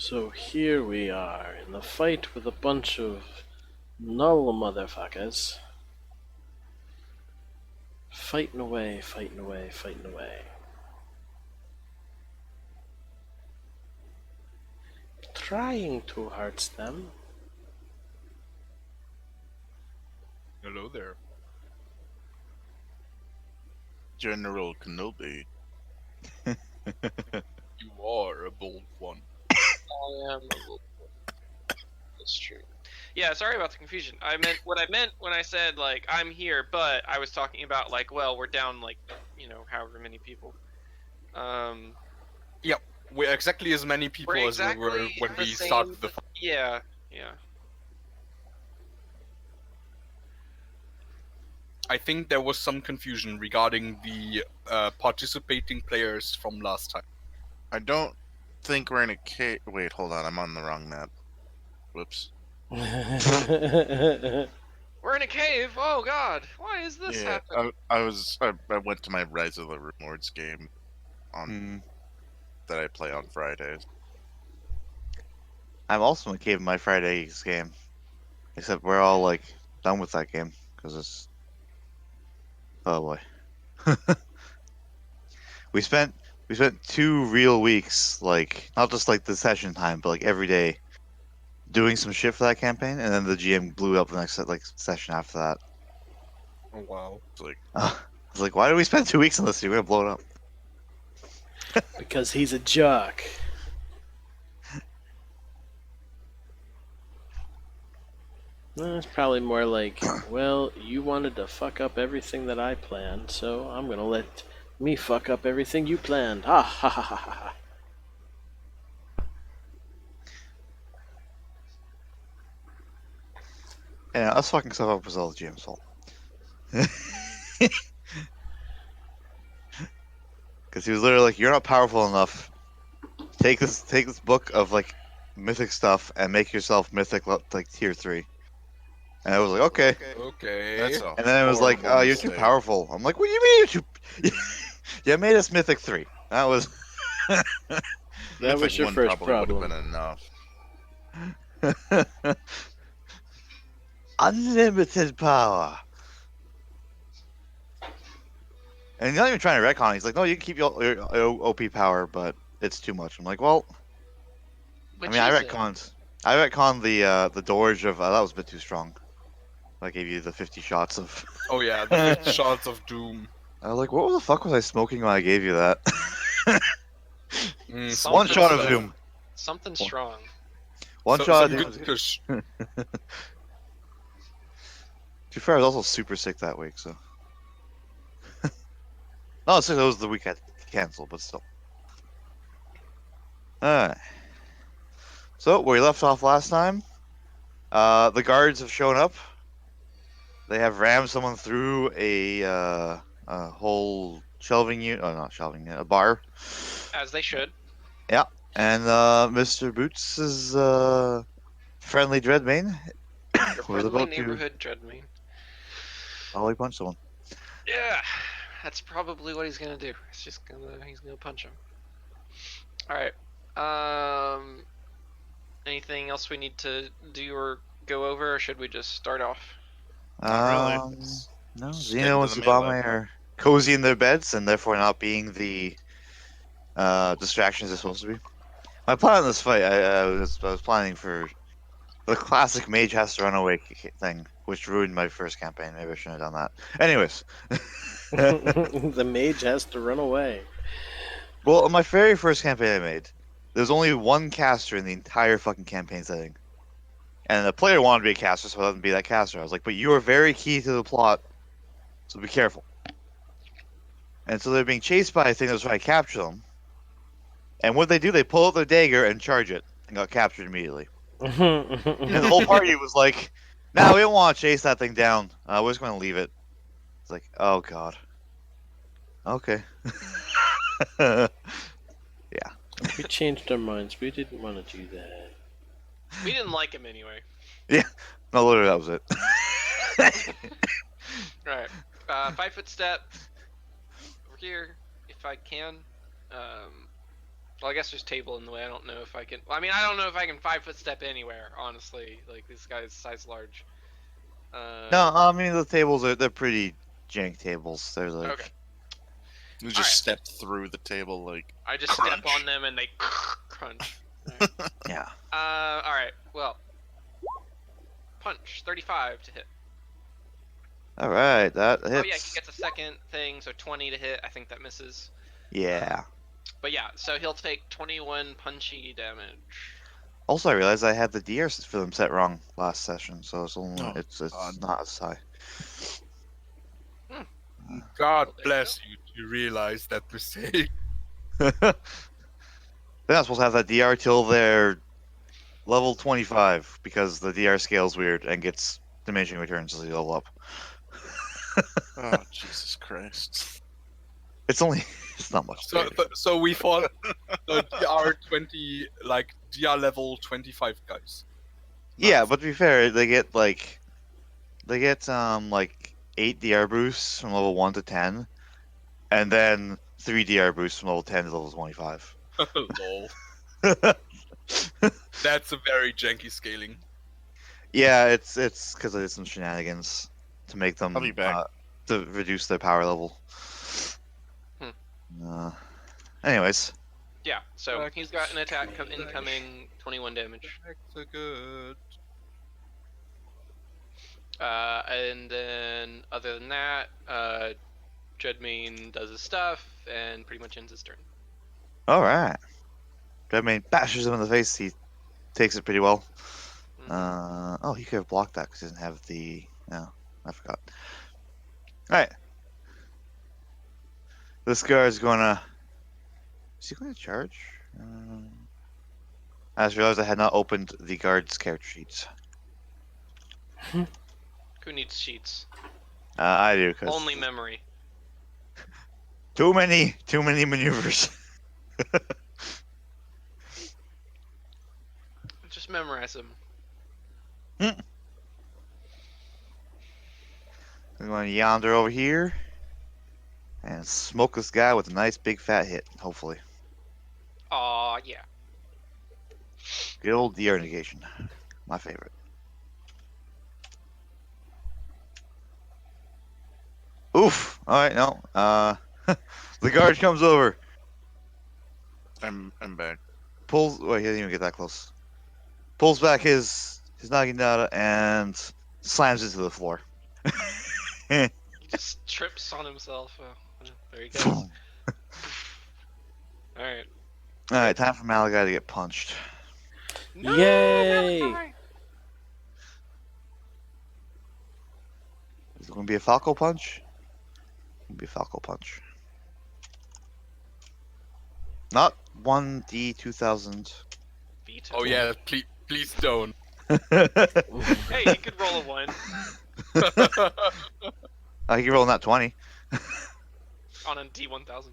So here we are in the fight with a bunch of null motherfuckers. Fighting away, fighting away, fighting away. Trying to hurt them. Hello there. General Kenobi. You are a bold one. I am a little. That's true. Yeah, sorry about the confusion. What I meant when I said like I'm here, but I was talking about like, well, we're down like, however many people. We're exactly as many people We're as we were exactly when the we same. started the fight. Yeah. I think there was some confusion regarding the participating players from last time. I don't think we're in a cave. Wait, hold on. I'm on the wrong map. Whoops. We're in a cave. Oh God, why is this Yeah, happening? I went to my Rise of the Rewards game on Hmm. that I play on Fridays. I'm also in a cave in my Friday's game, except we're all like done with that game because it's. Oh boy. we spent 2 real weeks, like not just like the session time, but like every day, doing some shit for that campaign, and then the GM blew up the next session after that. Oh wow. It's like, I was like, why did we spend 2 weeks on this? You're gonna blow it up. Because he's a jock. It's probably more like, well, you wanted to fuck up everything that I planned, so I'm gonna let me fuck up everything you planned. Ha ha ha ha ha. Yeah, us fucking stuff up was all the GM's fault. Because he was literally like, "You're not powerful enough. Take this book of like mythic stuff and make yourself mythic like tier 3." And I was like, "Okay." Okay. that's a And then it was like, horrible "Oh, you're too mistake. powerful." I'm like, "What do you mean you're too?" You made us mythic 3. That was. That Mythic was your 1 first probably would have problem. been enough. Unlimited power. And he's not even trying to retcon. He's like, "No, you can keep your OP power, but it's too much." I'm like, "Well, Which I is it? retconned the Dorge of that was a bit too strong. I gave you the 50 shots of. Oh yeah, the 50 shots of doom. I was like, what the fuck was I smoking when I gave you that? Mm, One Something shot of strong. doom. Something strong. One so, shot some of doom. good kush. To be fair, I was also super sick that week, so. No, it was the week I canceled, but still. Alright. So, where we left off last time, the guards have shown up. They have rammed someone through a whole shelving unit. Oh, not shelving unit, a bar. As they should. And Mr. Boots is friendly Dreadmane Your was friendly about to neighborhood Dreadmane. volley punch someone. Yeah, that's probably what he's gonna do. He's gonna punch him. All right. Anything else we need to do or go over, or should we just start off? Not really. No, Just get Xeno and into the melee. Tsubame are cozy in their beds and therefore not being the distractions they're supposed to be. My plan in this fight, I was planning for the classic mage has to run away thing, which ruined my first campaign. Maybe I shouldn't have done that. Anyways. The mage has to run away. Well, in my very first campaign I made, there was only one caster in the entire fucking campaign setting. And the player wanted to be a caster, so I let them be that caster. I was like, but you are very key to the plot, so be careful. And so they're being chased by a thing that was trying to capture them. And what they do, they pull out their dagger and charge it, and got captured immediately. And the whole party was like, "Nah, we don't want to chase that thing down. We're just going to leave it." It's like, oh god. Okay. We changed our minds. We didn't want to do that. We didn't like him anyway. No, literally, that was it. All right. 5 foot step over here, if I can. Well, I guess there's table in the way. I don't know if I can. Well, I mean, I don't know if I can 5-foot step anywhere. Honestly, like this guy's size large. No, I mean the tables they're pretty jank tables. They're like Okay. You just Alright. step through the table like. I just Crunch. step on them and they crunch. yeah. All right. Well, punch 35 to hit. All right, that hits. Oh yeah, he gets a second thing, so 20 to hit. I think that misses. Yeah. But yeah, so he'll take 21 punchy damage. Also, I realized I had the DR film set wrong last session, so it's only Oh, it's God. not as high. God Well, there you bless you to realize that mistake. They're not supposed to have that DR till they're level 25 because the DR scale's weird and gets diminishing returns as you level up. Oh Jesus Christ! It's only it's not much. So, so we fought the DR 20, like DR level 25 guys. Yeah, but to be fair, they get like 8 DR boosts from level 1 to 10, and then 3 DR boosts from level 10 to level 25. Lol. That's a very janky scaling. Yeah, it's because I did some shenanigans to make them I'll be back. To reduce their power level. Anyways, Yeah, so Back he's got an attack to incoming, 21 damage. Effects are good. And then other than that, Dreadmane does his stuff and pretty much ends his turn. all right. Dreadmane bashes him in the face. He takes it pretty well. Oh, he could have blocked that because he doesn't have the. No, I forgot. All right. This guard's gonna. Is he going to charge? I just realized I had not opened the guard's character sheets. Who needs sheets? I do because Only memory. too many maneuvers. Just memorize them. I'm going to yonder over here and smoke this guy with a nice big fat hit, hopefully. Aw, yeah. Good old DR negation. My favorite. Oof. Alright, no. The guard comes over. I'm back. Pulls. Wait, he didn't even get that close. Pulls back his Naginata and slams into the floor. He just trips on himself. Oh, there he goes. Alright. Alright, time for Malachi to get punched. No, Yay! Malachi! Is it going to be a Falco punch? It's going to be a Falco punch. Not 1D2000. Veto. Oh yeah, please don't. Hey, you could roll a 1 He can roll not 20. on a D1000.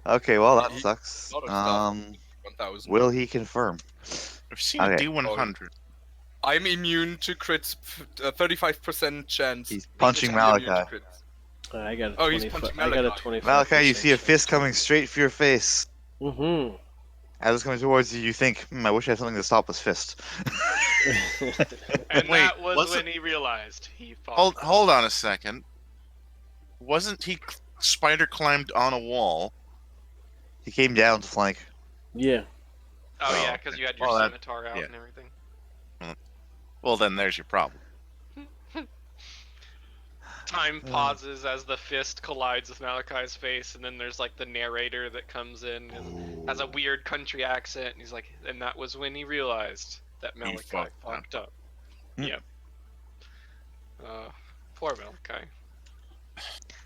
Okay, well that He- sucks. lot of stuff. 1000. Will he confirm? I've seen Okay. a D100. I'm immune to crits. 35% chance. He's punching to be immune to Malachi. crits. I got a Oh, he's 25. punching I got a Malachi. 25. Malachi, you see a fist coming straight for your face. Mm-hmm. As it's coming towards you, you think, I wish I had something to stop this fist. And Wait, that was was when he realized he fought. Hold on a second. Wasn't he spider climbed on a wall? He came down to flank. Yeah. Oh Oh, yeah, because you had your Well, that- scimitar out yeah. and everything. Well, then there's your problem. Time pauses as the fist collides with Malachi's face, and then there's like the narrator that comes in and has a weird country accent, and he's like, and that was when he realized that Malachi fucked up. Hmm. Yep. Poor Malachi.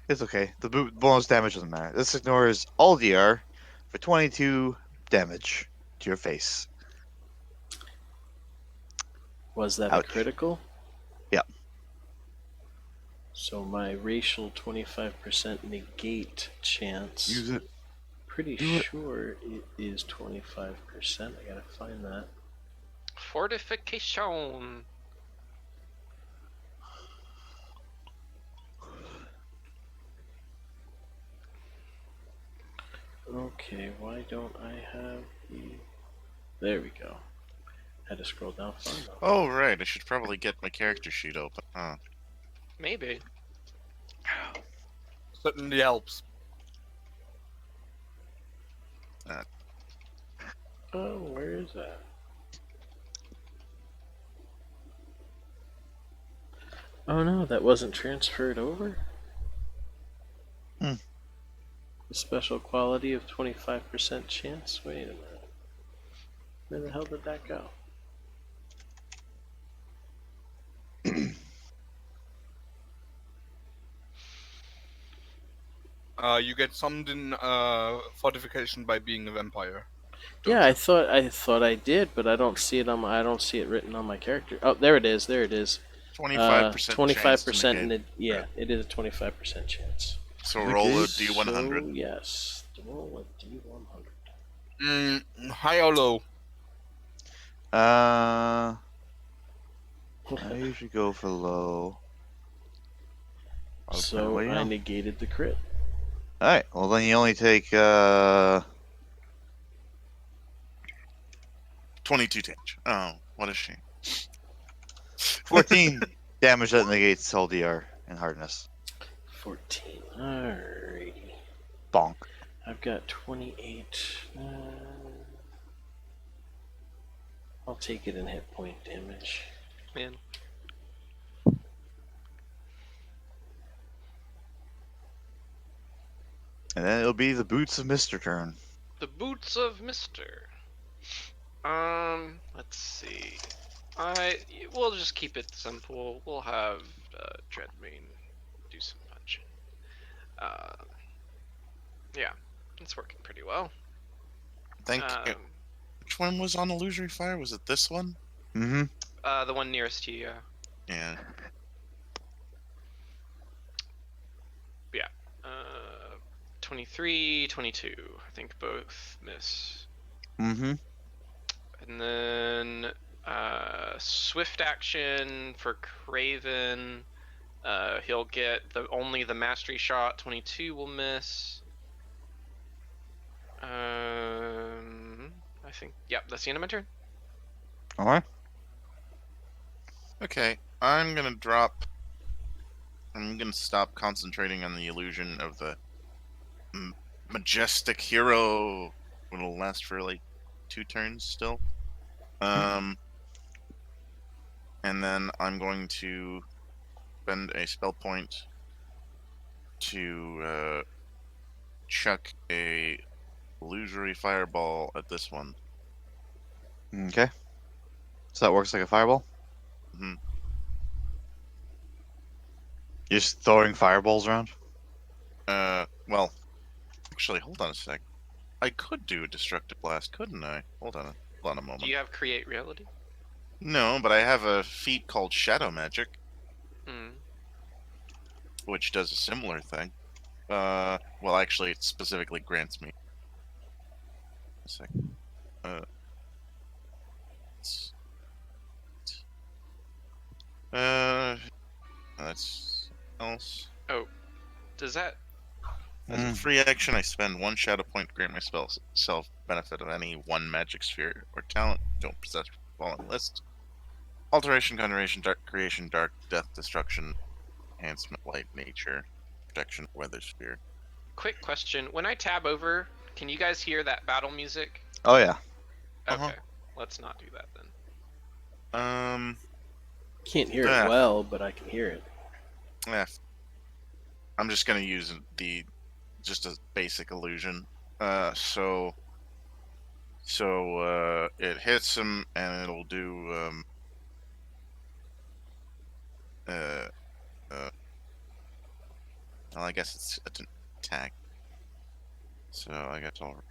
It's okay. The bonus damage doesn't matter. This ignores all DR for 22 damage to your face. Was that Ouch. a critical? Yeah. So my racial 25% negate chance. Use it. Pretty Do it. sure it is 25%. I gotta find that. Fortification. Okay, why don't I have the... There we go. Had to scroll down far enough. Oh, right. I should probably get my character sheet open. Huh. Maybe. Certainly helps. Oh, where is that? Oh no, that wasn't transferred over? Hmm. The special quality of 25% chance? Wait a minute. Where the hell did that go? You get summoned in fortification by being a vampire. Yeah, I thought I did, but I don't see it on my, I don't see it written on my character. Oh, there it is. There it is. 25% 25% chance and to it, yeah, it is a 25% chance. So roll a Okay. D100. So, yes, roll a D100. High or low? I usually go for low. So Well, you I know. negated the crit. Alright, well then you only take 22 damage. Oh, what a shame. 14 damage that negates LDR and hardness. 14. Alrighty. Bonk. I've got 28. I'll take it in hit point damage. Man. And then it'll be the boots of Mr. turn. The boots of Mister. Let's see. We'll just keep it simple. We'll have Dreadmane do some punching. Yeah, it's working pretty well. Thank you. Which one was on Illusory Fire? Was it this one? Mm-hmm. The one nearest to you. Yeah. Yeah. 23, 22. I think both miss. Mm-hmm. And then swift action for Craven. He'll get only the mastery shot. 22 will miss. I think. Yep, that's the end of my turn. Alright. Okay, I'm gonna stop concentrating on the illusion of the majestic hero. It'll last for like 2 turns still. And then I'm going to spend a spell point to chuck a illusory fireball at this one. Okay. So that works like a fireball? Mhm. You're just throwing fireballs around? Well, actually, hold on a sec. I could do a destructive blast, couldn't I? Hold on a moment. Do you have create reality? No, but I have a feat called Shadow Magic, Hmm. which does a similar thing. Well, actually, it specifically grants me. A second. That's else. Does that? As a free action, I spend 1 shadow point to grant myself benefit of any 1 magic sphere or talent. Don't possess fallen list. Alteration, conjuration, dark creation, dark, death, destruction, enhancement, light, nature, protection, weather sphere. Quick question. When I tab over, can you guys hear that battle music? Oh yeah. Okay. Uh-huh. Let's not do that then. Can't hear Yeah. it well, but I can hear it. Yeah. I'm just gonna use just a basic illusion. So it hits him and it'll do well, I guess it's an attack. So I guess I'll.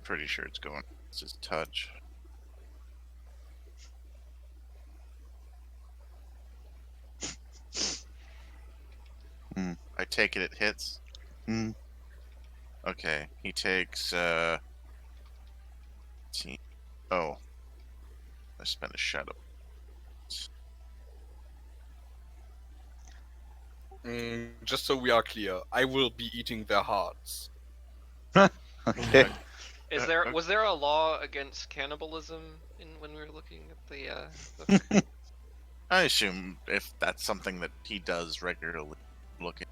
Pretty sure it's going. It's just touch. I take it hits. Okay, he takes Oh, I spent a shadow. Just so we are clear, I will be eating their hearts. Okay. Was there a law against cannibalism when we were looking at the book? I assume if that's something that he does regularly, look at.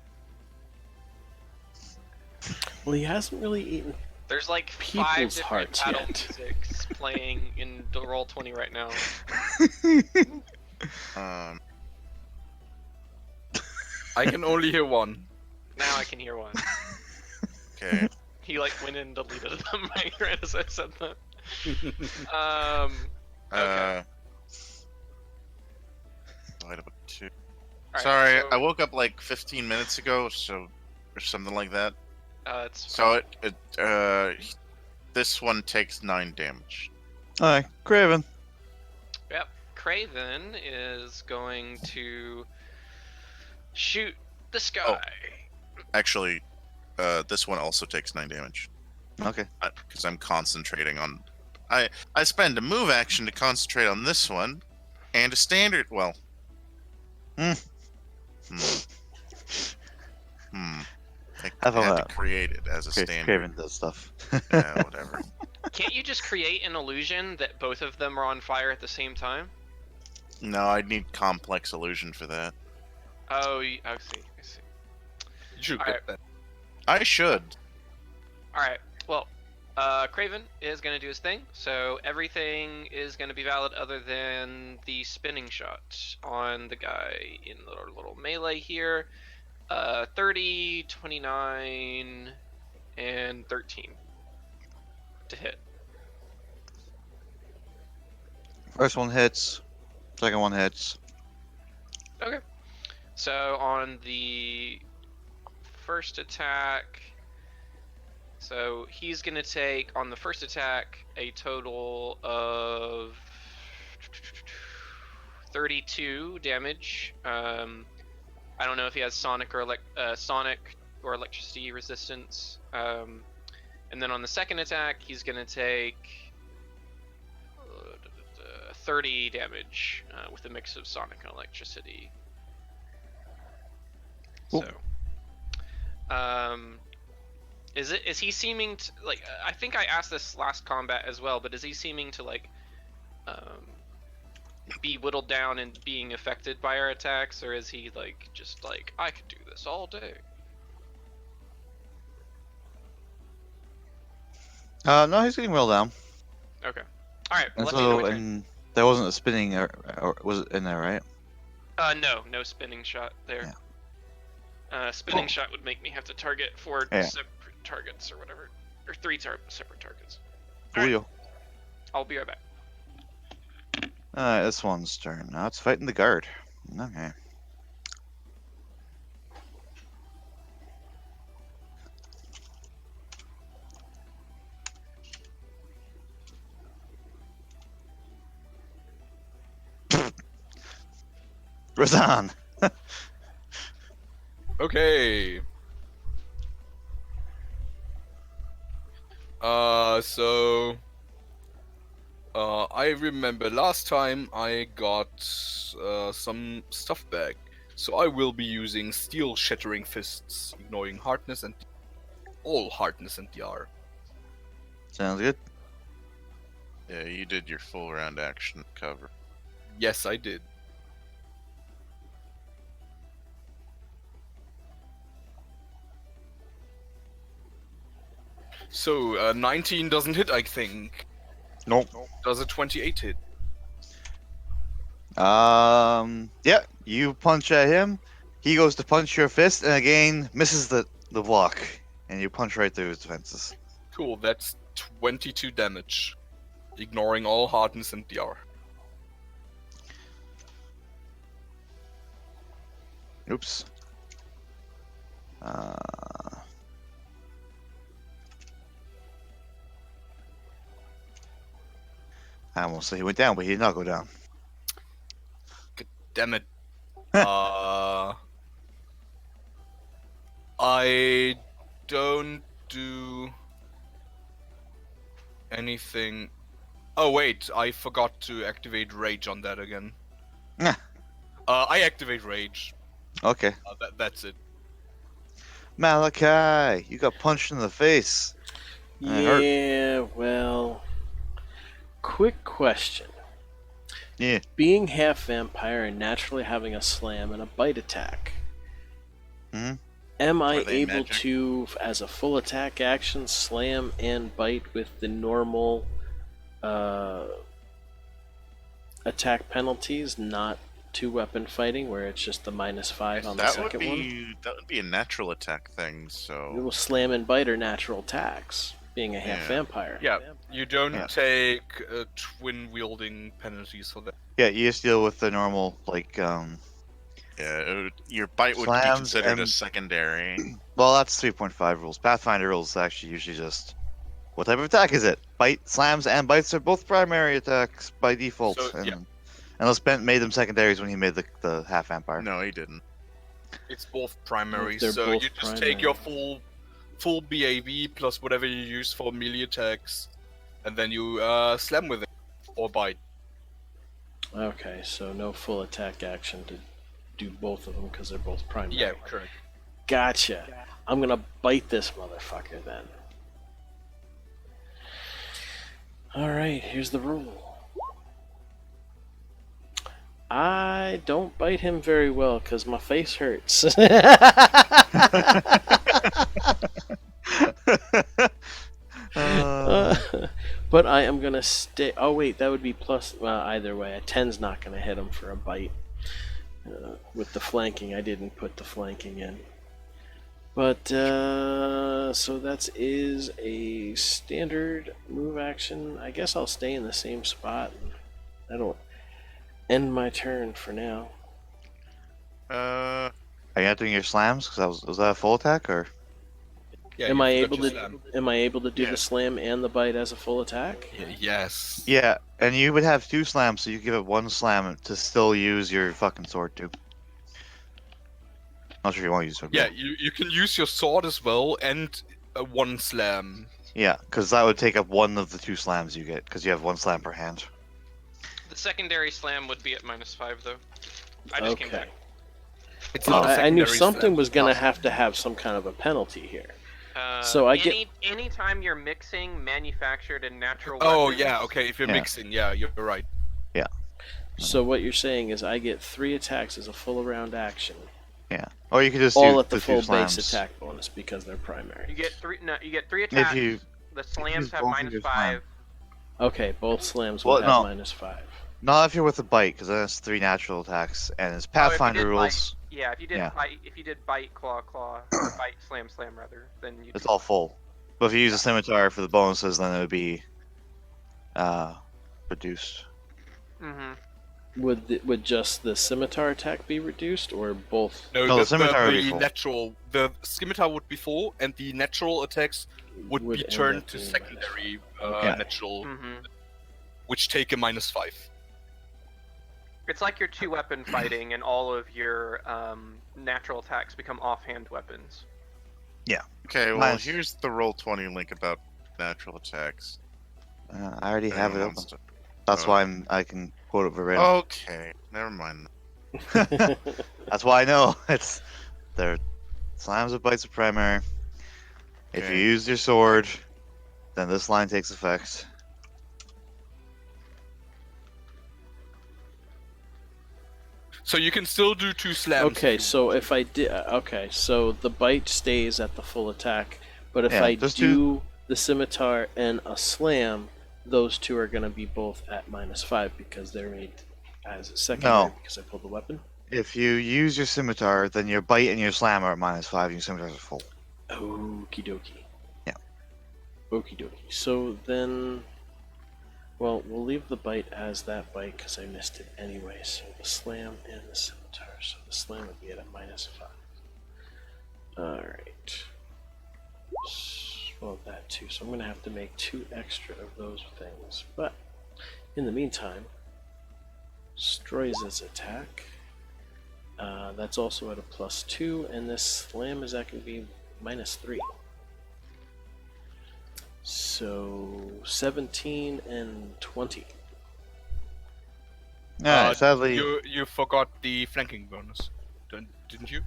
Well, he hasn't really eaten. There's like 5 People's different hearts battle yet. musics playing in the Roll20 right now. I can only hear one. Now I can hear one. Okay. He like went and deleted them right as I said that. Okay. Divide up 2. Alright, Sorry, so, I woke up like 15 minutes ago, so or something like that. it's So this one takes 9 damage. Alright, Craven. Yep. Craven is going to shoot the sky. Actually, this one also takes 9 damage Okay. because I'm concentrating on. I spend a move action to concentrate on this one, and a standard. Well. Hmm. I Have a had lap. to create it as a standard. Craven does stuff. Yeah, whatever. Can't you just create an illusion that both of them are on fire at the same time? No, I'd need complex illusion for that. Oh, I see. You should Alright. get that. I should. Alright, well, Craven is going to do his thing, so everything is going to be valid other than the spinning shot on the guy in the little melee here. 30, 29, and 13 to hit. First one hits. Second one hits. Okay. So on the first attack, so he's going to take, on the first attack, a total of 32 damage. I don't know if he has sonic or electricity resistance. And then on the second attack, he's going to take 30 damage with a mix of sonic and electricity. Cool. So, is he seeming to, like, I think I asked this last combat as well, but is he seeming to like be whittled down and being affected by our attacks, or is he like just like, I could do this all day? No, he's getting well down. Okay. All right. And Well, let me know so, my turn. and there wasn't a spinning, or was it in there, right? No spinning shot there. Spinning shot would make me have to target 4 Yeah. separate targets or whatever, or 3 separate targets. Alright. Coolio. I'll be right back. Alright, this one's turn. Now it's fighting the guard. Okay. Razan. Okay. I remember last time I got some stuff back, so I will be using Steel Shattering Fists, ignoring Hardness and all Hardness and DR. Sounds good. Yeah, you did your full round action cover. Yes, I did. So, 19 doesn't hit, I think. Nope. Does a 28 hit? Yeah, you punch at him. He goes to punch your fist, and again misses the block, and you punch right through his defenses. Cool, that's 22 damage. Ignoring all Hardness and DR. Oops. I almost said he went down, but he did not go down. Damn it. I don't do anything. Oh wait, I forgot to activate Rage on that again. Nah. I activate Rage. Okay. That's it. Malachi, you got punched in the face. It hurt. Yeah, well, quick question. Yeah. Being half vampire and naturally having a slam and a bite attack, Mhm. am I Are they able magic? to, as a full attack action, slam and bite with the normal attack penalties, not two-weapon fighting, where it's just the -5 on the That would second one? be a natural attack thing. It So will slam and bite are natural attacks, being a half Yeah. vampire. Yeah, you don't Yeah. take twin wielding penalties for that. Yeah, you just deal with the normal, your bite would be Slams considered a and- secondary. well, that's 3.5 rules. Pathfinder rules actually usually just, what type of attack is it? Bite, slams, and bites are both primary attacks by default. So, and, yeah. Unless Bent made them secondaries when he made the half vampire. No, he didn't. It's both primary, They're so both you just primary. take your full BAV plus whatever you use for melee attacks, and then you slam with it or bite. Okay, so no full attack action to do both of them because they're both primary. Yeah, correct. Gotcha. I'm gonna bite this motherfucker then. Alright, here's the rule. I don't bite him very well because my face hurts. But I am gonna stay. Oh wait, that would be plus. Well, either way, a 10's not gonna hit him for a bite. With the flanking, I didn't put the flanking in. But so that is a standard move action. I guess I'll stay in the same spot. That'll end my turn for now. Uh, Are you not doing your slams? Because was that a full attack or? Yeah, am you I forgot able your to? slam. Am I able to do Yeah. the slam and the bite as a full attack? Yes. Yeah, and you would have 2 slams, so you give it 1 slam to still use your fucking sword too. Not sure if you want to use sword. Yeah, you can use your sword as well and one slam. Yeah, because that would take up one of the 2 slams you get, because you have 1 slam per hand. The secondary slam would be at -5 though. I just came back. It's Oh. not a I knew secondary something slam. was gonna have to have some kind of a penalty here. Uh, So I get- anytime you're mixing manufactured and natural. Oh weapons, yeah, okay. If you're Yeah. mixing, yeah, you're right. So what you're saying is I get 3 attacks as a full round action, Yeah. Or you could just all do at the two full base slams. attack bonus because they're You primary. get 3. No, you get 3 attacks. If you The slams use have both of your -5. Okay, both slams will Well, have no. -5. not if you're with a bite, because then it's 3 natural attacks, and it's Pathfinder did rules. Yeah, if you did Yeah. bite, claw, or bite, slam rather, then you. It's all full. But if you use a scimitar for the bonuses, then it would be reduced. Mm-hmm. Would just the scimitar attack be reduced, or both? No, the scimitar would be full. the scimitar would be full, and the natural attacks would be end turned up to being secondary Yeah. natural, Mm-hmm. which take a -5. It's like your 2-weapon fighting, and all of your natural attacks become offhand weapons. okay, well, Nice. here's the Roll20 link about natural attacks. I already If have it anyone open. wants to- That's Oh. why I can quote it verbatim. Okay, never mind. That's why I know it's their slams and bites are primary. If you Okay. use your sword, then this line takes effect. So you can still do 2 slams. Okay, if you so want. if I did, okay, so the bite stays at the full attack, but if Yeah, I just do the scimitar and a slam, those 2 are gonna be both at -5 because they're made as a secondary No. because I pulled the weapon. If you use your scimitar, then your bite and your slam are at -5, and your scimitars are full. Okie dokie. Yeah. Okie dokie. So then, well, we'll leave the bite as that bite because I missed it anyway. So the slam and the scimitar. So the slam would be at a -5. Alright. Well, that too. So I'm going to have to make 2 extra of those things. But in the meantime, Stroy's attack. That's also at a +2, and this slam is that going to be -3. So 17 and 20. Yeah, sadly, you forgot the flanking bonus. Didn't you?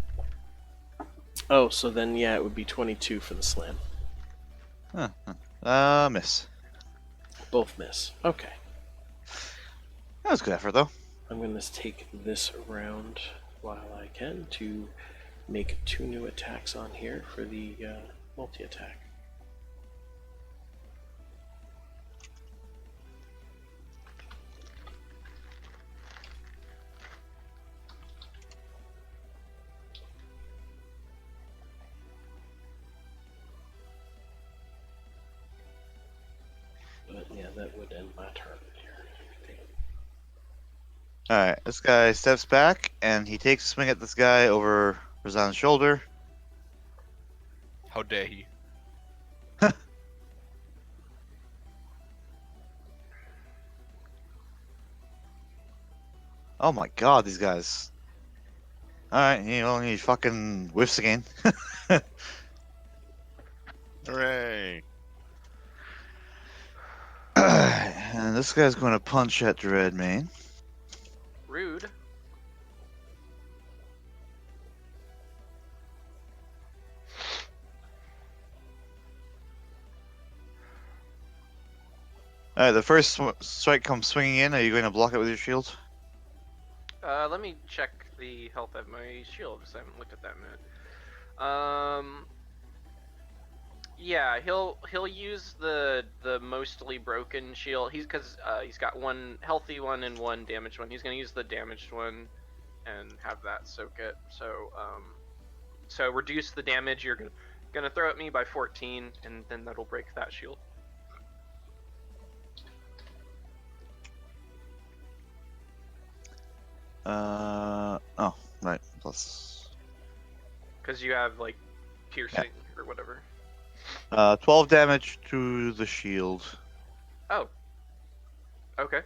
Oh, so then yeah, it would be 22 for the slam. Miss. Both miss. Okay. That was a good effort, though. I'm going to take this round while I can to make 2 new attacks on here for the multi-attack. But yeah, that would end my turn here. Alright, this guy steps back, and he takes a swing at this guy over Razan's shoulder. How dare he? Oh my god, these guys. Alright, he fucking whiffs again. Hooray! And this guy's going to punch at Dreadmane. Rude. Alright, the first strike comes swinging in. Are you going to block it with your shield? Let me check the health of my shield because I haven't looked at that in a minute. Yeah, he'll use the mostly broken shield. He's got one healthy one and one damaged one. He's gonna use the damaged one and have that soak it. So reduce the damage you're gonna throw at me by 14, and then that'll break that shield. Oh, right. Plus. Because you have like piercing or whatever. 12 damage to the shield. Oh. Okay.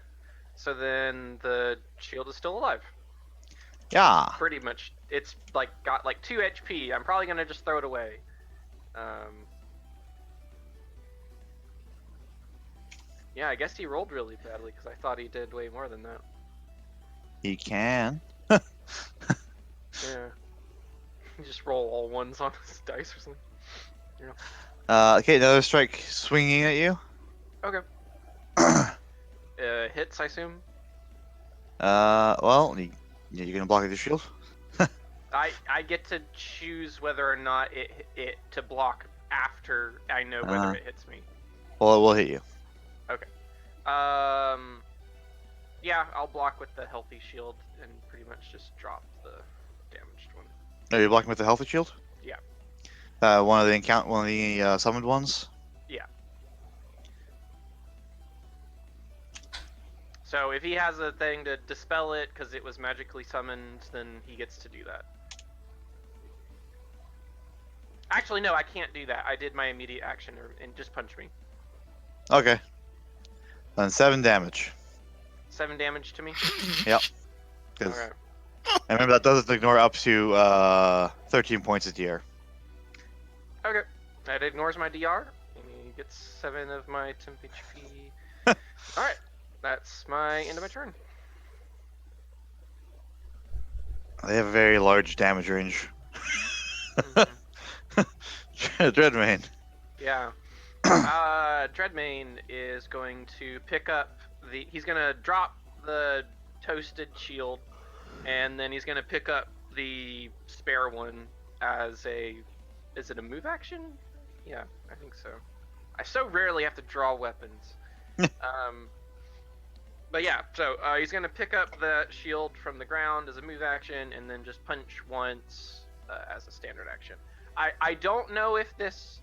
So then the shield is still alive. Yeah. Pretty much. It's like got like 2 HP. I'm probably gonna just throw it away. Yeah, I guess he rolled really badly because I thought he did way more than that. He can. Yeah. He just roll all ones on his dice or something. Okay, another strike swinging at you. Okay. Hits, I assume. Well, you're gonna block with your shield. I get to choose whether or not it to block after I know whether it hits me. Well, it will hit you. Yeah, I'll block with the healthy shield and pretty much just drop the damaged one. Are you blocking with the healthy shield? Yeah. One of the summoned ones. Yeah. So if he has a thing to dispel it because it was magically summoned, then he gets to do that. Actually, no, I can't do that. I did my immediate action and just punch me. Okay. Then 7 damage. 7 damage to me. Yep. 'Cause- Alright. and remember that doesn't ignore up to 13 points of DR. Okay. That ignores my DR. And he gets 7 of my temp HP. Alright. That's my end of my turn. They have a very large damage range. Mhm. Dreadmane. Yeah. Dreadmane is going to pick up he's gonna drop the toasted shield, and then he's gonna pick up the spare one as is it a move action? Yeah, I think so. I so rarely have to draw weapons. But yeah, so he's gonna pick up the shield from the ground as a move action, and then just punch once as a standard action. I don't know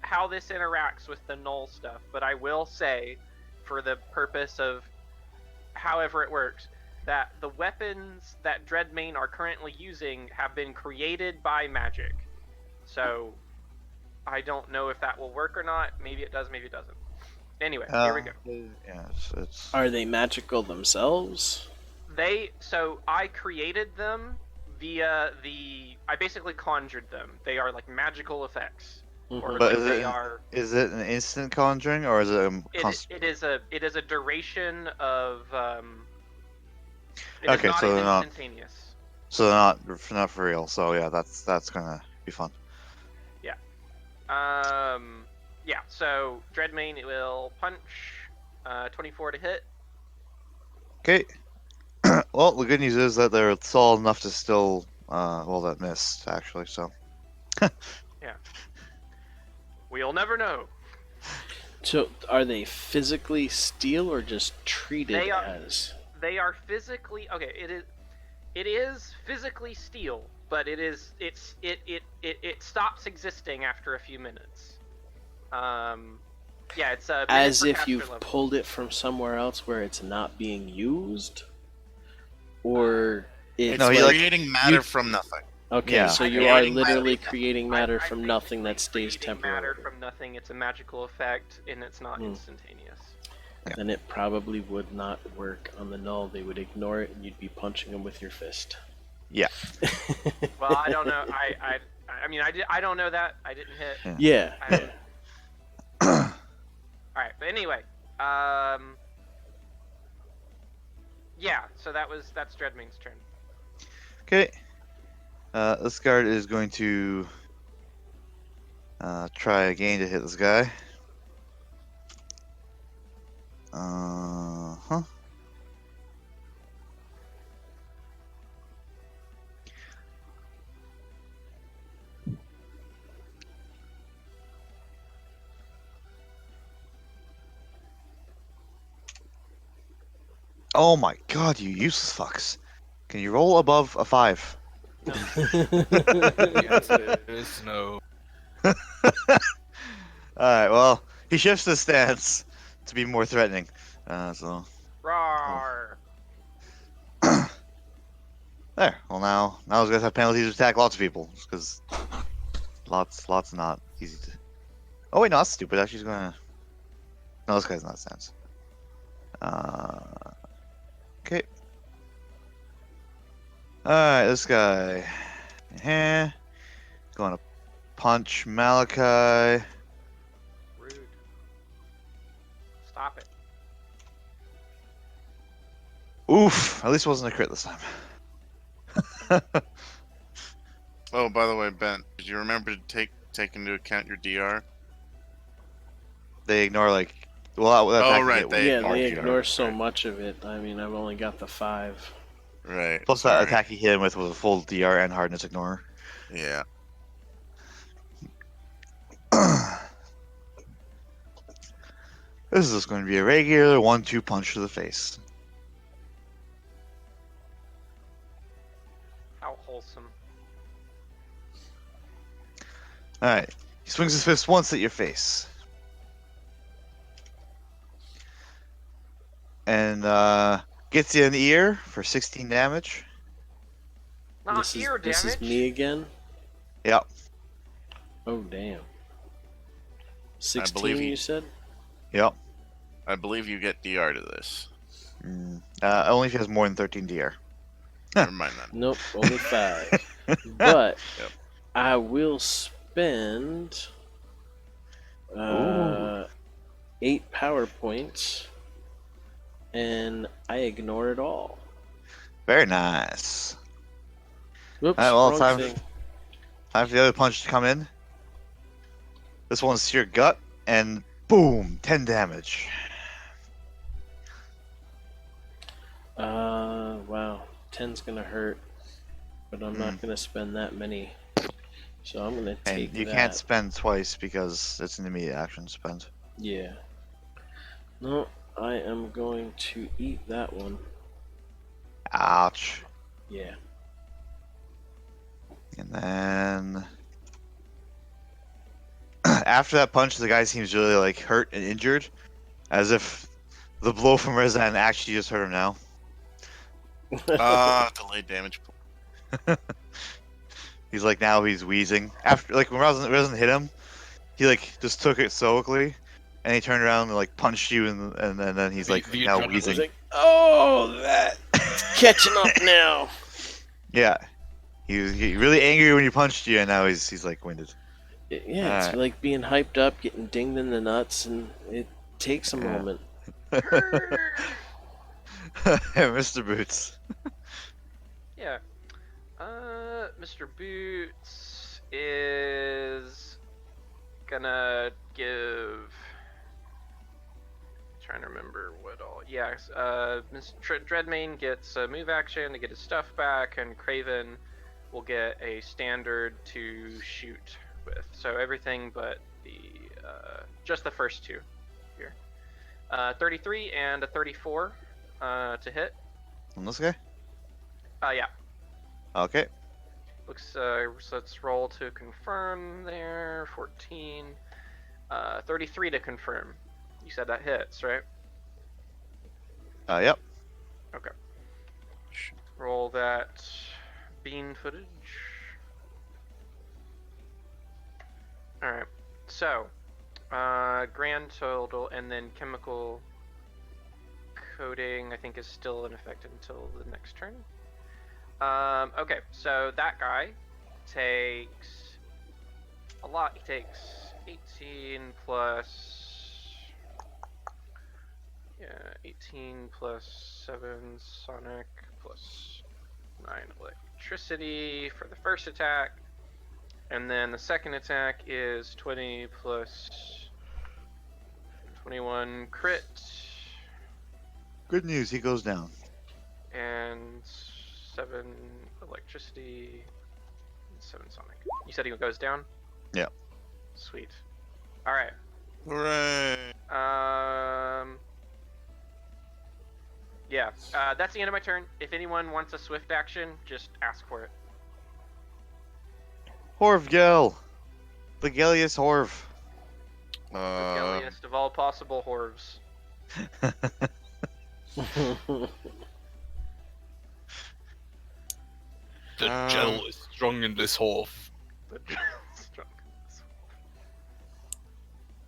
how this interacts with the null stuff, but I will say, for the purpose of however it works, that the weapons that Dreadmane are currently using have been created by magic. So I don't know if that will work or not. Maybe it does, maybe it doesn't. Anyway, here we go. Yeah, it's... Are they magical themselves? So I created them via I basically conjured them. They are like magical effects. Or But like is it an instant conjuring, or is it it is a duration of Okay, not so they're not- instantaneous. So not for real. So yeah, that's gonna be fun. Yeah. So Dreadmane will punch. 24 to hit. Okay. Well, the good news is that they're solid enough to still well, that missed actually. So We'll never know. So, are they physically steel or just treated They are- as? They are physically okay. It is physically steel, but it stops existing after a few minutes. Yeah, it's a As for if caster you've level. pulled it from somewhere else where it's not being used, or it's It's No, he, like, creating matter you- from nothing. okay. Yeah. So I you think are it's literally basically- creating matter I'm from nothing that basically stays creating matter temporary. from nothing. It's a magical effect, and it's not Hmm. instantaneous. Then it probably would not work on the null. They would ignore it, and you'd be punching them with your fist. Yeah. Well, I don't know. I mean, I don't know that. I didn't hit. Yeah. I Yeah. don't- All right, but anyway, yeah. So that's Dreadmane's turn. Okay. This guard is going to try again to hit this guy. Huh. Oh my god, you useless fucks. Can you roll above a 5? The answer is no. Alright, well, he shifts his stance to be more threatening. So, Roar! there. Well, now he's gonna have penalties to attack lots of people. Because lots not easy to. Oh, wait, no, that's stupid. Actually, he's gonna. No, this guy's not stance. Okay. Alright, this guy. Going to punch Malachi. Rude. Stop it. Oof! At least it wasn't a crit this time. Oh, by the way, Ben, did you remember to take into account your DR? They ignore, like. Well, that Oh, attack right, hit they Yeah, with they more ignore GR. so much of it. I mean, I've only got the 5. Right. Plus, sorry. that attack he hit him with was a full DR and hardness ignore. Yeah. This is just going to be a regular 1-2 punch to the face. How wholesome. Alright. He swings his fist once at your face. And gets you in the ear for 16 damage. Not This ear is damage. me again. Yep. Oh damn. 16, believe you he- said? Yep. I believe you get DR to this. Only if he has more than 13 DR. Never mind that. Nope, only 5. But Yep. I will spend Ooh. 8 power points, and I ignore it all. Very nice. Whoops, Alright, well, wrong time thing. for the other punch to come in. This one's to your gut, and boom, 10 damage. Wow, 10's gonna hurt, but I'm not gonna spend that many. So I'm gonna And take you that. can't spend twice because it's an immediate action spend. Yeah. No, I am going to eat that one. Ouch. Yeah. And then after that punch, the guy seems really like hurt and injured, as if the blow from Rezan actually just hurt him now. Delayed damage. He's like now he's wheezing. After like when Rezan hit him, he like just took it stoically, and he turned around and like punched you, and then he's like The now adrenaline. I was wheezing. like, oh, that catching up now. Yeah, he was really angry when he punched you, and now he's like winded. Yeah, it's Alright. like being hyped up, getting dinged in the nuts, and it takes a Yeah. moment. Mr. Boots. Yeah. Mr. Boots is gonna give. Trying to remember what all. Yes, Mr. Dreadmane gets a move action to get his stuff back, and Craven will get a standard to shoot with. So everything but the just the first two here. 33 and a 34 to hit. On this guy? Yeah. Okay. Looks. So let's roll to confirm there. 14. 33 to confirm. You said that hits, right? Yep. Okay. Roll that bean footage. Alright. So, grand total and then chemical coding, I think, is still in effect until the next turn. Okay, so that guy takes a lot. He takes 18 plus. Yeah, 18 plus 7 sonic plus 9 electricity for the first attack. And then the second attack is 20 plus 21 crit. Good news, he goes down. And 7 electricity and 7 sonic. You said he goes down? Yeah. Sweet. Alright. Hooray! Yeah, that's the end of my turn. If anyone wants a swift action, just ask for it. Horvgel! The Gellius Horv. The Gelliest of all possible Horvs. The gel is strong in this hole.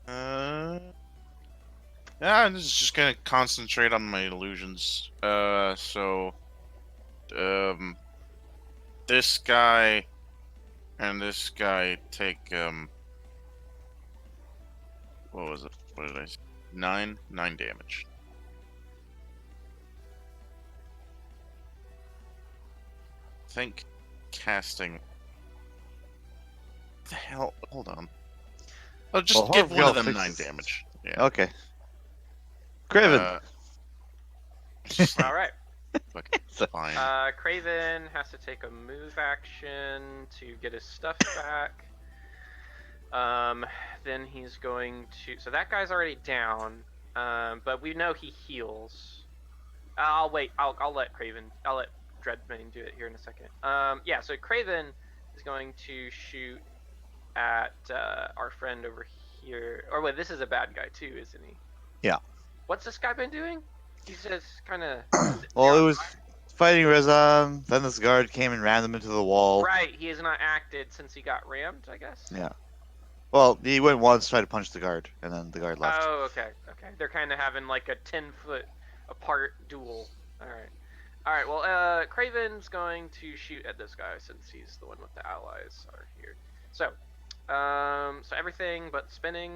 Yeah, I'm just gonna concentrate on my illusions. This guy and this guy take what was it? What did I say? 9 damage. I think casting. The hell? Hold on. I'll just Well, give one of Horvgel them 9 fixes- damage. Yeah. Okay. Craven! Alright. Fine. Craven has to take a move action to get his stuff back. Then he's going to. So that guy's already down. But we know he heals. I'll wait. I'll let Craven. I'll let Dreadmane do it here in a second. Yeah. So Craven is going to shoot at our friend over here. Or wait, this is a bad guy too, isn't he? Yeah. What's this guy been doing? He's just kind of. Well, it was fighting Rezan, then this guard came and rammed him into the wall. Right, he has not acted since he got rammed, I guess. Yeah. Well, he went once, tried to punch the guard, and then the guard left. Oh, okay. They're kind of having like a 10-foot apart duel. Alright, well, Craven's going to shoot at this guy since he's the one with the allies are here. So everything but spinning.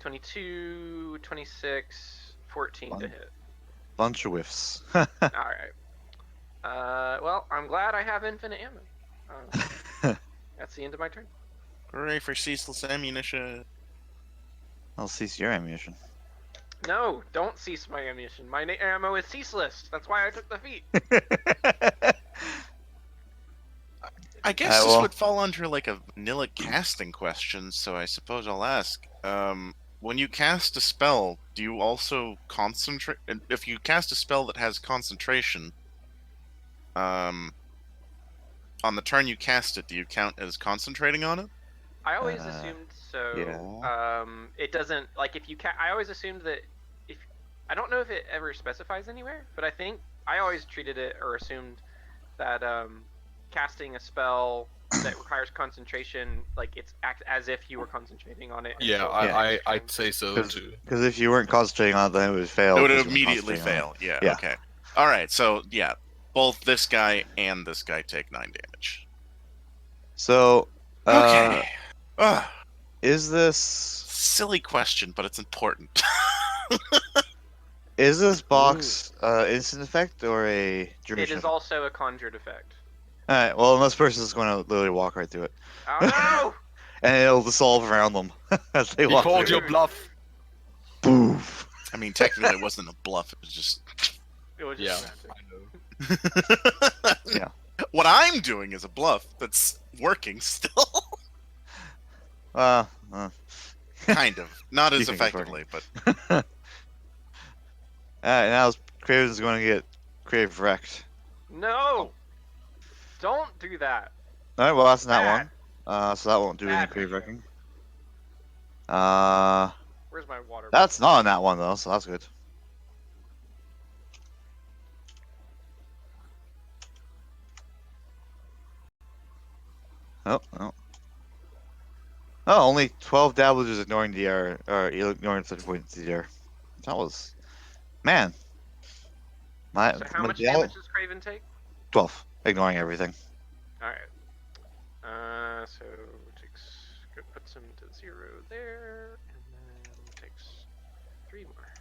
22, 26, 14 to hit. Bunch of whiffs. Alright. Well, I'm glad I have infinite ammo. That's the end of my turn. Hooray for ceaseless ammunition. I'll cease your ammunition. No, don't cease my ammunition. My ammo is ceaseless. That's why I took the feat. I guess this well- would fall under like a vanilla casting question, so I suppose I'll ask. When you cast a spell, do you also concentrate? If you cast a spell that has concentration, on the turn you cast it, do you count as concentrating on it? I always assumed so. yeah. It doesn't like if you I always assumed that if I don't know if it ever specifies anywhere, but I think I always treated it or assumed that casting a spell that requires concentration, like it's act as if you were concentrating on it. Yeah, until- I'd say so too. Because if you weren't concentrating on it, then it would fail. It would 'cause you weren't immediately concentrating on fail. Yeah, Yeah. Okay. All right. So yeah, both this guy and this guy take 9 damage. it. So, Okay. is this Silly question, but it's important. Is this box instant effect or a duration? It is effect? also a conjured effect. Alright, well, this person's going to literally walk right through it. Oh no! And it'll dissolve around them as they He walk called through. your bluff. Boof. I mean, technically, it wasn't a bluff. It was just. It was Yeah, just magic. I know. Yeah. What I'm doing is a bluff that's working still. Uh, Kind of. Not You as think it's effectively, but. Alright, now Craven's going to get Crave wrecked. No! Don't do that. Alright, well, that's not Bad. one. So that won't do any Bad Crave video. wrecking. Where's my water? That's not on that one, though, so that's good. Oh, no. Oh, only 12 dabblers ignoring DR, or ignoring 30 points DR. That was. Man. My, So how my much Diablo- damage does Craven take? 12. Ignoring everything. Alright. So takes puts him to 0 there, and then takes 3 more.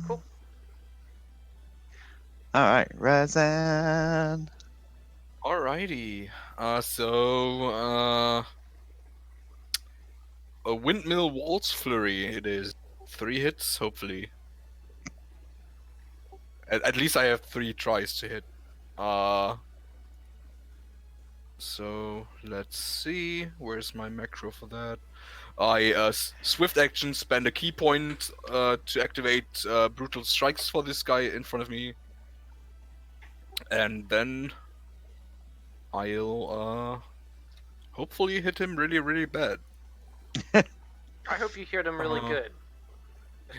Cool. Alright, Razan. Alrighty. A windmill waltz flurry. It is 3 hits, hopefully. At least I have 3 tries to hit. So let's see. Where's my macro for that? I swift action, spend a key point to activate brutal strikes for this guy in front of me, and then I'll hopefully hit him really, really bad. I hope you heard him really good.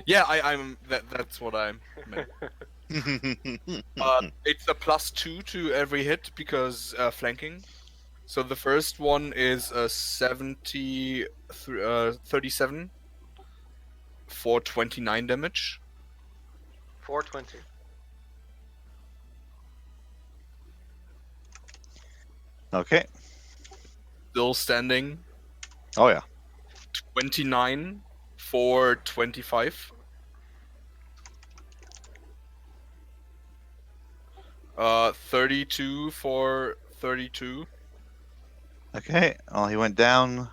Yeah, I'm. That's what I'm. Meant. It's a +2 to every hit because flanking. So the first one is a 37 for 29 damage. 420. Okay. Still standing. Oh, yeah. 29 for 25. 32 for 32. Okay. Well, he went down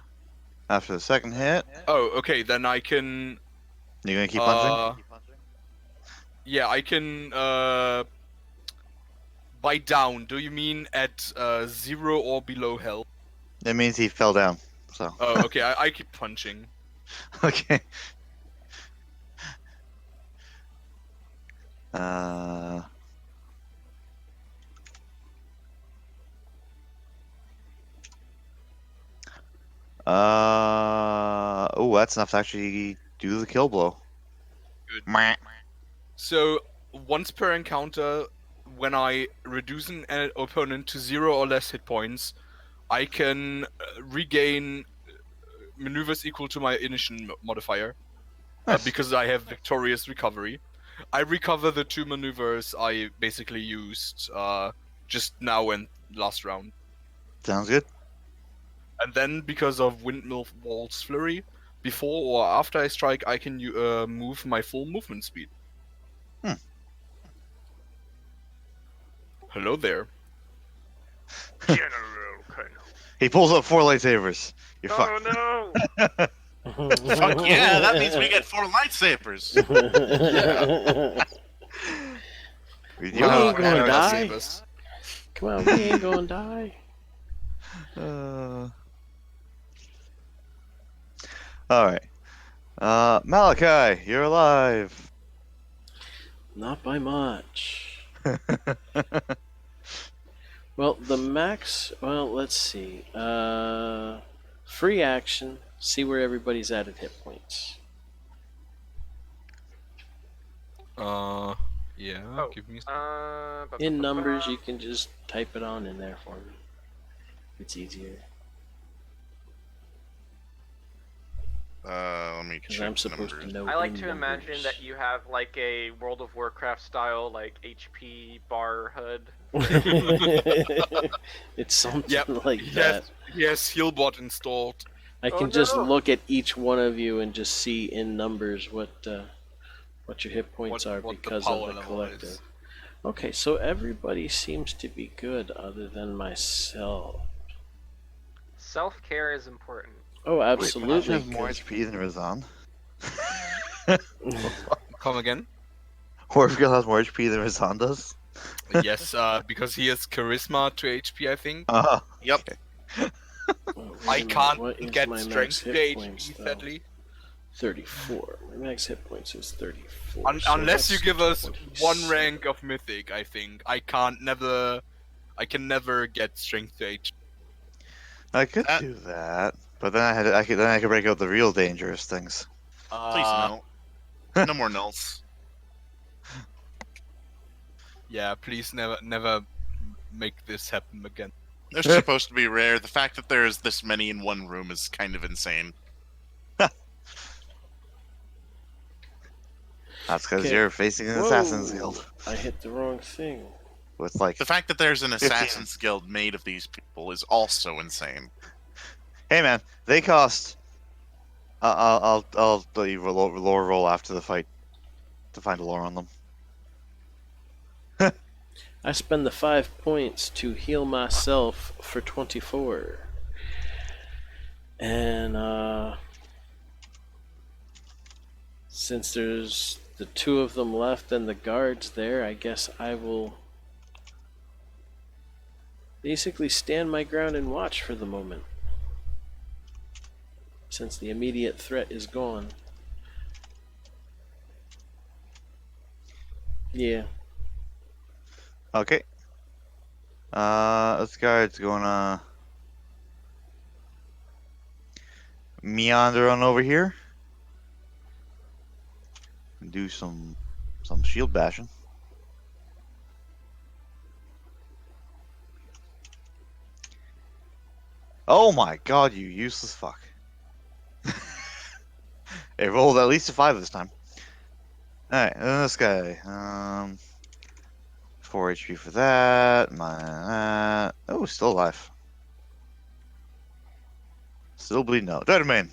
after the second hit. Oh, okay. Then I can. You gonna keep punching? Yeah, I can. By down, do you mean at 0 or below health? It means he fell down. So. Oh, okay. I keep punching. Okay. Oh, that's enough to actually do the kill blow. Good. Meh. So once per encounter, when I reduce an opponent to 0 or less hit points, I can regain maneuvers equal to my initial modifier Nice. because I have victorious recovery. I recover the 2 maneuvers I basically used just now and last round. Sounds good. And then because of Windmill Waltz Flurry, before or after I strike, I can move my full movement speed. Hmm. Hello there. General Colonel. He pulls up 4 lightsabers. You're fucked. Oh no! Fuck yeah, that means we get 4 lightsabers. We We ain't gonna Wow, die. save us. Come on, we ain't gonna die. Alright. Malachi, you're alive. Not by much. Well, the max. Well, let's see. Free action. See where everybody's at hit points. Yeah, Oh. give me. In numbers, you can just type it on in there for me. It's easier Let me because check I'm supposed numbers. to know. I like in to imagine numbers. that you have like a World of Warcraft style like HP bar hood. It's something Yep. like that. Yes, Healbot installed. I Oh, can just no. look at each one of you and just see in numbers what your hit points are what the because power of the level collective. is. Okay, so everybody seems to be good other than myself. Self-care is important. Oh, Wait, absolutely. Mash has more 'cause- HP than Razan. Come again? Horfgil has more HP than Razan does. Yes, because he has charisma to HP, I think. Yep. Oh, wait I a minute, can't what is get my max strength to hit points, HP, though? sadly. 34. My max hit points is 34. so Unless you that's give us 27. one rank of mythic, I think. I can never get strength to HP. I could That- do that, but then I could break out the real dangerous things. Please no. No more nulls. Yeah, please never make this happen again. They're supposed to be rare. The fact that there's this many in one room is kind of insane. That's because Okay. you're facing an Assassin's Guild I hit the wrong thing. with like. The fact that there's an 15. Assassin's Guild made of these people is also insane. Hey man, they cost. I'll leave a lore roll after the fight to find a lore on them. I spend the 5 points to heal myself for 24. And since there's the 2 of them left and the guards there, I guess I will basically stand my ground and watch for the moment. Since the immediate threat is gone. Yeah. Okay. This guard's gonna meander on over here and do some shield bashing. Oh my god, you useless fuck. It rolled at least a 5 this time. Alright, and then this guy. 4 HP for that. My oh, still alive. Still bleeding out. Dreadmane.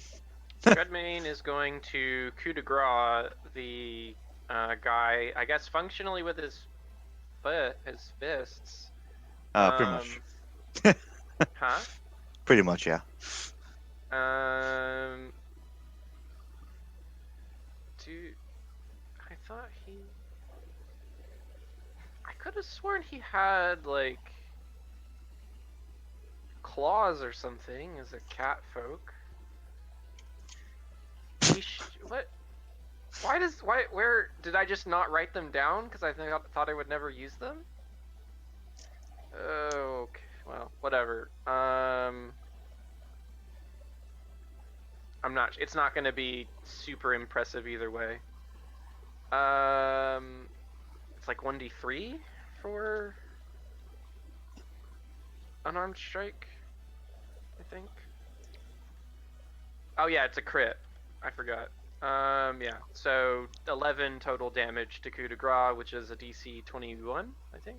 Dreadmane is going to coup de grace the guy, I guess functionally with his fists. Pretty much. Huh? Pretty much, yeah. Dude, I thought I could have sworn he had like claws or something as a cat folk. What? Where did I just not write them down? Because I thought I would never use them. Okay, well, whatever. It's not going to be super impressive either way. It's like 1d3 for unarmed strike, I think. Oh yeah, it's a crit. I forgot. Yeah. So 11 total damage to coup de grace, which is a DC 21, I think.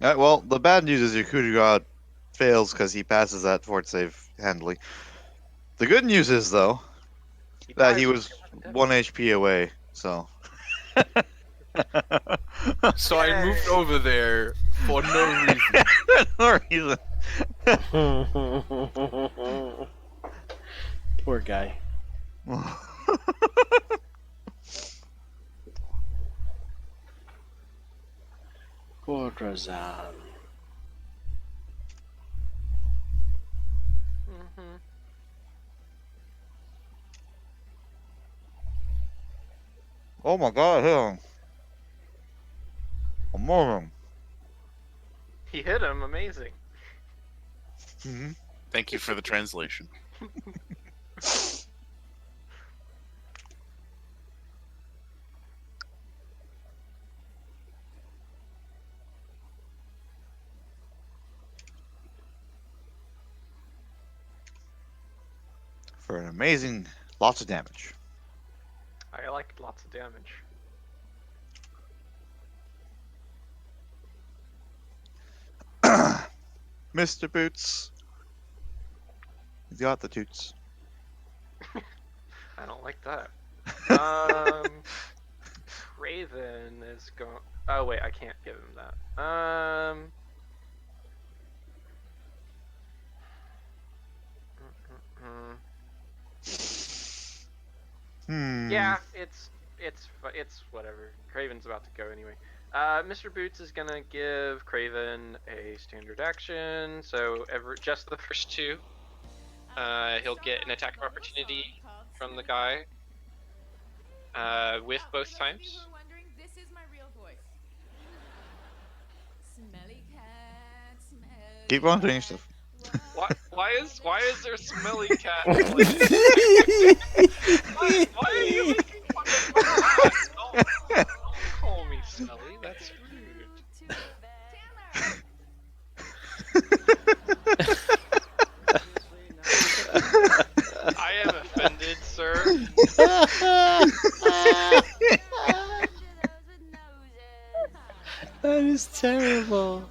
Well, the bad news is your coup de grace fails because he passes that fort save handily. The good news is, though, that he dies was from 1 HP away, so. So I moved over there for no reason. No reason. Poor guy. Poor Razan. Mhm. Oh my god, hit him. I'm moving. He hit him. Amazing. Mm-hmm. Thank you for the translation. For an amazing, lots of damage. I like lots of damage. Mr. Boots. He's got the toots. I don't like that. Raven is going. Oh wait, I can't give him that. Yeah, it's whatever. Craven's about to go anyway. Mr. Boots is gonna give Craven a standard action, so just the first two. He'll get an attack of opportunity from the guy. With both times. This is my real voice. Smelly cat, smelly Keep on doing cat. stuff. Why is there a smelly cat? Why are you making fun of my cat? Don't call me smelly. That's rude. I am offended, sir. That is terrible.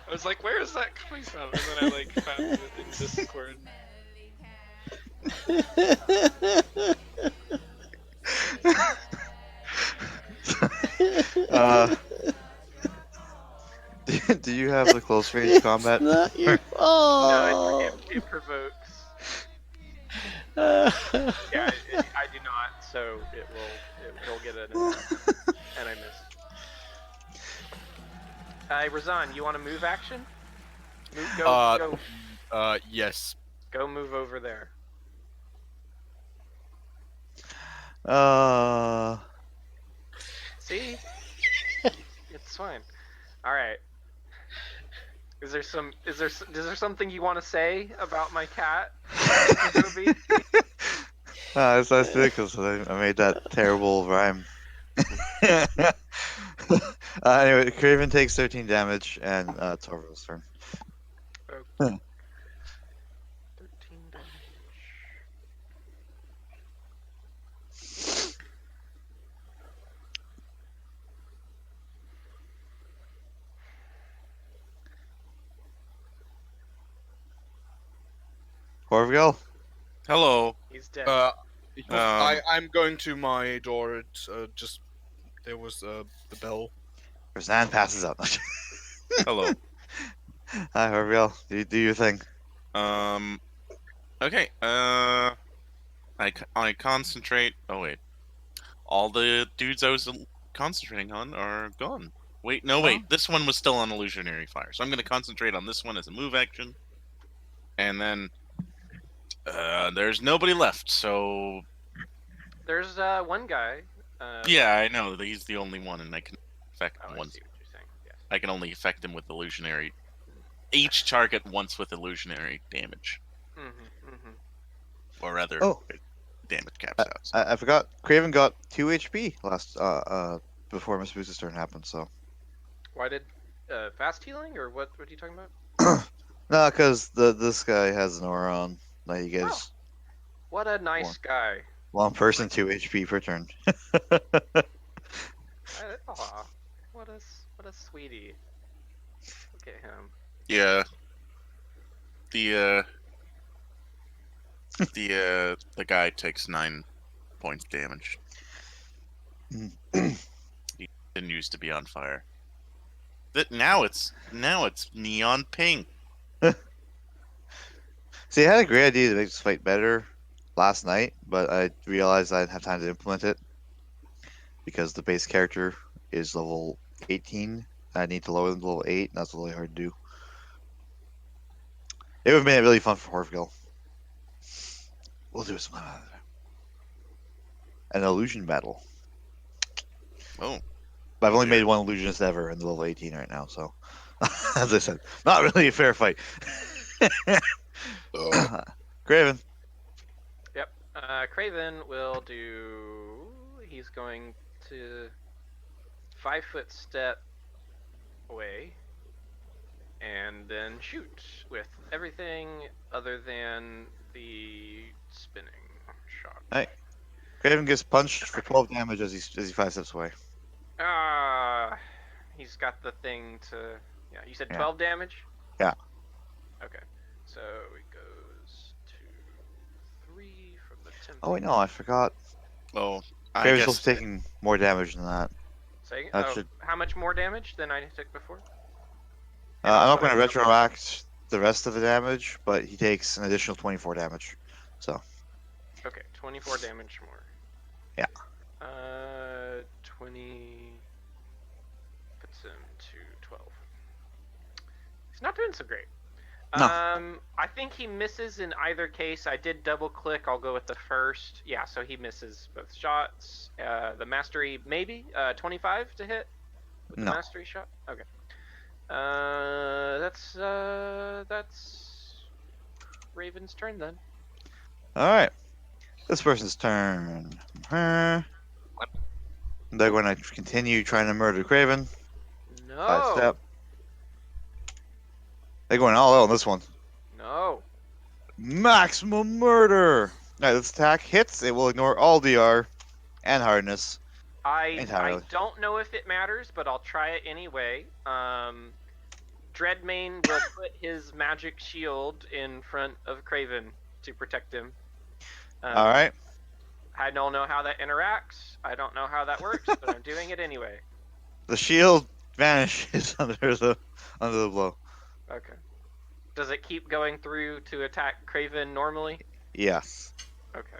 I was like, where is that coming from? And then I like found it in Discord. Do you have the close range combat? Not your No, fault. it provokes. Uh, Yeah, I do not, so it'll get an and I missed. Razan, you want to move action? Yes. Go move over there. See? It's fine. All right. Is there something you want to say about my cat, Toby? It's nice because I made that terrible rhyme. Anyway, Craven takes 13 damage, and it's Orville's turn. 13 damage. Orville? Hello. He's dead. I'm going to my door. Just there was the bell. Razan passes out. Hello. Hi, Orville. Do your thing. Okay. I concentrate. Oh wait. All the dudes I was concentrating on are gone. Wait, no, wait. This one was still on illusionary fire, so I'm going to concentrate on this one as a move action. And then there's nobody left, so There's one guy. yeah, I know that he's the only one, and I can affect Oh, I one. see what you're saying. Yeah. I can only affect him with illusionary. Each target once with illusionary damage, or rather, Oh. damage caps out. So. I forgot. Craven got 2 HP last before Miss Boose's turn happened. So Why did fast healing or what? What are you talking about? no, because this guy has an aura on. Like he gets What a nice guy. one person 2 HP per turn. Aw, what a sweetie. Look at him. Yeah. The guy takes 9 points damage. He didn't used to be on fire. Now it's neon pink. See, I had a great idea to make this fight better last night, but I realized I didn't have time to implement it because the base character is level 18. I need to lower them to level 8, and that's really hard to do. It would have made it really fun for Orville. We'll do some an illusion battle. Oh. But I've only made one illusionist ever in the level 18 right now, so as I said, not really a fair fight. Craven. Yep. Craven will do. He's going to 5-foot step away and then shoot with everything other than the spinning shot. Craven gets punched for 12 damage as he 5 steps away. He's got the thing to. Yeah, you said Yeah. 12 damage? Yeah. Okay, so it goes to 3 from the temple. Oh wait, no, I forgot. Oh, I Kraven's guess supposed to be taking more damage than that. Say, That should. how much more damage than I took before? I'm not also, going to how retroact the rest of the damage, but he takes an additional 24 damage. So Okay, 24 damage more. Yeah. 20 puts him to 12. He's not doing so great. No. I think he misses in either case. I did double click. I'll go with the first. Yeah, so he misses both shots. The mastery maybe 25 to hit with the No. mastery shot. Okay. That's Raven's turn then. all right, this person's turn. They're going to continue trying to murder Kraven. No. Sidestep. They're going all out on this one. No. Maximum murder. All right, this attack hits. It will ignore all DR and hardness. I Entirely. don't know if it matters, but I'll try it anyway. Dreadmane will put his magic shield in front of Kraven to protect him. All right. I don't know how that interacts. I don't know how that works, but I'm doing it anyway. The shield vanishes under the blow. Okay. Does it keep going through to attack Kraven normally? Yes. Okay.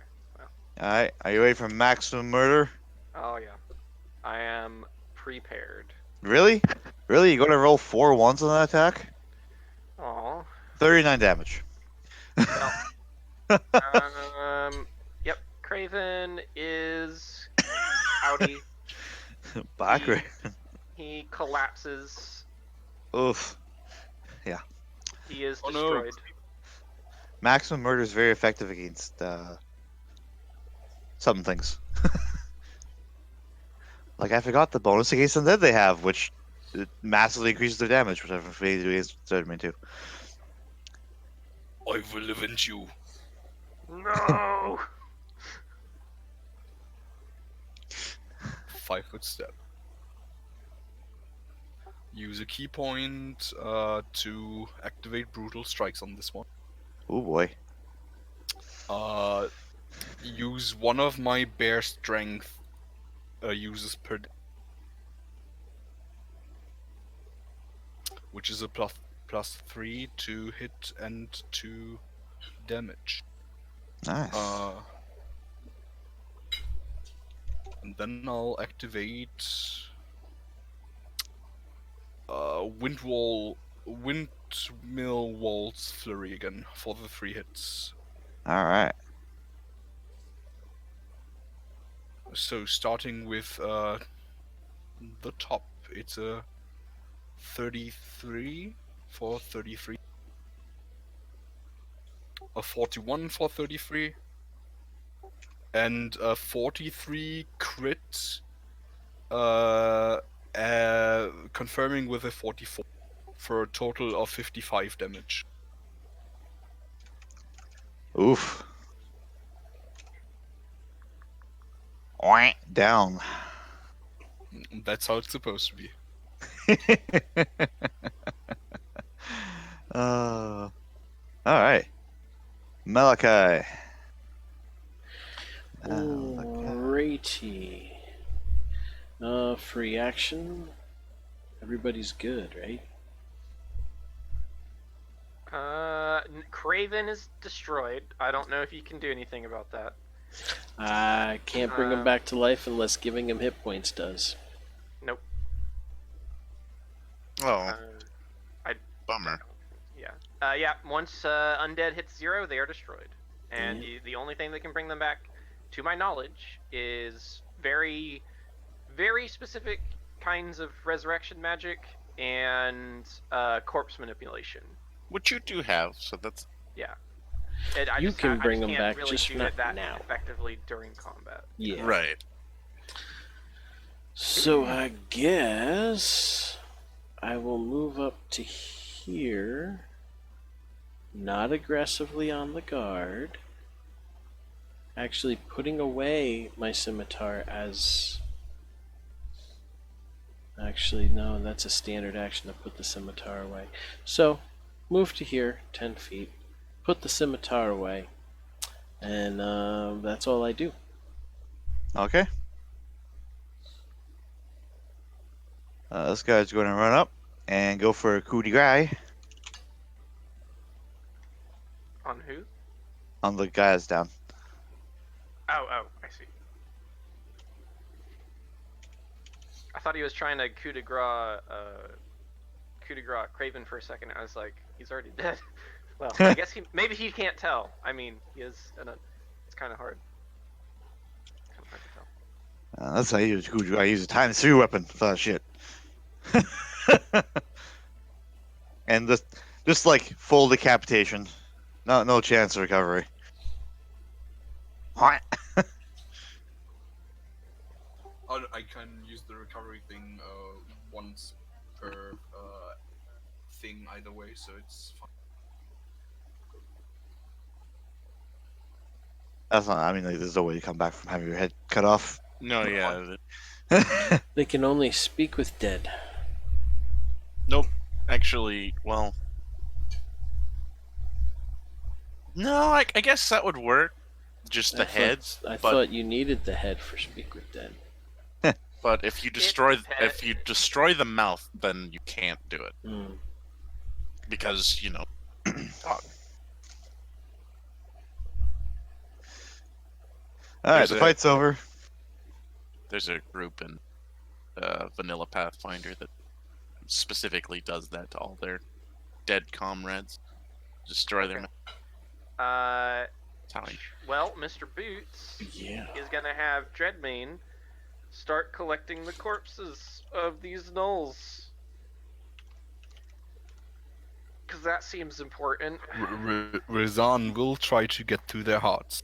All right. Are you ready for maximum murder? Oh yeah. I am prepared. Really? Really? You're going to roll 4 ones on that attack? Aw. 39 damage. Yep. Kraven is outie. Back. He collapses. Oof. He is Oh, no. destroyed. Maximum murder is very effective against some things. Like I forgot the bonus against undead they have, which massively increases their damage, which I've forgotten to do against Dreadmane too. I will avenge you. No. 5-foot step. Use a key point to activate brutal strikes on this one. Oh boy. Use one of my bear strength uses per day, which is a +3 to hit and to damage. Nice. And then I'll activate Windmill Waltz Flurry again for the 3 hits. All right. So starting with the top, it's a 33 for 33, a 41 for 33, and a 43 crit, confirming with a 44 for a total of 55 damage. Oof. Down. That's how it's supposed to be. All right. Malachi. Alrighty. Free action. Everybody's good, right? Kraven is destroyed. I don't know if you can do anything about that. I can't bring him back to life unless giving him hit points does. Nope. Oh, I bummer. Yeah. Yeah. Once undead hits 0, they are destroyed, and the only thing that can bring them back, to my knowledge, is very, very specific kinds of resurrection magic and corpse manipulation. Which you do have, so that's Yeah. You can bring them can't back, really just do not it that now. effectively during combat. Yeah. right. So I guess I will move up to here. Not aggressively on the guard. Actually putting away my scimitar as... Actually, no, that's a standard action to put the scimitar away. So, move to here 10 feet, put the scimitar away, and that's all I do. Okay. This guy's going to run up and go for a coup de grace On who? on the guy that's down. Oh, I see. I thought he was trying to coup de grace Craven for a second. I was like, he's already dead. Well, I guess maybe he can't tell. I mean, he is it's kind of hard. Kind of hard to tell. That's how you use coup de grace. I use a times 3 weapon for that shit. And just like full decapitation. No chance of recovery. What? I can use the recovery thing once per thing either way, so it's fine. That's not. I mean, like, there's no way you come back from having your head cut off. No, yeah. They can only speak with dead. Nope. Actually, well. No, I guess that would work. Just the heads. I but, thought you needed the head for speak with dead. but if you destroy the mouth, then you can't do it Mm. because dog. All right, There's the a- fight's over. There's a group in Vanilla Pathfinder that specifically does that to all their dead comrades. Destroy their mouth. Italian. Well, Mr. Boots Yeah. is gonna have Dreadmane start collecting the corpses of these gnolls. Because that seems important. Rizan will try to get to their hearts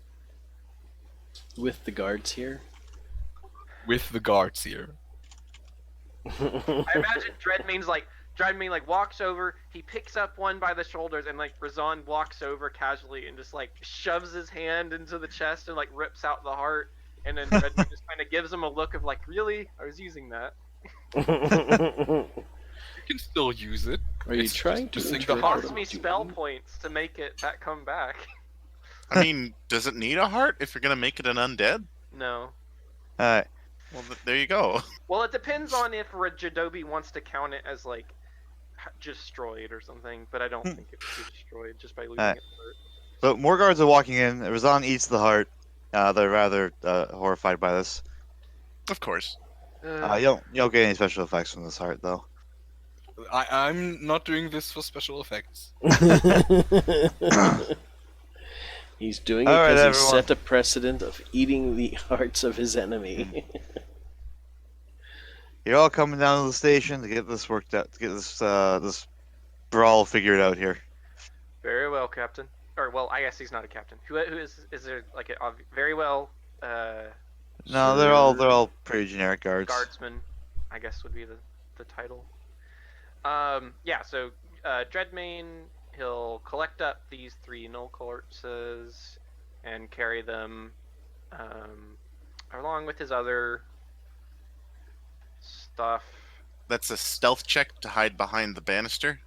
With the guards here. with the guards here. I imagine Dreadmane walks over, he picks up one by the shoulders, and like Razan walks over casually and just like shoves his hand into the chest and like rips out the heart, and then Dreadmane just kind of gives him a look of like, really? I was using that. You can still use it. Are you It's trying just to missing the It heart. costs me spell points to make that come back. I mean, does it need a heart if you're gonna make it an undead? No. All right. Well, there you go. Well, it depends on if Jadobi wants to count it as like destroyed or something, but I don't think it would be destroyed just by losing Alright. it. Hurt. So more guards are walking in. Razan eats the heart. They're rather horrified by this. Of course. You don't get any special effects from this heart, though. I'm not doing this for special effects. He's doing it All right, because he everyone. set a precedent of eating the hearts of his enemy. You're all coming down to the station to get this worked out, to get this brawl figured out here. Very well, Captain. Or well, I guess he's not a captain. Who is there like a very well No, they're all pretty generic guards. guardsman? I guess would be the title. Yeah. So Dreadmane, he'll collect up these 3 null corpses and carry them along with his other stuff. That's a stealth check to hide behind the banister.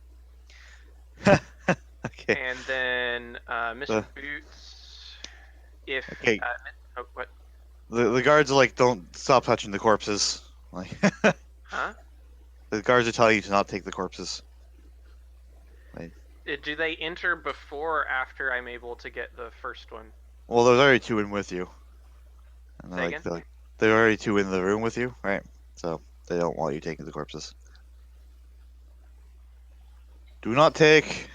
Okay. And then Mr. Uh, Boots, if Okay. oh, what? The guards are like, don't stop touching the corpses. Like, Huh? the guards are telling you to not take the corpses. Do they enter before or after I'm able to get the first one? Well, there's already 2 in with you. And Say again? there are already 2 in the room with you, right? So they don't want you taking the corpses. Do not take.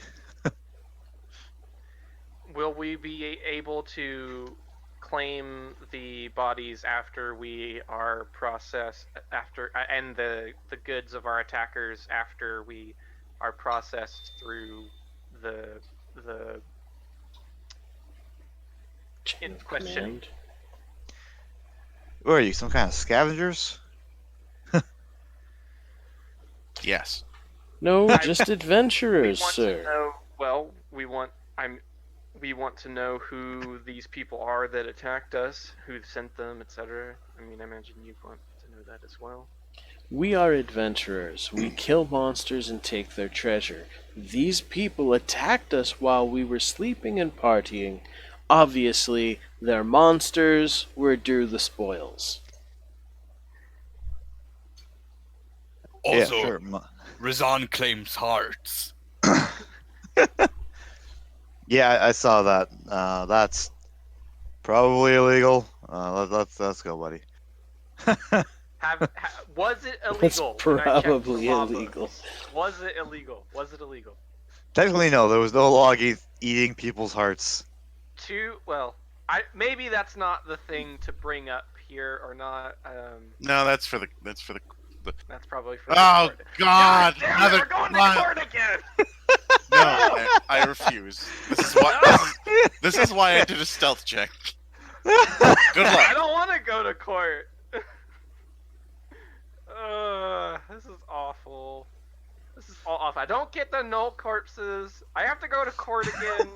Will we be able to claim the bodies after we are processed and the goods of our attackers after we are processed through the Chain of question. command. What are you, some kind of scavengers? Yes. No, I- just we adventurers, want sir. to know, well, we want to know who these people are that attacked us, who sent them, etc. I mean, I imagine you want to know that as well. We are adventurers. We kill monsters and take their treasure. These people attacked us while we were sleeping and partying. Obviously, they're monsters. We're due the spoils. Also, yeah, sure. Razan claims hearts. Yeah, I saw that. That's probably illegal. Let's go, buddy. Was it That's illegal? When I checked the probably law illegal. books? Was it illegal? Was it illegal? Technically, no. There was no law against eating people's hearts. Well, maybe that's not the thing to bring up here or not. No, that's for the That's probably for. Oh the court. God! Damn it, Another we're going to one. court again. No, I refuse. This is why I did a stealth check. Good I luck. don't want to go to court. This is awful. This is all awful. I don't get the null corpses. I have to go to court again.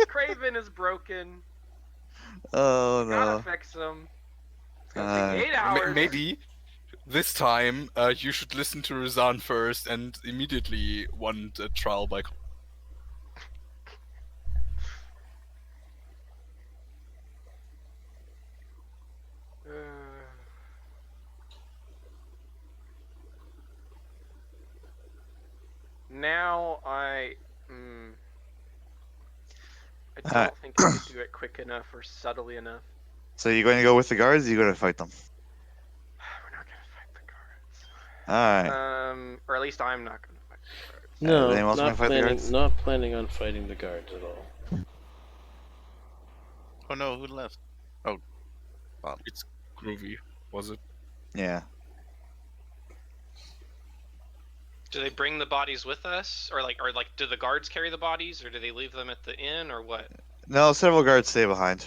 Craven is broken. Oh Gotta no. fix him. It's gonna take 8 M- hours. maybe this time you should listen to Razan first and immediately want a trial by. Now I don't Alright. think I could do it quick enough or subtly enough. So you going to go with the guards? Or you going to fight them? We're not gonna fight the guards. All right. Or at least I'm not gonna fight the guards. No, anyone else not gonna fight the planning. guards? Not planning on fighting the guards at all. Oh no, who left? It's groovy, was it? Yeah. Do they bring the bodies with us, or do the guards carry the bodies, or do they leave them at the inn, or what? No, several guards stay behind.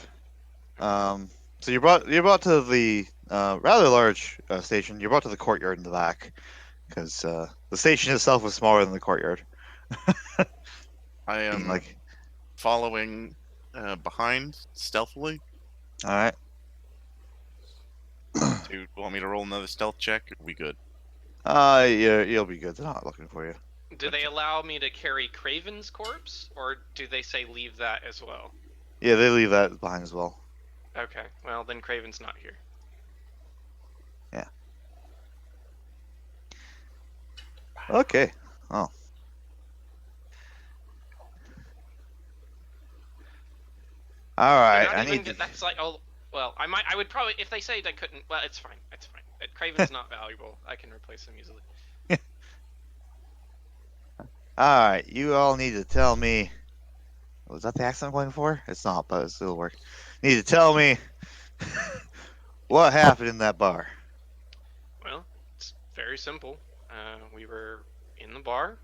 So you're brought to the rather large station. You're brought to the courtyard in the back, because the station itself was smaller than the courtyard. I am Like, following behind stealthily. all right. Do you want me to roll another stealth check? Are we good? Yeah, you'll be good. They're not looking for you. Do they allow me to carry Craven's corpse, or do they say leave that as well? Yeah, they leave that behind as well. Okay, well then Craven's not here. Okay. Oh. All right. Not I even need. get- That's like, oh, well, I would probably, if they say they couldn't, well, it's fine, it's fine. Craven's not valuable. I can replace him easily. All right. You all need to tell me. Was that the accent I'm going for? It's not, but it still work. Need to tell me what happened in that bar. Well, it's very simple. We were in the bar.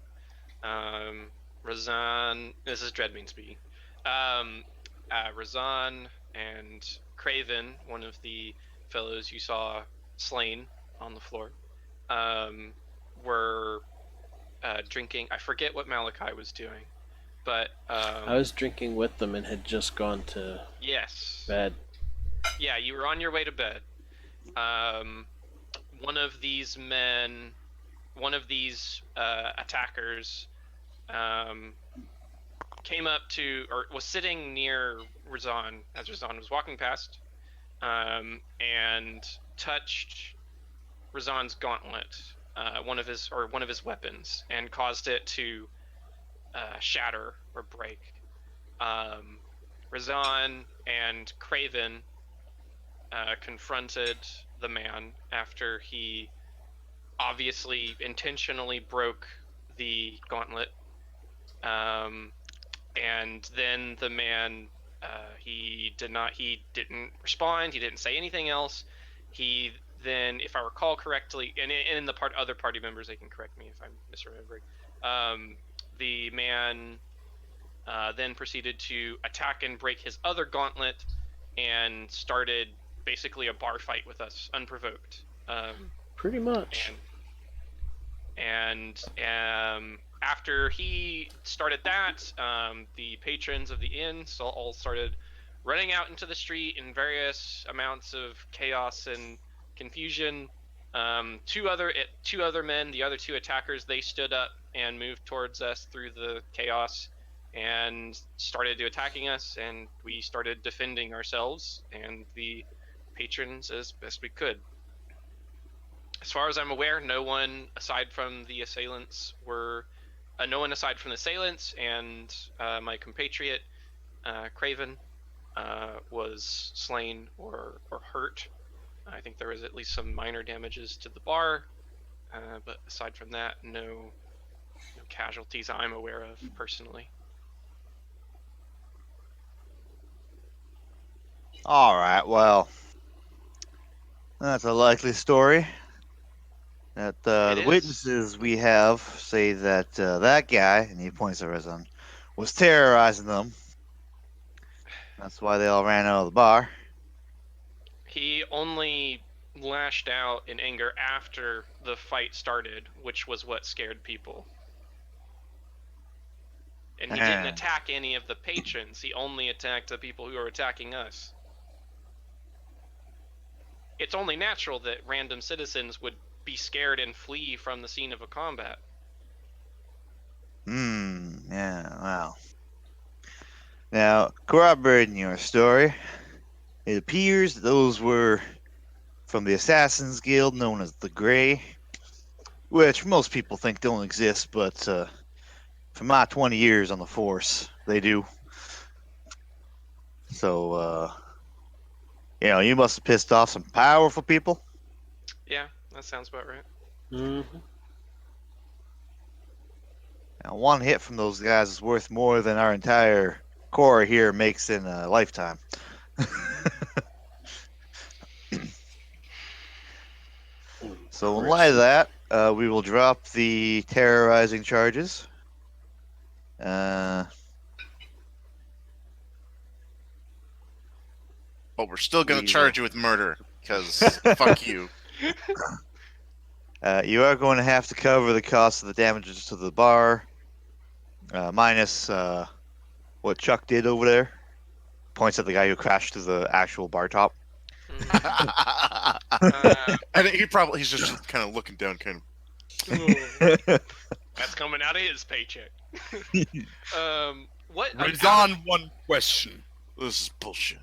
Razan, this is Dreadmane speaking. Razan and Craven, one of the fellows you saw slain on the floor, were drinking. I forget what Malachi was doing, but I was drinking with them and had just gone to yes, bed. yeah, you were on your way to bed. One of these men, one of these attackers, came up to, or was sitting near Razan as Razan was walking past, and touched Razan's gauntlet, one of his weapons, and caused it to shatter or break. Razan and Craven confronted the man after he obviously intentionally broke the gauntlet. And then the man, he didn't respond. He didn't say anything else. He then, if I recall correctly, and in the other party members, they can correct me if I'm misremembering. The man then proceeded to attack and break his other gauntlet, and started basically a bar fight with us, unprovoked. Pretty much. And after he started that, the patrons of the inn all started running out into the street in various amounts of chaos and confusion. Two other men, the other two attackers, they stood up and moved towards us through the chaos and started attacking us, and we started defending ourselves and the patrons as best we could. As far as I'm aware, no one aside from the assailants and my compatriot Craven was slain or hurt. I think there was at least some minor damages to the bar, but aside from that, no casualties I'm aware of personally. All right, well, that's a likely story. That It the is. witnesses we have say that that guy, and he points at Rezon, was terrorizing them. That's why they all ran out of the bar. He only lashed out in anger after the fight started, which was what scared people. And he didn't Ah. attack any of the patrons. He only attacked the people who were attacking us. It's only natural that random citizens would be scared and flee from the scene of a combat. Yeah, wow. Now, corroborating your story, it appears that those were from the Assassin's Guild known as the Grey, which most people think don't exist, but for my 20 years on the Force, they do. So, you must have pissed off some powerful people. Yeah, that sounds about right. Mm-hmm. Now, one hit from those guys is worth more than our entire corps here makes in a lifetime. So, in light of that, we will drop the terrorizing charges. But we're still gonna We charge will- you with murder because fuck you. You are going to have to cover the cost of the damages to the bar, minus what Chuck did over there. Points at the guy who crashed to the actual bar top. And he's just kind of looking down, kind of. That's coming out of his paycheck. What? Rezan, one question. This is bullshit.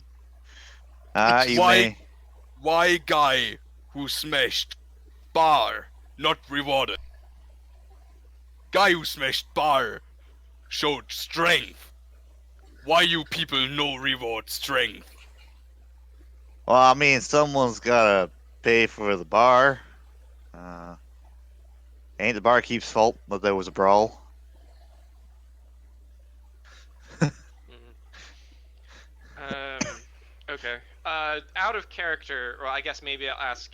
You Why- may. Why guy who smashed bar not rewarded? Guy who smashed bar showed strength. Why you people no reward strength? Well, I mean, someone's gotta pay for the bar. Ain't the barkeep's fault that there was a brawl. Okay. Out of character, or I guess maybe I'll ask.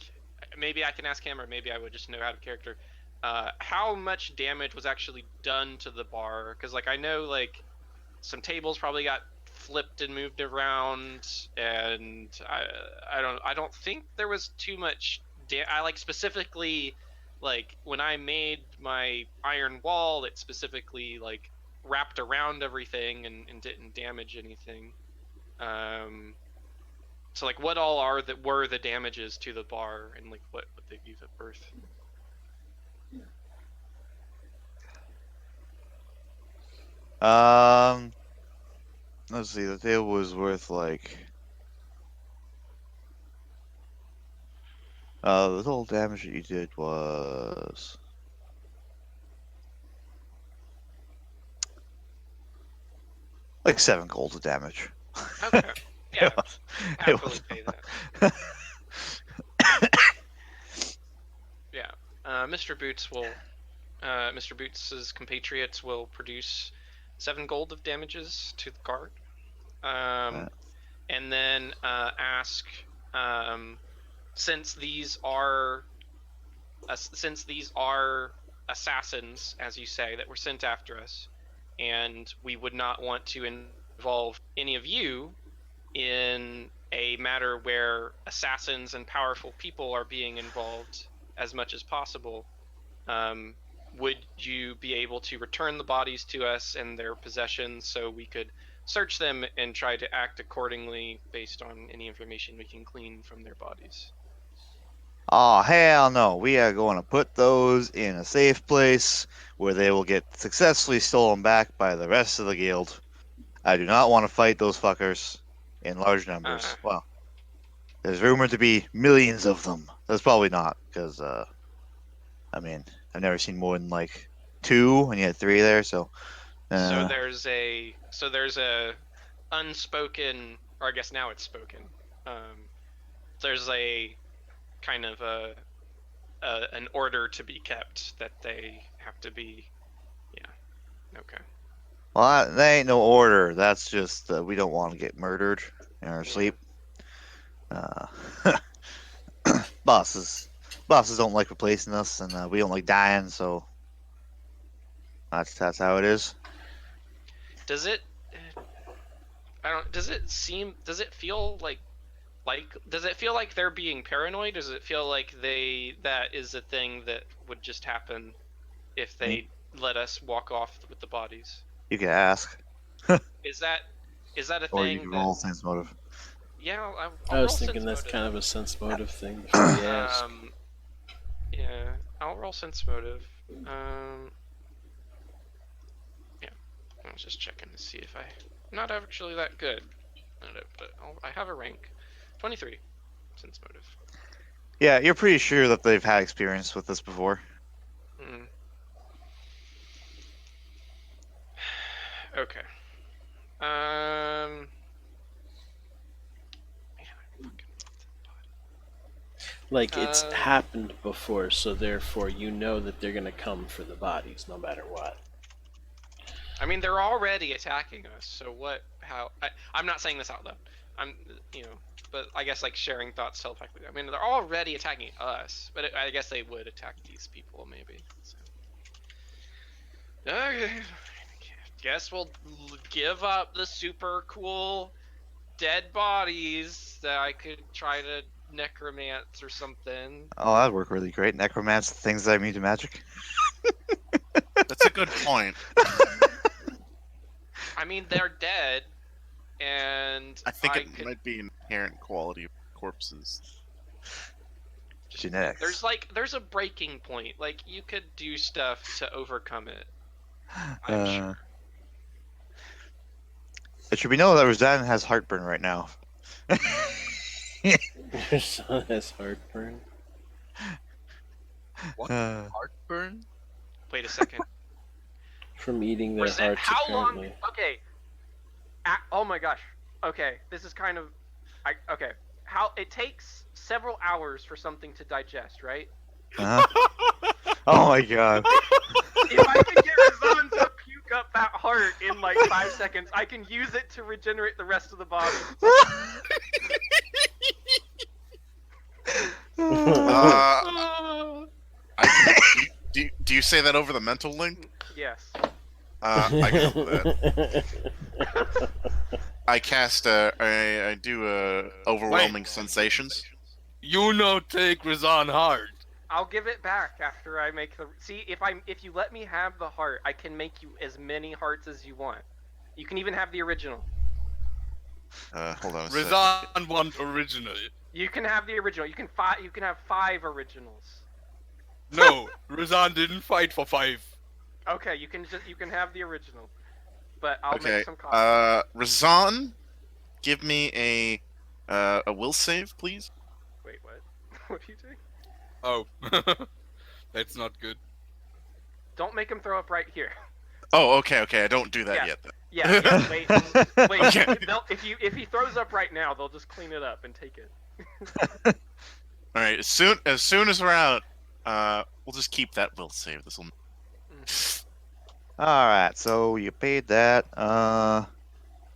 Maybe I can ask him, or maybe I would just know out of character. How much damage was actually done to the bar? Because I know some tables probably got flipped and moved around, and I don't think there was too much. I specifically when I made my iron wall, it specifically wrapped around everything and didn't damage anything. So what all were the damages to the bar, and what they gave at birth? Let's see. The table was worth the total damage that you did was like 7 gold of damage. Okay. Yeah, It happily was- pay that. Yeah, Mr. Boots's compatriots will produce 7 gold of damages to the guard, and then ask, since these are assassins, as you say, that were sent after us, and we would not want to involve any of you in a matter where assassins and powerful people are being involved as much as possible, would you be able to return the bodies to us and their possessions so we could search them and try to act accordingly based on any information we can glean from their bodies? Oh, hell no. We are going to put those in a safe place where they will get successfully stolen back by the rest of the guild. I do not want to fight those fuckers in large numbers. Well, there's rumored to be millions of them. That's probably not, because, I mean, I've never seen more than like 2, and you had 3 there, so. So there's a unspoken, or I guess now it's spoken. There's a kind of an order to be kept that they have to be. Yeah. Okay. Well, that ain't no order. That's just we don't want to get murdered in our Yeah. sleep. Bosses don't like replacing us, and we don't like dying, so that's how it is. Does it? I don't. Does it seem? Does it feel like? Does it feel like they're being paranoid? Does it feel like that is a thing that would just happen if they let us walk off with the bodies? You can ask, Is that a or you thing? can That, roll sense motive. yeah, I'll I was roll thinking sense that's motive. kind of a sense motive thing before you ask. Yeah, I'll roll sense motive. Yeah, I was just checking to see if I'm not actually that good at it, but I have a rank, 23, sense motive. Yeah, you're pretty sure that they've had experience with this before. Mm. Okay. Man, I fucking love that body. Like it's Uh, happened before, so therefore you know that they're gonna come for the bodies no matter what. I mean, they're already attacking us. So what? How? I'm not saying this out loud. But I guess like sharing thoughts telepathically. I mean, they're already attacking us, but I guess they would attack these people maybe. So. Okay. Guess we'll give up the super cool dead bodies that I could try to necromance or something. Oh, that'd work really great. Necromance, things that are immune to magic. That's a good point. I mean, they're dead, and I think it could, might be an inherent quality of corpses. Genetics. there's a breaking point. Like you could do stuff to overcome it. I'm sure. It should be known that Roseanne has heartburn right now. Your son has heartburn. What? Uh, Heartburn? Wait a second. From eating their Present- hearts, how long? apparently. Okay. Oh my gosh. Okay, this is kind of. Okay. How it takes several hours for something to digest, right? oh my god. If I can get Razan to puke up that heart in like 5 seconds, I can use it to regenerate the rest of the body. Do you say that over the mental link? Yes. I can help with that. I cast I do overwhelming sensations. You no take Razan hard. I'll give it back after I make the. See, if you let me have the heart, I can make you as many hearts as you want. You can even have the original. Hold on a second. Razan want original. You can have the original. You can have 5 originals. No, Razan didn't fight for 5. Okay, you can have the original. But I'll Okay. make some copies. Razan, give me a will save, please. Wait, what? What are you doing? Oh, that's not good. Don't make him throw up right here. Oh, okay. I don't do that Yeah. yet. Then. Yeah, wait. Okay. If he throws up right now, they'll just clean it up and take it. All right. As soon as we're out, we'll just keep that will save. This will. Alright, so you paid that.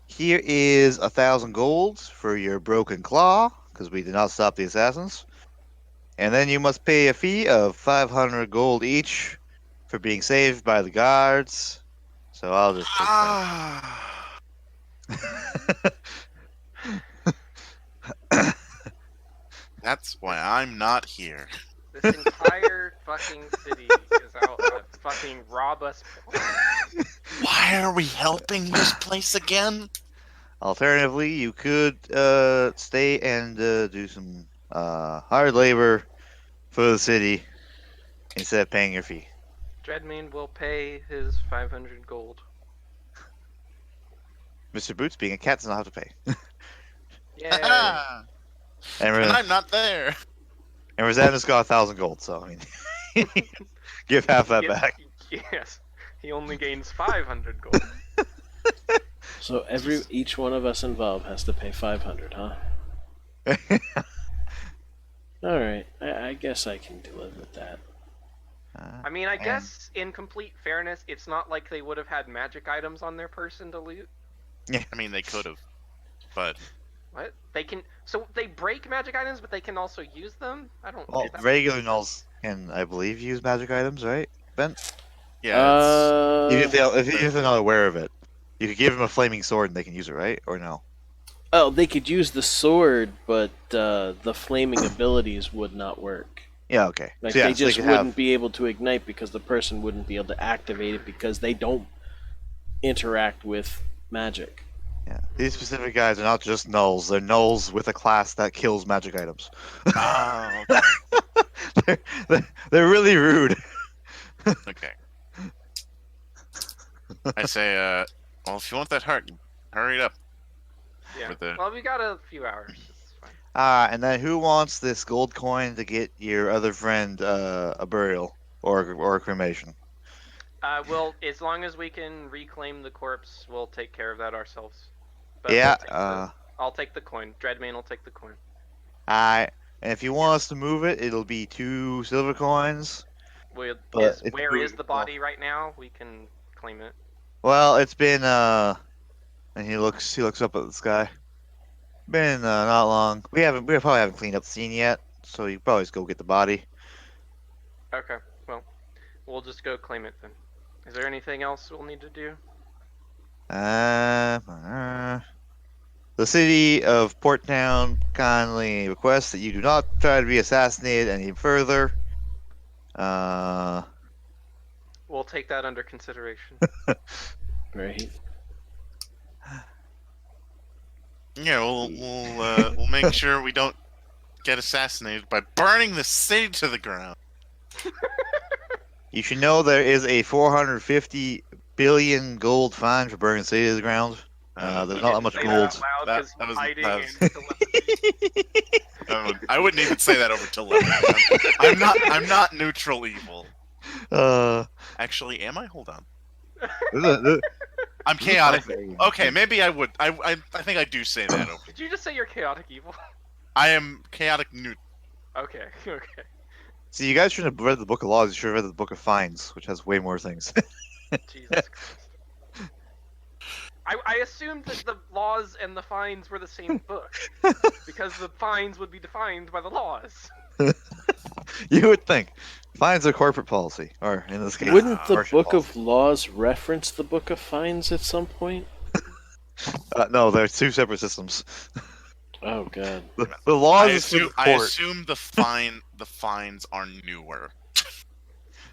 Here is 1,000 gold for your broken claw, because we did not stop the assassins. And then you must pay a fee of 500 gold each for being saved by the guards. So I'll just take that. That's why I'm not here. This entire fucking city is out to fucking rob us. Why are we helping this place again? Alternatively, you could stay and do some hard labor for the city instead of paying your fee. Dreadmane will pay his 500 gold. Mr. Boots, being a cat, does not have to pay. Yay! And, And I'm not there. and Rosanna's got 1,000 gold, so I mean, give half that Yes, back. Yes, he only gains 500 gold. So each one of us involved has to pay 500, huh? All right, I guess I can live with that. I mean, I And- guess in complete fairness, it's not like they would have had magic items on their person to loot. I mean, they could have, but What? They can. So they break magic items, but they can also use them? I don't. Well, that- regular nulls can, I believe, use magic items, right? Ben? yeah, Even if they're not aware of it. You could give them a flaming sword and they can use it, right? Or no? Oh, they could use the sword, but the flaming abilities would not work. Yeah, okay. Like So, yeah, they so just could wouldn't have- be able to ignite because the person wouldn't be able to activate it because they don't interact with magic. Yeah. These specific guys are not just nulls, they're nulls with a class that kills magic items. oh, they're really rude. okay. I say, well, if you want that heart, hurry it up. Yeah. with the- Well, we got a few hours. It's fine. And then who wants this gold coin to get your other friend a burial or a cremation? Well, as long as we can reclaim the corpse, we'll take care of that ourselves. But Yeah, I'll take the coin. Dreadmane will take the coin. and if you want us to move it, it'll be 2 silver coins. But if Where we- is the body right now? We can claim it. Well, it's been and he looks up at the sky. Been not long. We probably haven't cleaned up the scene yet, so you probably just go get the body. Okay. Well, we'll just go claim it then. Is there anything else we'll need to do? The city of Porttown kindly requests that you do not try to be assassinated any further. We'll take that under consideration. Right. Yeah, we'll make sure we don't get assassinated by burning the city to the ground. You should know there is a 450 billion gold fine for burning the city to the ground. There's not that much Say gold. That out loud That- 'cause that was- hiding that was- in telepathy. I wouldn't even say that over telepathy. I'm not neutral evil. Actually, am I? Hold on. I'm chaotic. Okay, maybe I would. I think I do say that over. Did you just say you're chaotic evil? I am chaotic neutral. Okay. Okay. See, you guys shouldn't have read the Book of Laws. You should have read the Book of Fines, which has way more things. Jesus Christ. I assumed that the laws and the fines were the same book because the fines would be defined by the laws. You would think. Fines are corporate policy, or in this case, Wouldn't the commercial Book policy. of Laws reference the Book of Fines at some point? No, they're 2 separate systems. Oh god. The laws is for the I court. assume the fines are newer,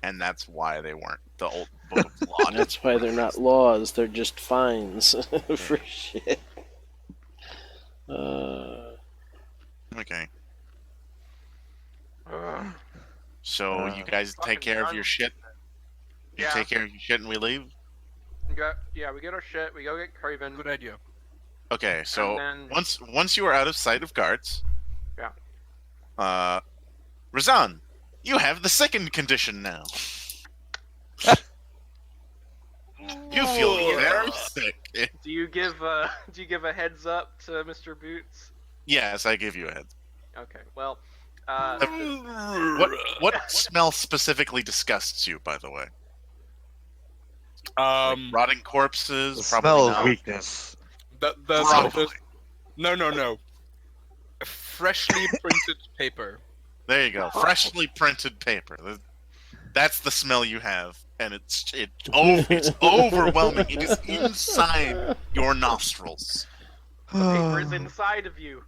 and that's why they weren't the old book of law. That's why they're not laws, they're just fines for shit. Okay, Ugh. so you guys take care of your shit. You Yeah. take care of your shit, and we leave. We get our shit. We go get Craven. Good idea. Okay, so And then- once you are out of sight of guards, Yeah. Razan, you have the second condition now. You feel very sick. Do you give a heads up to Mr. Boots? Yes, I give you a heads. Okay. Well, What smell specifically disgusts you, by the way? Rotting corpses, The probably smell not. of weakness. Probably. No. Freshly printed paper. There you go. Freshly printed paper. That's the smell you have, and it's overwhelming. It is inside your nostrils. the paper is inside of you.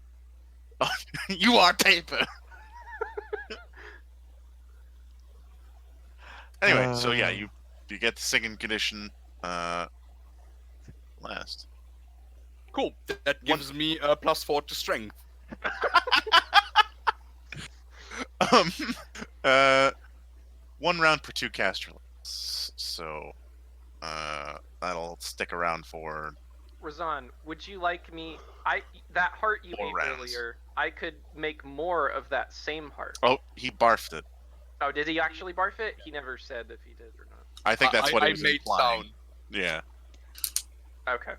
You are paper. Anyway, so yeah, you get the second condition last. Cool. That gives me a +4 to strength. Um, uh, 1 round per 2 caster levels. So, that'll stick around for Razan, would you like me? That heart you 4 ate rounds. earlier, I could make more of that same heart. Oh, he barfed it. Oh, did he actually barf it? He never said if he did or not. I think that's what I it was made implying. sound. Yeah. Okay.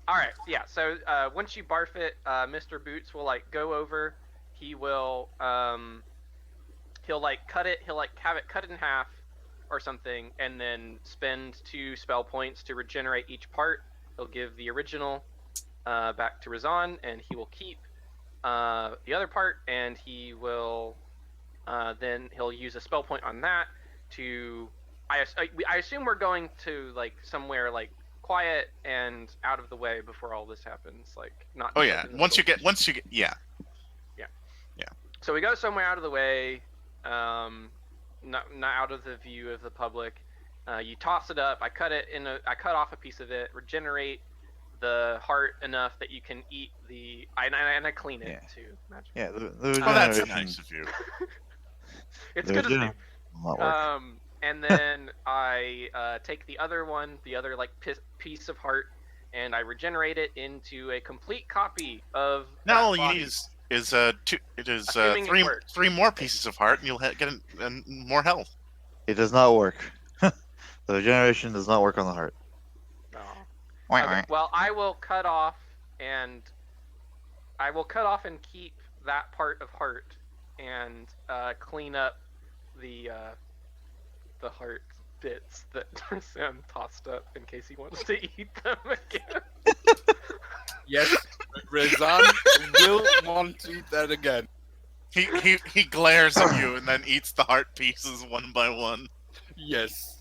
All right. Yeah. So once you barf it, Mr. Boots will like go over. He will he'll like cut it. He'll like have it cut in half or something, and then spend 2 spell points to regenerate each part. He'll give the original back to Razan, and he will keep the other part, and he will then he'll use a spell point on that to. I assume we're going to like somewhere like quiet and out of the way before all this happens. Like not. Oh like, yeah. in the Once you middle. get, yeah. So we go somewhere out of the way, not out of the view of the public. You toss it up. I cut off a piece of it. Regenerate the heart enough that you can eat the. And I clean it Yeah. too. Magic. Yeah, the Oh, that's regeneration nice of you. It's the good to regener- do. will not work. And then I take the other like piece of heart, and I regenerate it into a complete copy of. Now that all you body. need is two. It is Assuming it works. 3 more pieces of heart, and you'll get more health. It does not work. The regeneration does not work on the heart. Oh. Wah, Okay, wah. well, I will cut off and keep that part of heart and clean up the heart bits that Sam tossed up in case he wants to eat them again. Yes, Rezan will want to eat that again. He glares at you and then eats the heart pieces one by one. Yes.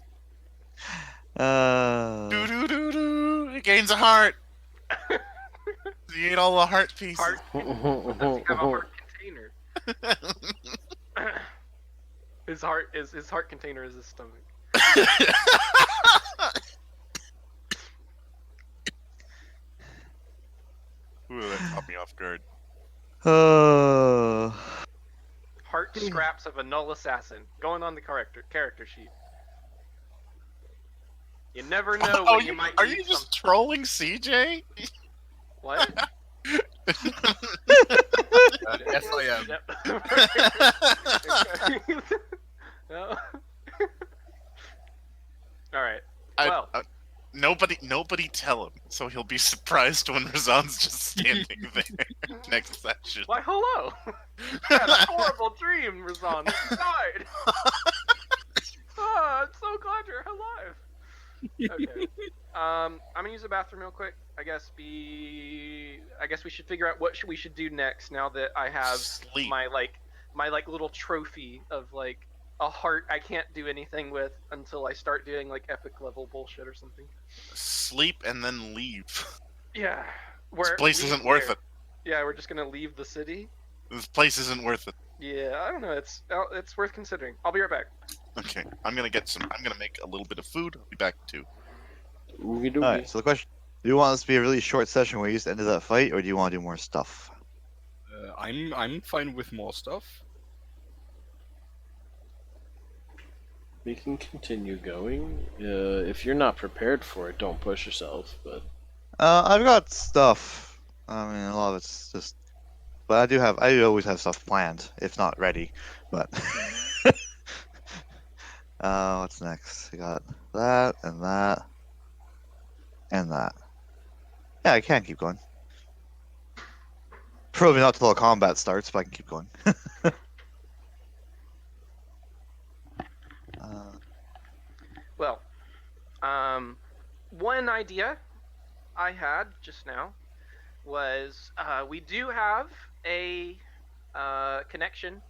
Do do do do. He gains a heart. You eat all the heart pieces. Heart does he have a heart container? His heart container is his stomach. Ooh, that caught me off guard. Heart scraps of a null assassin going on the character sheet. You never know when you might are need you just something. trolling CJ? What? Yes, I am. Yep. No. All right. I- Well. Nobody tell him, so he'll be surprised when Razan's just standing there next session. Why, hello. I had a horrible dream, Razan. You died. I'm so glad you're alive. Okay. I'm gonna use the bathroom real quick. I guess we should figure out what we should do next. Now that I have Sleep. my little trophy of like a heart I can't do anything with until I start doing like epic level bullshit or something. Sleep and then leave. Yeah. This place leave isn't worth where? it. Yeah, we're just gonna leave the city. This place isn't worth it. Yeah, I don't know. It's worth considering. I'll be right back. Okay, I'm gonna make a little bit of food. I'll be back too. Alright, so the question: do you want this to be a really short session where you just ended that fight, or do you want to do more stuff? I'm fine with more stuff. We can continue going. If you're not prepared for it, don't push yourself. But I've got stuff. I mean, a lot of it's just, but I do always have stuff planned, if not ready. But what's next? I got that and that and that. Yeah, I can keep going. Probably not till the combat starts, but I can keep going. Well, one idea I had just now was we do have a connection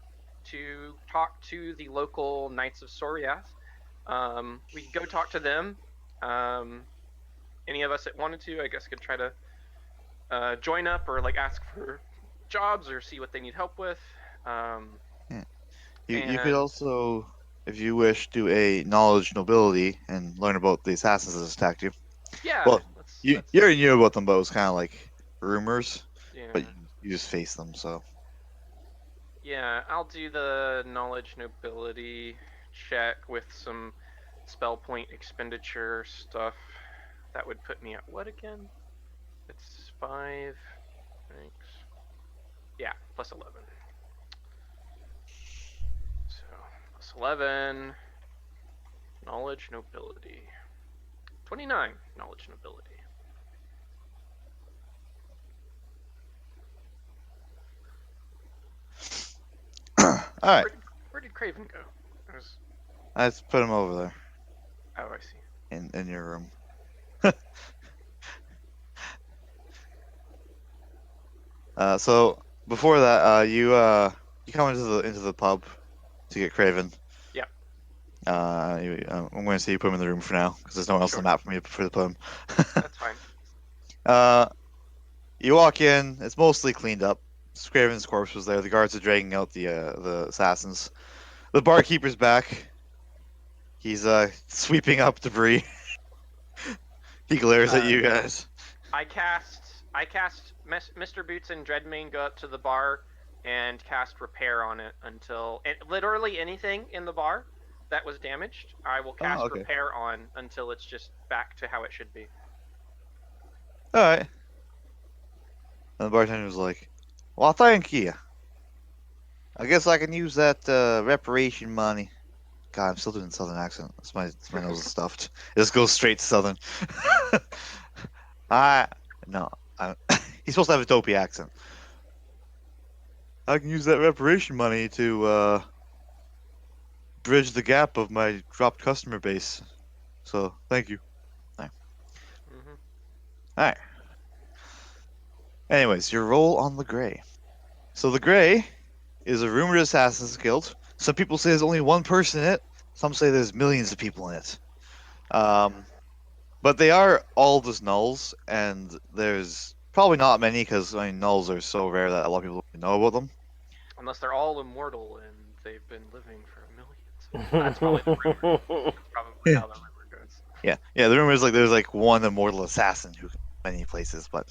to talk to the local Knights of Soriath. We could go talk to them. Any of us that wanted to, I guess, could try to join up or like ask for jobs or see what they need help with. You And- could also, if you wish, do a knowledge nobility and learn about the assassins that attacked you. Yeah. Well, let's- You let's- already knew about them, but it was kind of like rumors. yeah. But you just face them, so Yeah, I'll do the knowledge nobility check with some spell point expenditure stuff. That would put me at what again? It's 5. Thanks. Yeah, plus 11. So, plus 11. Knowledge nobility. 29 knowledge nobility. All right, Where did Craven go? let's put him over there Oh, I see. in your room. So before that, you come into the pub to get Craven. Yep. I'm going to say you put him in the room for now because there's no one else on the map for me to put him. That's fine. You walk in. It's mostly cleaned up. Craven's corpse was there. The guards are dragging out the assassins. The barkeeper's back. He's sweeping up debris. He glares at you guys. I cast Mr. Boots and Dreadmane go up to the bar and cast repair on it until literally anything in the bar that was damaged, I will cast okay. repair on until it's just back to how it should be. All right. And the bartender was like, "Well, thank you. I guess I can use that reparation money." God, I'm still doing Southern accent. My nose is stuffed. It just goes straight to Southern. He's supposed to have a dopey accent. I can use that reparation money to bridge the gap of my dropped customer base. So, thank you. Mm-hmm. Alright. Anyways, your roll on the Grey. So the Grey is a rumored Assassin's Guild. Some people say there's only one person in it. Some say there's millions of people in it. But they are all just nulls, and there's probably not many because nulls are so rare that a lot of people don't know about them. Unless they're all immortal and they've been living for millions. That's probably the rumor. That's probably how the rumor goes. Yeah. The rumor is there's one immortal assassin who can go many places, but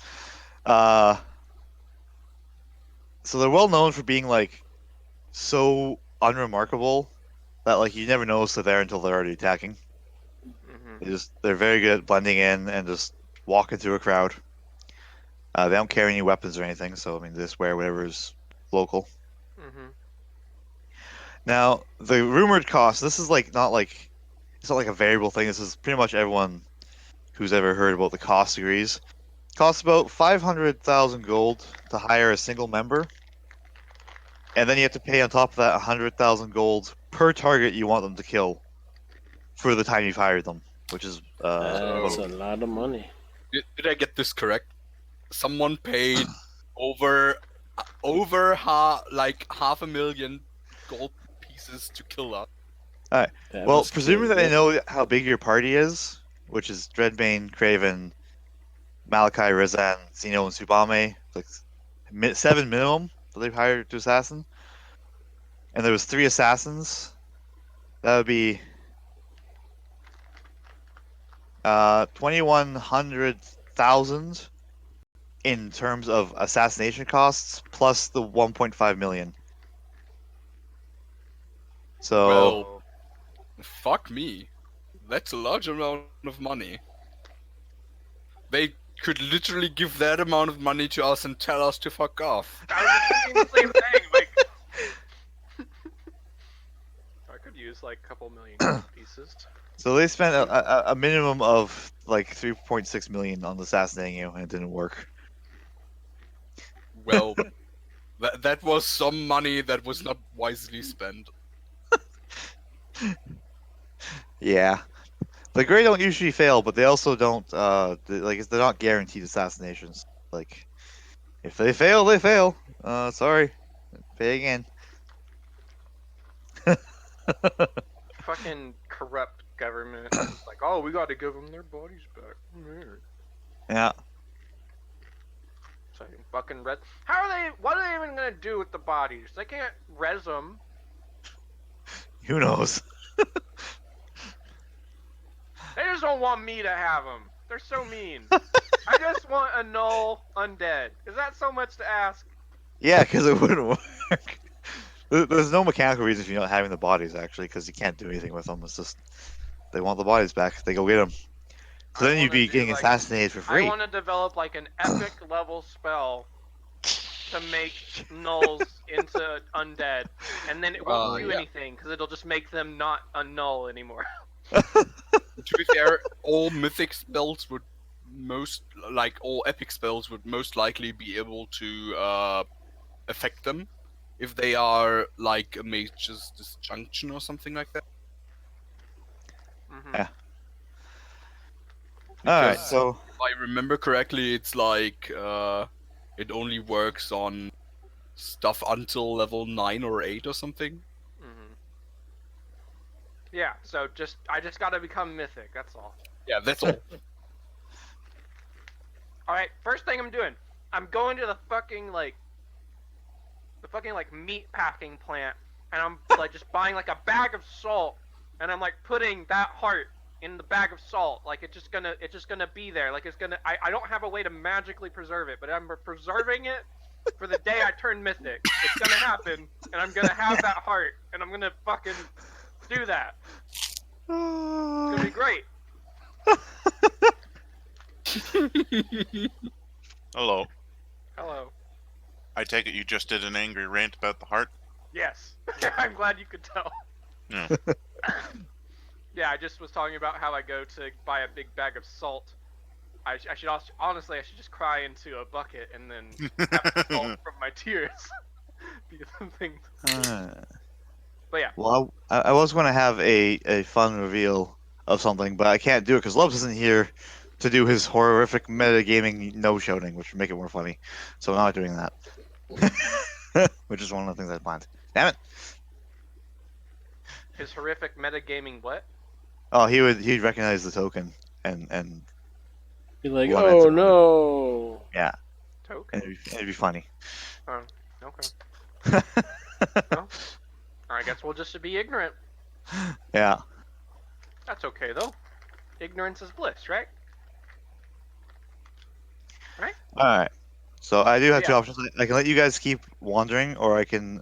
so they're well known for being so unremarkable that you never notice they're there until they're already attacking. Mm-hmm. They're very good at blending in and just walking through a crowd. They don't carry any weapons or anything, so they just wear whatever's local. Mm-hmm. Now the rumored cost. This is it's not a variable thing. This is pretty much everyone who's ever heard about the cost agrees. Costs about 500,000 gold to hire a single member, and then you have to pay on top of that 100,000 gold per target you want them to kill for the time you've hired them, which is That's a lot of money. Did I get this correct? Someone paid over half a million gold pieces to kill us. Alright. That Well, was presuming good. that they know how big your party is, which is Dreadbane, Craven, Malachi, Rizan, Zeno, and Subame, 7 minimum that they've hired to assassin, and there was 3 assassins, that would be 2,100,000 in terms of assassination costs, plus the 1.5 million. So, Well, fuck me. That's a large amount of money. They could literally give that amount of money to us and tell us to fuck off. I was just thinking the same thing. I could use a couple million gold pieces. so they spent a minimum of 3.6 million on assassinating you, and it didn't work. Well, that was some money that was not wisely spent. Yeah. The Grey don't usually fail, but they also don't, they're not guaranteed assassinations. If they fail, they fail. Sorry. Pay again. Fucking corrupt government. It's oh, we got to give them their bodies back. Yeah. So fucking res. How are they? What are they even gonna do with the bodies? They can't res them. Who knows? They just don't want me to have them. They're so mean. I just want a null undead. Is that so much to ask? Yeah, because it wouldn't work. There's no mechanical reason for you not having the bodies actually, because you can't do anything with them. It's just they want the bodies back. They go get them. So I then you'd wanna be do, getting like- assassinated for I free. want to develop like an epic level spell to make nulls into undead, and then it won't do Yeah. anything because it'll just make them not a null anymore. To be fair, all mythic spells would all epic spells would most likely be able to affect them if they are like a mage's disjunction or something like that. Mhm. Yeah. All right, Because so if I remember correctly, it's like it only works on stuff until level 9 or 8 or something. Mhm. Yeah. So I just gotta become mythic. That's all. Yeah, that's all. All right. First thing I'm doing, I'm going to the fucking meat packing plant, and I'm like just buying like a bag of salt, and I'm like putting that heart in the bag of salt. Like it's just gonna be there. Like it's gonna. I don't have a way to magically preserve it, but I'm preserving it for the day I turn mythic. It's gonna happen, and I'm gonna have that heart, and I'm gonna fucking do that. It's gonna be great. Hello. Hello. I take it you just did an angry rant about the heart? Yes. I'm glad you could tell. Yeah. Yeah, I just was talking about how I go to buy a big bag of salt. I should also, honestly, I should just cry into a bucket and then have the salt from my tears. Be the thing. But yeah, well, I was going to have a fun reveal of something, but I can't do it because Lubs isn't here to do his horrific metagaming no-showing, which would make it more funny. So I'm not doing that. Which is one of the things I planned. Damn it! his horrific metagaming what? Oh, he'd recognize the token and Be like, One oh answer. no. yeah, Token. it'd be funny. Okay. I guess we'll just be ignorant. Yeah. That's okay though. Ignorance is bliss, right? All right. So I do have two Yeah. options. I can let you guys keep wandering, or I can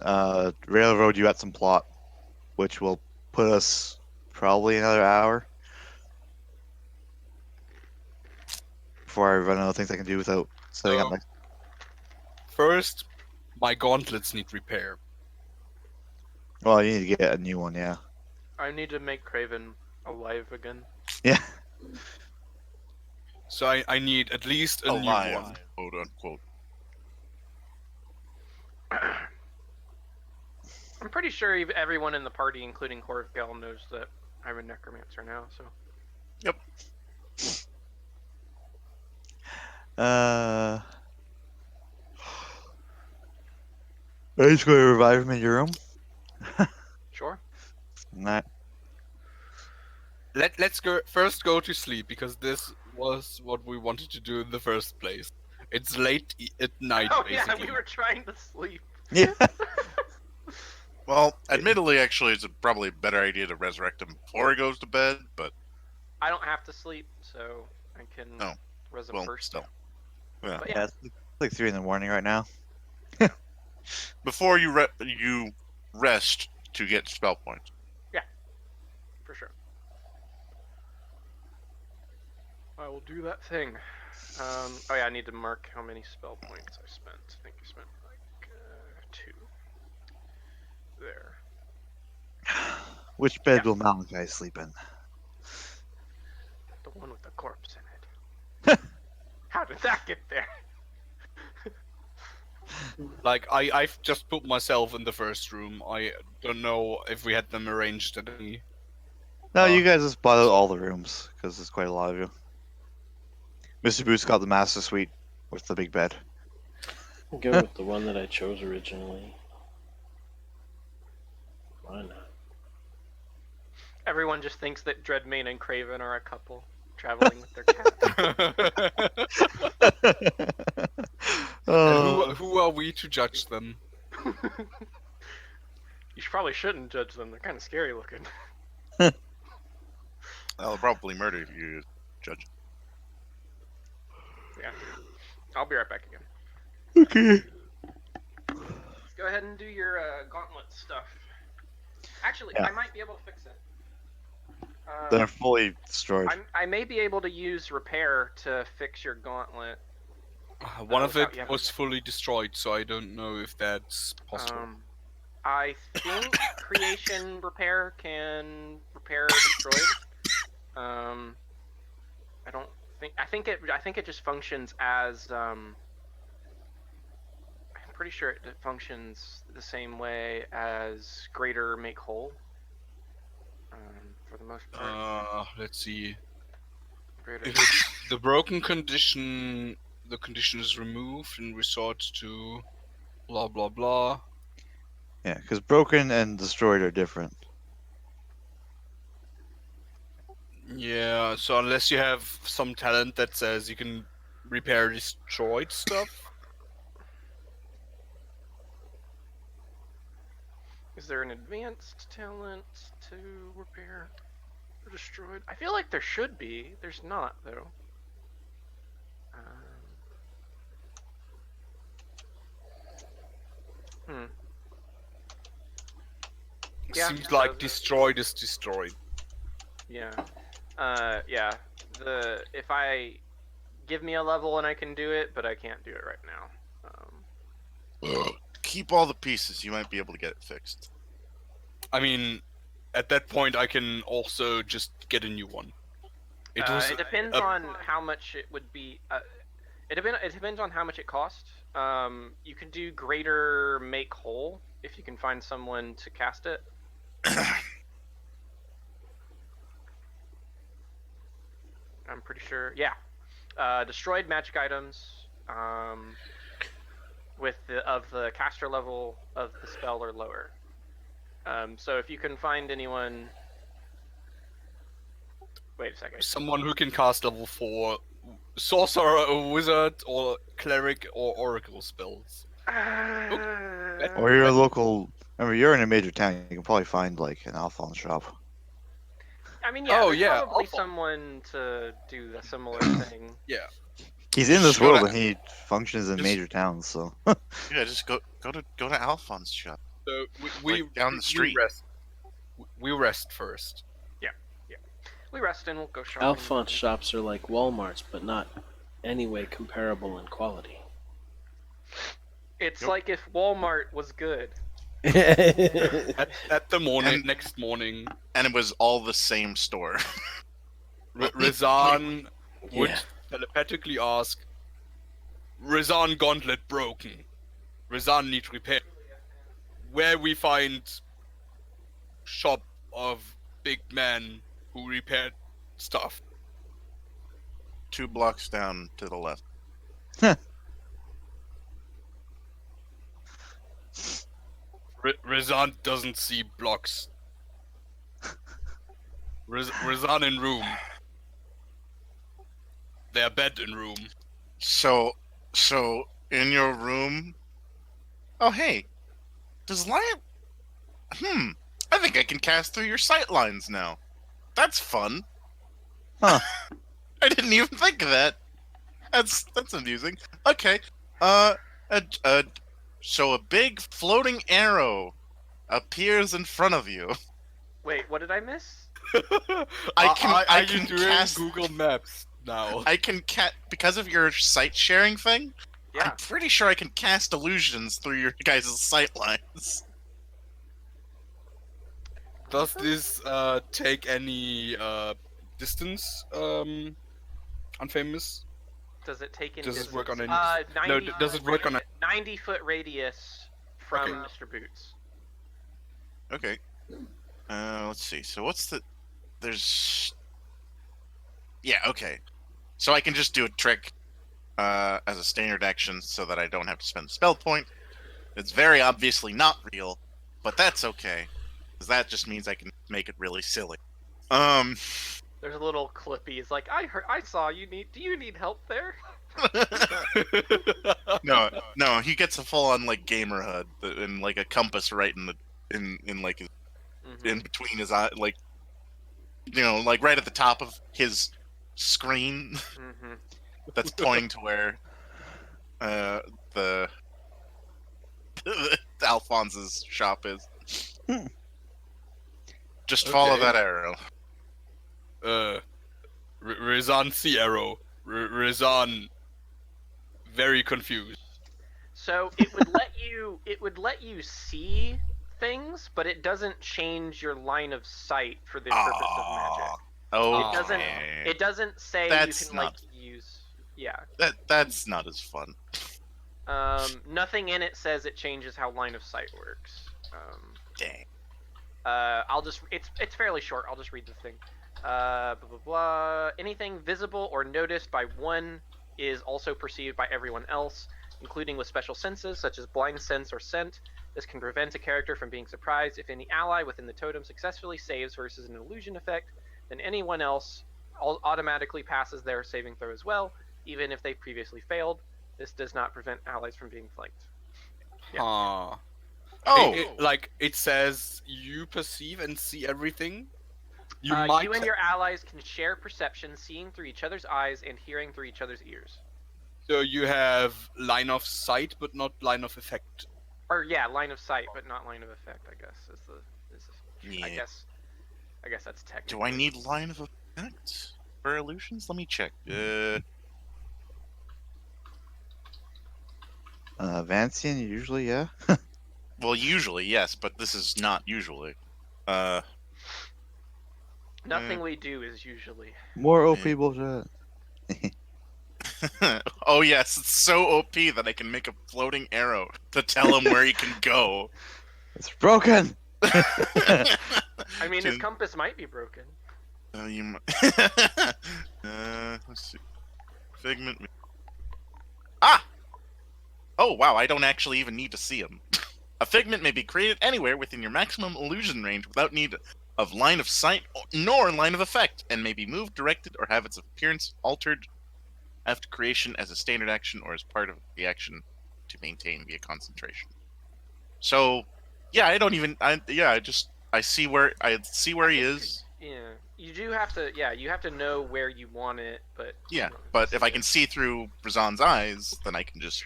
railroad you at some plot, which will put us probably another hour before I run out of things I can do without setting up So- my. First, my gauntlets need repair. Well, you need to get a new one, yeah. I need to make Craven alive again. Yeah. So I need at least a new one. Alive, quote unquote. I'm pretty sure everyone in the party, including Horfgale, knows that I'm a necromancer now. So Are you just going to revive him in your room? sure. Nah. Let's go to sleep because this was what we wanted to do in the first place. It's late at night, Oh basically. yeah, we were trying to sleep. Yeah. Well, admittedly, actually, it's probably a better idea to resurrect him before he goes to bed, but, I don't have to sleep, so I can Oh, res him well, first. still. Yeah. But Yeah, it's like 3 in the morning right now. Before you you rest to get spell points. For sure. I will do that thing. Oh yeah, I need to mark how many spell points I spent. I think I spent like 2. There. Which bed will Malachi sleep in? The one with the corpse in it. How did that get there? Like I've just put myself in the first room. I don't know if we had them arranged at any. No, you guys just bought out all the rooms because there's quite a lot of you. Mr. Boots got the master suite with the big bed. I'll go with the one that I chose originally. Why not? Everyone just thinks that Dreadmane and Craven are a couple traveling with their cat. Oh, Who are we to judge them? You probably shouldn't judge them. They're kind of scary looking. They'll probably murder you, Judge. Yeah. I'll be right back again. okay. Go go ahead and do your gauntlet stuff. Actually, Yeah. I might be able to fix it. They're fully destroyed. I may be able to use repair to fix your gauntlet. One of without it you having was to- fully destroyed, so I don't know if that's possible. I think creation repair can repair destroyed. I don't think. I think it just functions as. I'm pretty sure it functions the same way as greater make whole. For the most part. Let's see. Greater. If it's the broken condition, the condition is removed and resort to blah blah blah. Yeah, because broken and destroyed are different. Yeah, so unless you have some talent that says you can repair destroyed stuff. Is there an advanced talent to repair or destroyed? I feel like there should be. There's not, though. Yeah, Seems it like does. destroyed is destroyed. Yeah. Yeah. If I give me a level and I can do it, but I can't do it right now. Keep all the pieces. You might be able to get it fixed. I mean, at that point, I can also just get a new one. It was It depends on how much it would be. It depends on how much it costs. You can do greater make whole if you can find someone to cast it. I'm pretty sure. Yeah. Destroyed magic items. With the caster level of the spell or lower. So if you can find anyone. Wait a second. someone who can cast level 4 sorcerer, or wizard, or cleric, or oracle spells. Or you're a local. Remember, you're in a major town. You can probably find like an Alphon shop. I mean, yeah, Oh, there's yeah, probably Alpha. someone to do a similar thing. He's in this Sure. world and he functions in Just- major towns. So Yeah, just go to Alphon's shop. So we Like, down the street. We rest first. We rest and we'll go shopping. Alphonse shops are like Walmarts, but not any way comparable in quality. It's Nope. like if Walmart was good. At the morning, And- next morning, And it was all the same store. Razan would Yeah. telepathically ask, Razan gauntlet broken. Razan need repair. Where we find shop of big man who repaired stuff. 2 blocks down to the left. Razan doesn't see blocks. Razan in room. Their bed in room. So in your room. Oh hey, does Lion? I think I can cast through your sight lines now. That's fun. Huh. I didn't even think of that. That's amusing. Okay. So a big floating arrow appears in front of you. Wait, what did I miss? I Are can you doing cast- Google Maps now? I can because of your sight sharing thing. Yeah. I'm pretty sure I can cast illusions through your guys' sight lines. Does this take any distance? Unfamous? Does it take any Does it work on any? 90 No, does it work on a? 90-foot radius from Okay. Mr. Boots. Okay. Let's see. So what's the? There's. Yeah. Okay. So I can just do a trick as a standard action, so that I don't have to spend a spell point. It's very obviously not real, but that's okay, because that just means I can make it really silly. There's a little clippy. It's like, I saw you need. Do you need help there? No. He gets a full-on like gamer HUD and like a compass right in the in like his Mhm. in between his eye, like like right at the top of his screen Mhm. that's pointing to where the Alphonse's shop is. Hmm. Just follow Okay. that arrow. Rizan see arrow. Rizan very confused. So it would let you see things, but it doesn't change your line of sight for the purpose of magic. Oh, It doesn't say That's you can like not- use. Yeah. that's not as fun. Nothing in it says it changes how line of sight works. Dang. I'll just it's fairly short. I'll just read the thing. Blah blah blah. Anything visible or noticed by one is also perceived by everyone else, including with special senses such as blind sense or scent. This can prevent a character from being surprised. If any ally within the totem successfully saves versus an illusion effect, then anyone else automatically passes their saving throw as well, even if they previously failed. This does not prevent allies from being flanked. Yeah. Huh. Oh, Like it says, you perceive and see everything. You You might. and your allies can share perception, seeing through each other's eyes and hearing through each other's ears. So you have line of sight, but not line of effect. Or yeah, line of sight, but not line of effect. I guess I yeah. guess that's technical. Do I need line of effect for illusions? Let me check. Vancian, usually, yeah. Well, usually yes, but this is not usually. Nothing we do is usually. More OP Yeah. bullshit. Oh yes, it's so OP that I can make a floating arrow to tell him where he can go. It's broken. I mean, his Dude. compass might be broken. Let's see. Figment. Ah! Oh wow, I don't actually even need to see him. A figment may be created anywhere within your maximum illusion range without need of line of sight nor line of effect, and may be moved, directed, or have its appearance altered after creation as a standard action or as part of the action to maintain via concentration. So, yeah, I don't even. I see where he is. Yeah, you do have to. Yeah, you have to know where you want it, but Yeah, but if I can see through Razan's eyes, then I can just.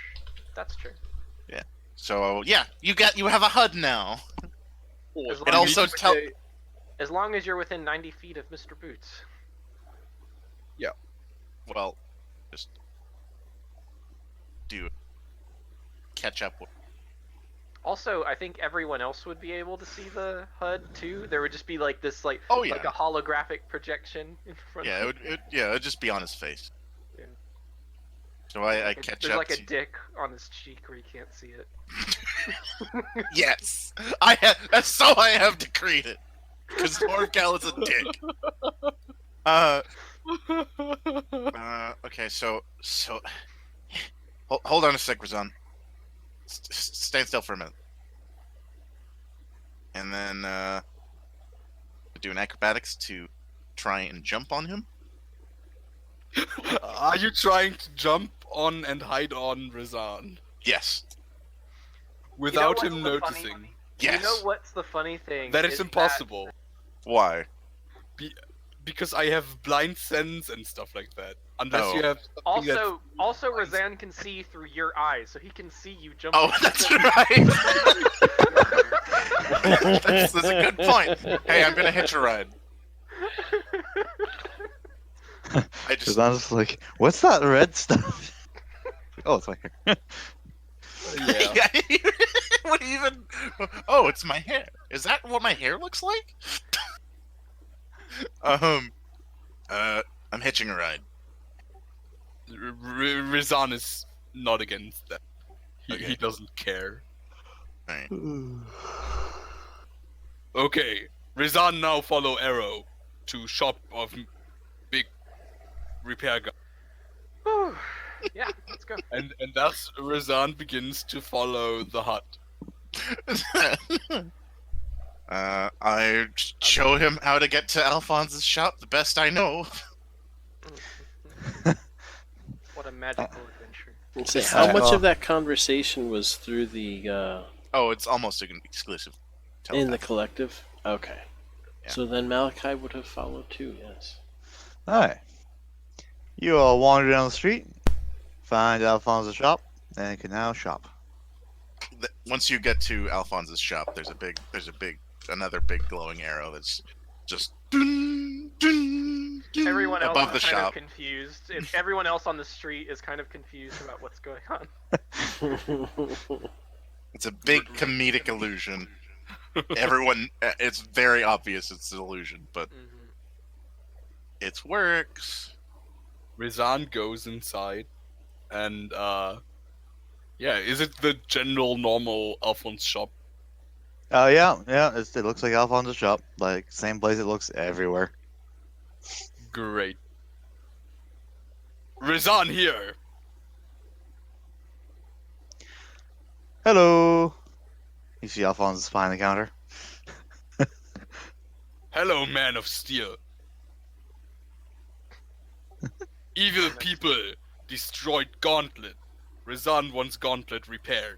that's true. So yeah, you have a HUD now. As It long also as, tell. as long as you're within 90 feet of Mr. Boots. Well, just do catch up with. Also, I think everyone else would be able to see the HUD too. There would just be like this, like Oh yeah, like a holographic projection in front. yeah, of it'd just be on his face. Yeah. So I catch There's up. like a to... dick on his cheek where you can't see it. Yes, that's so I have decreed it. Because Norcal is a dick. Okay, so hold on a sec, Razan. Stand still for a minute. And then do an acrobatics to try and jump on him. Are you trying to jump on and hide on Rizan Yes. without what's him the funny- noticing? Yes. You know what's the funny thing? That is impossible. Why? Because I have blind sense and stuff like that. Unless Oh. you have something that's- Also, Razan can see through your eyes, so he can see you jump. Oh, that's right. that's a good point. Hey, I'm gonna hitch a ride. I just Because I'm just like, what's that red stuff? Oh, it's my hair. Yeah. What even? Oh, it's my hair. Is that what my hair looks like? I'm hitching a ride. Rizan is not against that. He Okay. doesn't care. Alright. Okay, Rizan now follow Arrow to shop of big repair guy. Whew. Yeah, let's go. And thus Rizan begins to follow the hut. I show him how to get to Alphonse's shop the best I know. What a magical adventure. Let's see, how much of that conversation was through the Oh, it's almost an exclusive. in the telepathy. collective? Okay. Yeah. So then Malachi would have followed too, yes. Alright. You all wander down the street, find Alphonse's shop, and can now shop. once you get to Alphonse's shop, another big glowing arrow that's just dun, dun, dun, Everyone else above is the kind shop. of confused. Everyone else on the street is kind of confused about what's going on. It's a big comedic illusion. Everyone, it's very obvious it's an illusion, but Mhm. it works. Rizan goes inside, and yeah, is it the general normal Alphonse shop? Yeah. It looks like Alphonse's shop. Like, same place it looks everywhere. Great. Rizan here. Hello. You see Alphonse is behind the counter. Hello, man of steel. Evil people destroyed Gauntlet. Rizan wants Gauntlet repaired.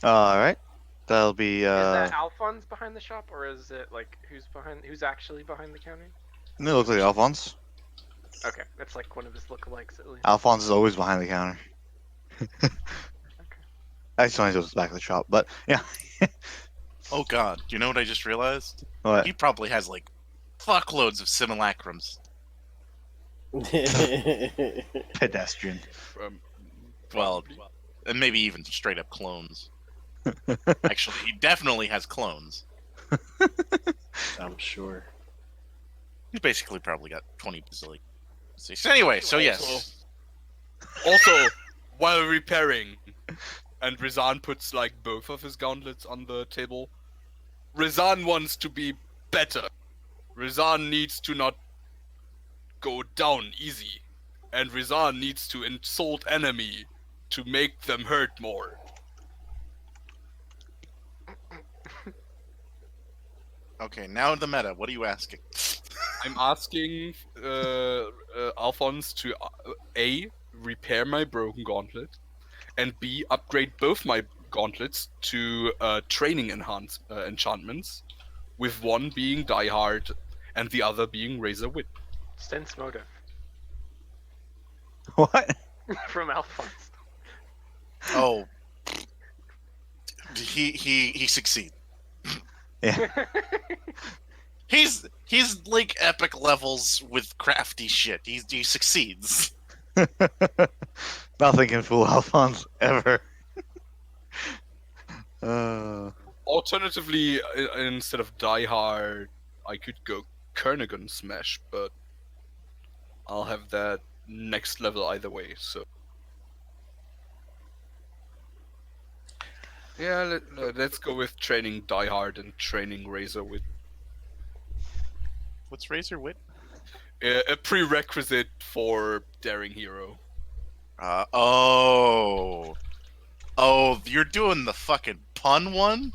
Alright. That'll be, Is that Alphonse behind the shop, or is it like who's actually behind the counter? it looks like Alphonse. Okay, that's like one of his lookalikes at least. Alphonse is always behind the counter. Actually, he goes back to the shop, but yeah. Oh god, do you know what I just realized? What? He probably has like fuckloads of simulacrums. Pedestrian. Well, Probably. and maybe even straight up clones. Actually, he definitely has clones. I'm sure. He's basically probably got 20 bazillion. So anyway, so yes. Also, while repairing, and Rizan puts like both of his gauntlets on the table, Rizan wants to be better. Rizan needs to not go down easy, and Rizan needs to insult enemy to make them hurt more. Okay, now the meta. What are you asking? I'm asking Alphonse to A, repair my broken gauntlet, and B, upgrade both my gauntlets to training enchantments, with one being Die Hard and the other being Razor Wit. Sense motive What? from Alphonse. Oh, he succeeds. Yeah. He's like epic levels with crafty shit. He succeeds. Nothing can fool Alphonse ever. Alternatively, instead of Die Hard, I could go Kernigan Smash, but I'll have that next level either way, so. Yeah, let's go with training Die Hard and training Razor with What's Razor Wit? a prerequisite for Daring Hero. Oh, you're doing the fucking pun one?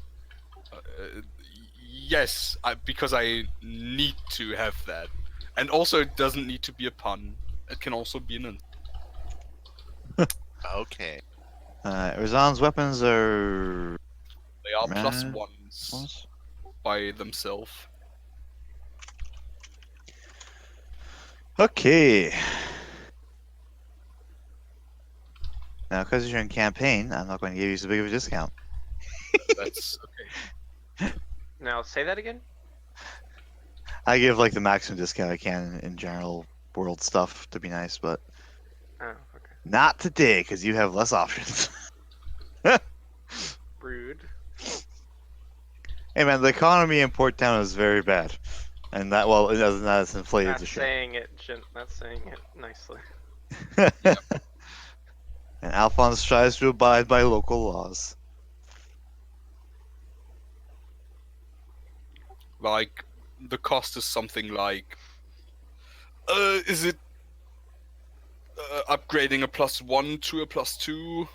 Yes, because I need to have that. And also, it doesn't need to be a pun. It can also be an. Okay. Razan's weapons are. They are plus Man. ones by themselves. Okay. Now, because you're in campaign, I'm not going to give you so big of a discount. That's okay. Now say that again. I give like the maximum discount I can in general world stuff to be nice, but Oh, okay. not today because you have less options. Rude. Hey man, the economy in Port Town is very bad, and that it's inflated Not to shit. saying it. Not saying it nicely. And Alphonse tries to abide by local laws. Like, the cost is something like. Is it upgrading a +1 to a +2?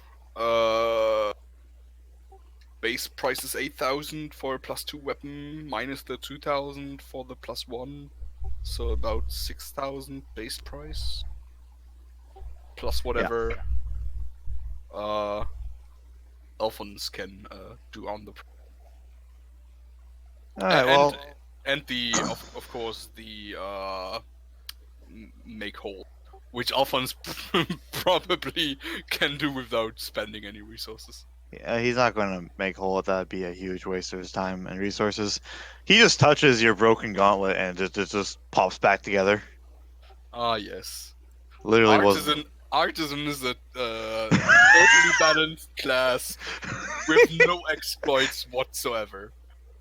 Base price is 8,000 for a +2 weapon, minus the 2,000 for the +1, so about 6,000 base price, plus whatever Alphonse can do on the. Alright, well, And the of course the make whole. which Alphonse probably can do without spending any resources. Yeah, he's not going to make whole with that. It'd be a huge waste of his time and resources. He just touches your broken gauntlet and it just pops back together. Ah, yes. Literally was. Artisan is a totally balanced class with no exploits whatsoever.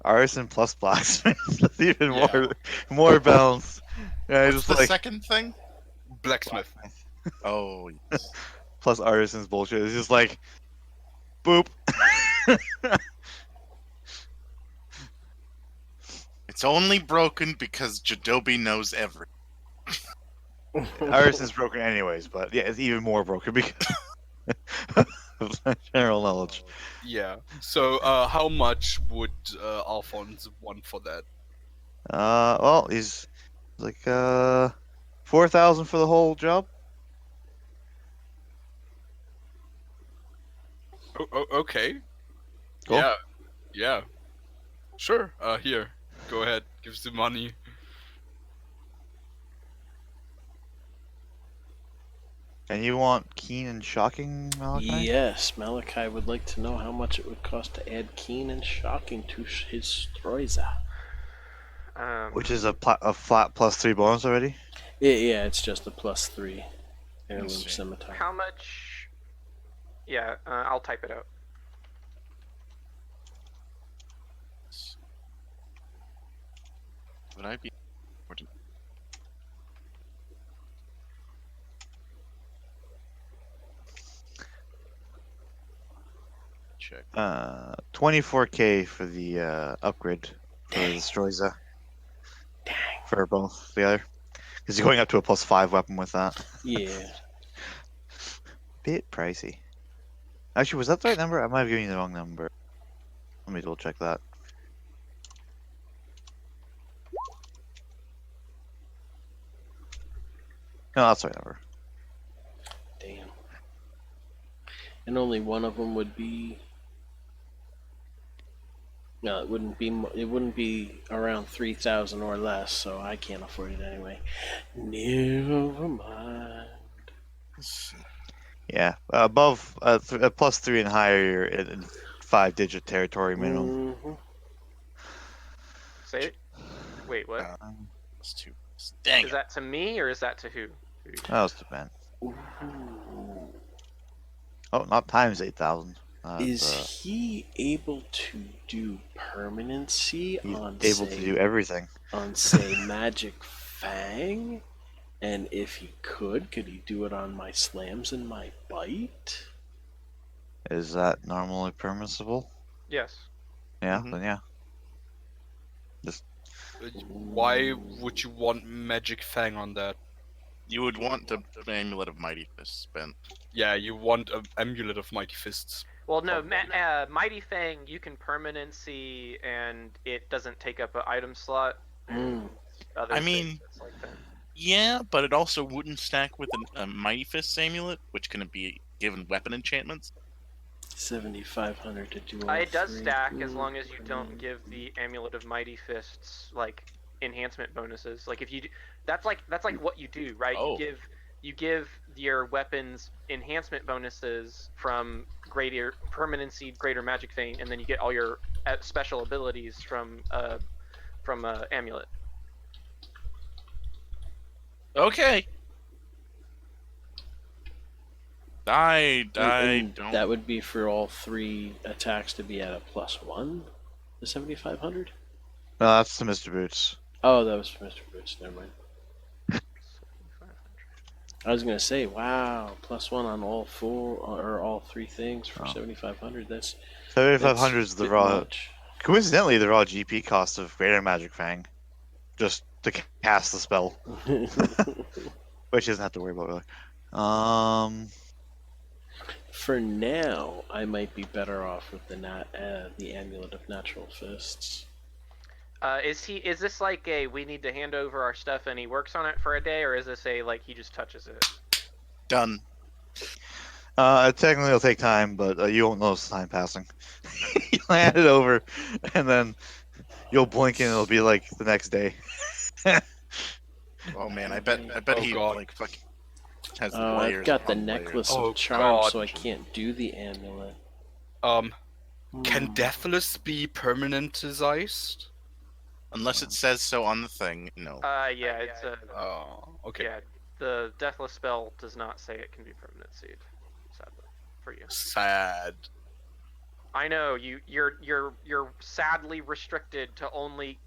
Artisan plus blacksmith. That's even Yeah. more balanced. Yeah, What's just the like second thing? Blacksmith. Oh, yes. plus artisan's bullshit. It's just like boop. It's only broken because Jadobi knows everything. Artisan's broken anyways, but yeah, it's even more broken because of general knowledge. Yeah. So, how much would Alphonse want for that? Well, he's like 4,000 for the whole job. Okay. Cool. Yeah. Yeah. Sure. Here. Go ahead. Give us the money. And you want keen and shocking, Malachi? Yes, Malachi would like to know how much it would cost to add keen and shocking to his Stroiza. Which is a flat +3 bonus already. Yeah, it's just a +3 heirloom see. scimitar. How much? Yeah, I'll type it out. Would I be? Check. 24k for the upgrade for the Stroiza. Dang. For both the other. Because you're going up to a +5 weapon with that. Yeah. Bit pricey. Actually, was that the right number? I might have given you the wrong number. Let me double check that. No, that's the right number. Damn. And only one of them would be. No, it wouldn't be. It wouldn't be around 3,000 or less, so I can't afford it anyway. Never mind. Yeah, above +3 and higher, you're in 5-digit territory minimum. Mhm. Say it. Wait, what? That's two. Dang. Is that to me or is that to who? That was too bad. Ooh. Oh, not times 8,000. Is he able to do permanency he's on able say, to do everything. on say Magic Fang? And if he could he do it on my slams and my bite? Is that normally permissible? Yes. Yeah, Mhm. then yeah. Why would you want Magic Fang on that? You would want the Amulet of Mighty Fist spent. Yeah, you want an Amulet of Mighty Fists. Well, no, Mighty Fang, you can permanency and it doesn't take up an item slot. Mm. Other I things mean- that's like that. Yeah, but it also wouldn't stack with a Mighty Fist amulet, which can be given weapon enchantments. 7,500 to do all It does three. stack as Ooh, long as you don't permanent. give the Amulet of Mighty Fists like enhancement bonuses. Like if you, that's like what you do, right? Oh. You give your weapons enhancement bonuses from greater permanency, greater magic feint, and then you get all your special abilities from amulet. Okay. I And don't. that would be for all three attacks to be at a +1? The 7,500? No, that's the Mr. Boots. Oh, that was for Mr. Boots. Never mind. I was gonna say, wow, +1 on all four or all three things for Oh. 7,500. That's 7,500 is the bit raw. much. Coincidentally, the raw GP cost of Greater Magic Fang, just to cast the spell, which doesn't have to worry about really. For now, I might be better off with the Amulet of Natural Fists. Is this like a we need to hand over our stuff and he works on it for a day, or is this a like he just touches it? Done. Technically it'll take time, but you won't notice the time passing. You'll hand it over, and then you'll blink and it'll be like the next day. Oh man, I bet Oh, he God. like fucking. Has I've layers got the upon layers. necklace Oh, of charm, God. so I can't do the amulet. Can Hmm. Deathless be permanentized? Unless it says so on the thing, no. Yeah, it's a Oh, okay. yeah. The Deathless spell does not say it can be permanent seed. Sadly, for you. Sad. I know you're sadly restricted to only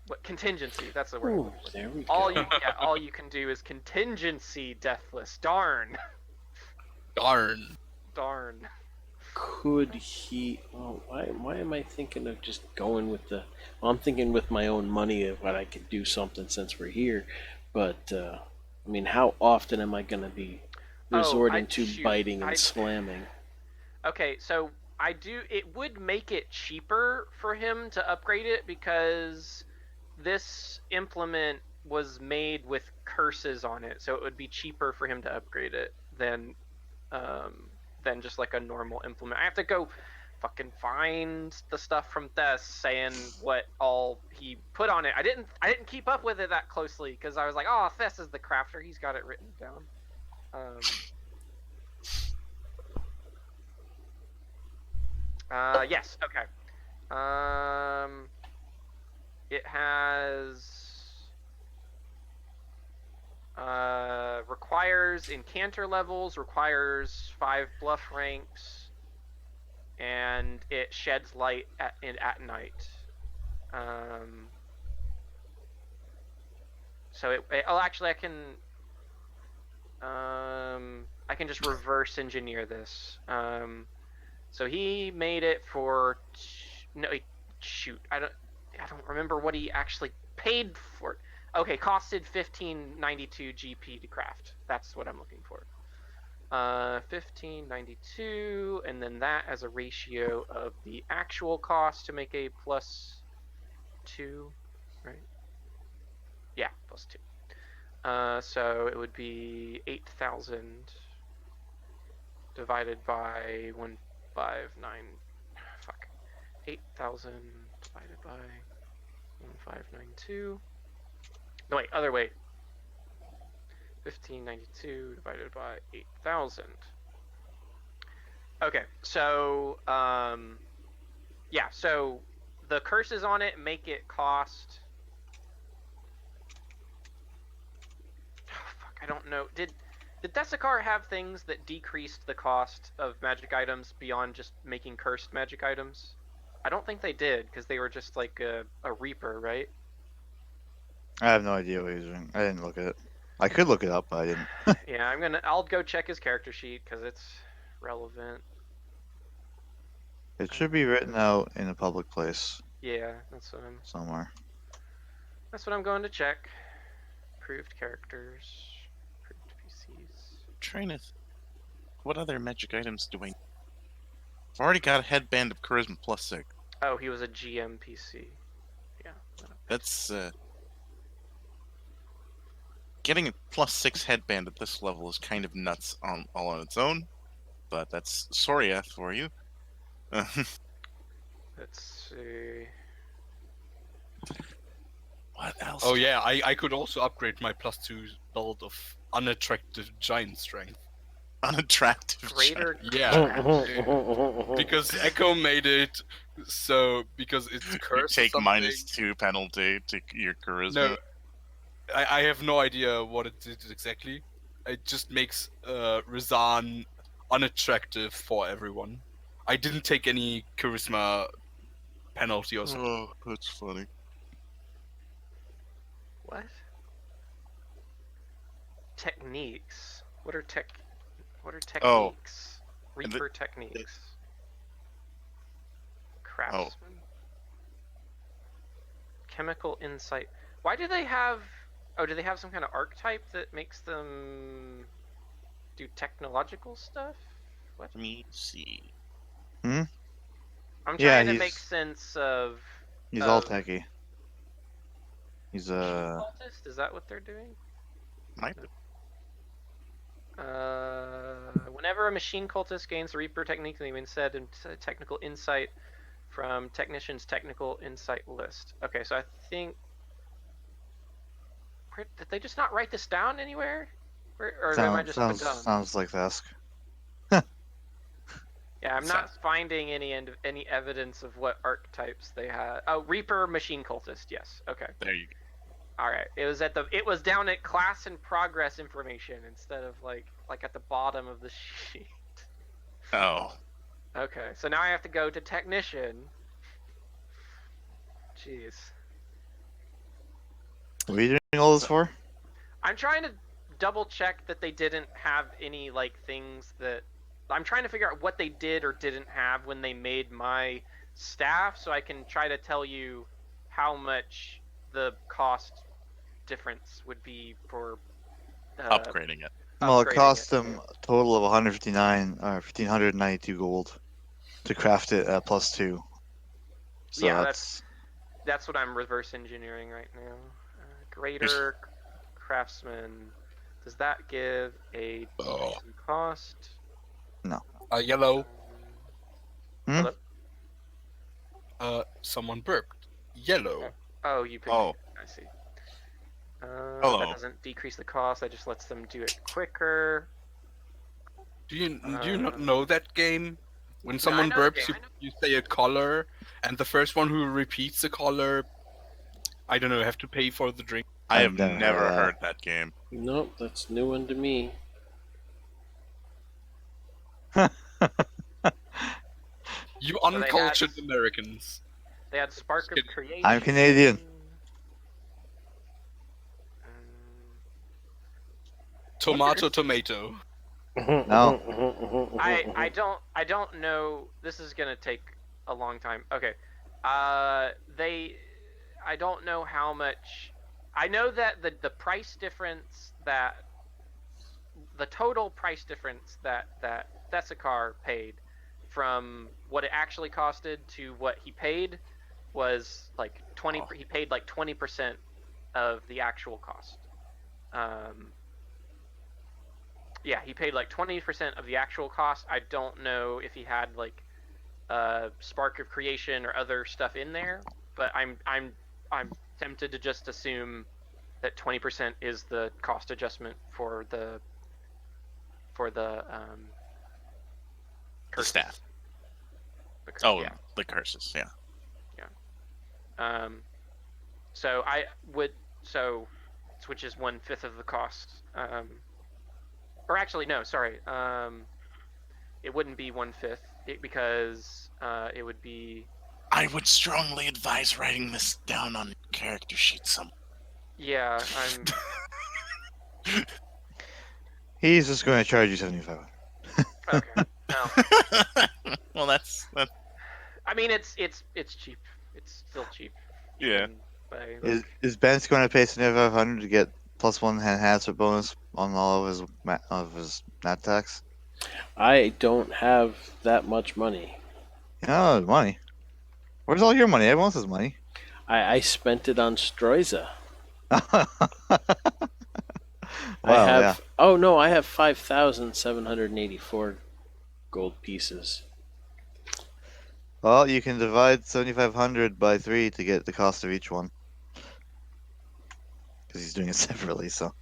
what contingency? That's the word. I'm Ooh, looking for. there we All go. all you can do is contingency Deathless. Darn. Darn. Darn. Could he? Oh, why am I thinking of just going with the? Well, I'm thinking with my own money of what I could do something since we're here, but I mean, how often am I going to be resorting to biting and slamming? Okay, so it would make it cheaper for him to upgrade it because this implement was made with curses on it, so it would be cheaper for him to upgrade it than just like a normal implement. I have to go fucking find the stuff from Thess saying what all he put on it. I didn't keep up with it that closely because I was like, oh, Thess is the crafter. He's got it written down. Yes. Okay. It has requires incanter levels, requires 5 bluff ranks, and it sheds light at night. So actually I can just reverse engineer this. So he made it for I don't remember what he actually paid for it. Okay, costed 1592 GP to craft. That's what I'm looking for. 1592, and then that as a ratio of the actual cost to make a +2, right? Yeah, +2. So it would be 8,000 divided by 159. Fuck. 8,000 divided by 1592. No, wait, other way. 1592 divided by 8,000. Okay, so yeah, so the curses on it make it cost. Oh, fuck, I don't know. Did Thessakar have things that decreased the cost of magic items beyond just making cursed magic items? I don't think they did because they were just like a reaper, right? I have no idea what he's doing. I didn't look at it. I could look it up, but I didn't. Yeah, I'll go check his character sheet because it's relevant. It should be written out in a public place Yeah, that's somewhere. what I'm going to check. Approved characters, approved PCs. What other magic items do I need? I've already got a headband of charisma +6. Oh, he was a GM PC. Yeah. That's getting a +6 headband at this level is kind of nuts all on its own, but that's Soria for you. Let's see. What else? Oh yeah, I could also upgrade my +2 build of unattractive giant strength. Unattractive. Greater. Yeah, because Echo made it so because it's You cursed. take or something. -2 penalty to your charisma. No, I have no idea what it did exactly. It just makes Rizan unattractive for everyone. I didn't take any charisma penalty or something. Oh, that's funny. What? Techniques. What are techniques? Reaper techniques. Craftsman. Chemical insight. Why do they have? Oh, do they have some kind of archetype that makes them do technological stuff? What? Let me see. I'm Yeah, trying to he's- make sense of. He's all of- techie. He's Cultist? Is that what they're doing? Might Whenever a machine cultist gains the Reaper technique, they instead technical insight from technician's technical insight list. Okay, so I think Did they just not write this down anywhere? Or am I just dumb? Sounds like Vesk. Yeah, I'm not finding any evidence of what archetypes they had. Oh, Reaper, Machine Cultist. Yes. Okay. There you go. All right. It was down at class and progress information instead of like at the bottom of the sheet. Oh. Okay. So now I have to go to technician. Jeez. What are you doing all this for? I'm trying to double check that they didn't have any like things that I'm trying to figure out what they did or didn't have when they made my staff, so I can try to tell you how much the cost difference would be for Upgrading it. Well, it upgrading cost them a total of 11592 gold to craft it at +2. So Yeah, that's That's what I'm reverse engineering right now. Greater craftsman. Does that give a Oh. cost? Yellow. Hmm? Hello? Someone burped. Yellow. Oh, you picked Oh. I see. Hello. That doesn't decrease the cost. That just lets them do it quicker. Do you not know that game? When someone know the burps, game. you say a color, and the first one who repeats the color, I don't know, have to pay for the drink. I I've have never never heard heard that game. Nope, that's a new one to me. You they had- uncultured Americans. They had Spark of kidding. Creation. I'm Canadian. Tomato, tomato. No. I don't know. This is gonna take a long time. Okay. I don't know how much. I know that the price difference that the total price difference that Thessakar paid from what it actually costed to what he paid was like 20. Oh. He paid like 20% of the actual cost. Yeah, he paid like 20% of the actual cost. I don't know if he had like Spark of Creation or other stuff in there, but I'm tempted to just assume that 20% is the cost adjustment for the The curses. staff. Yeah. The curses, yeah. So I would which is 1/5 of the cost. Or actually, no, sorry. It wouldn't be 1/5 because it would be. I would strongly advise writing this down on character sheet somewhere. Yeah, I'm. He's just going to charge you 75. Okay. No. Well, that's I mean, it's cheap. It's still cheap. yeah. Is Ben's going to pay 7,500 to get +1 enhancer bonus on all of his nat tax? I don't have that much money. Yeah, money. Where's all your money? Everyone else's money. I spent it on Stroiza. Wow, I have. yeah. Oh no, I have 5,784 gold pieces. Well, you can divide 7,500 by 3 to get the cost of each one. Because he's doing it separately, so.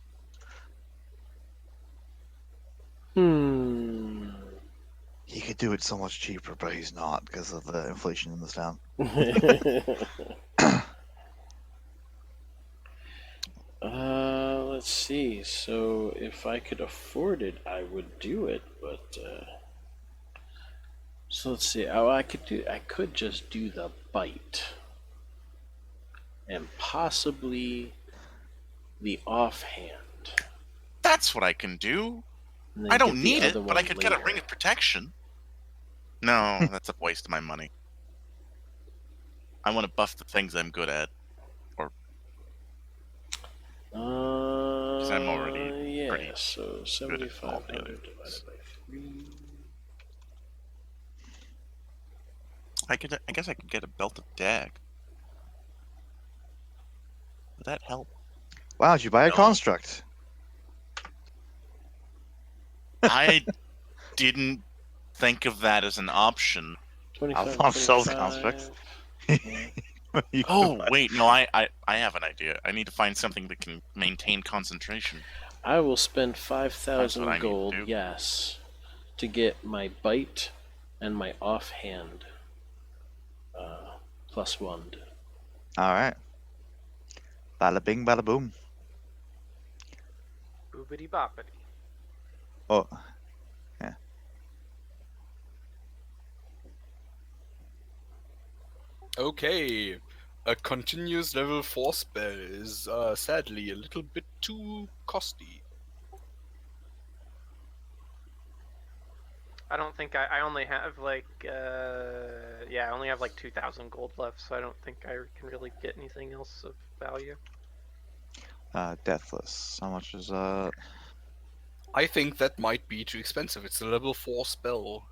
He could do it so much cheaper, but he's not because of the inflation in this town. Let's see. So if I could afford it, I would do it. But so let's see. Oh, I could just do the bite, and possibly the offhand. That's what I can do. and then I get don't the need it, other but I one could get a later. ring of protection. No, that's a waste of my money. I want to buff the things I'm good at. I'm already yeah. pretty So good at all the 7,500 other divided things. by 3. I guess I could get a belt of dag. Would that help? Why don't you buy a No. construct? I didn't think of that as an option. 25, Alphonse sells 25. constructs. You Oh can- wait, no, I have an idea. I need to find something that can maintain concentration. I will spend That's what I 5,000 need to gold, do. yes, to get my bite and my offhand +1. All right. Bada bing, bada boom. Boobity boppity. Oh, Okay, a continuous level 4 spell is sadly a little bit too costly. I don't think I only have like I only have like 2,000 gold left, so I don't think I can really get anything else of value. Deathless. How much is I think that might be too expensive. It's a level 4 spell.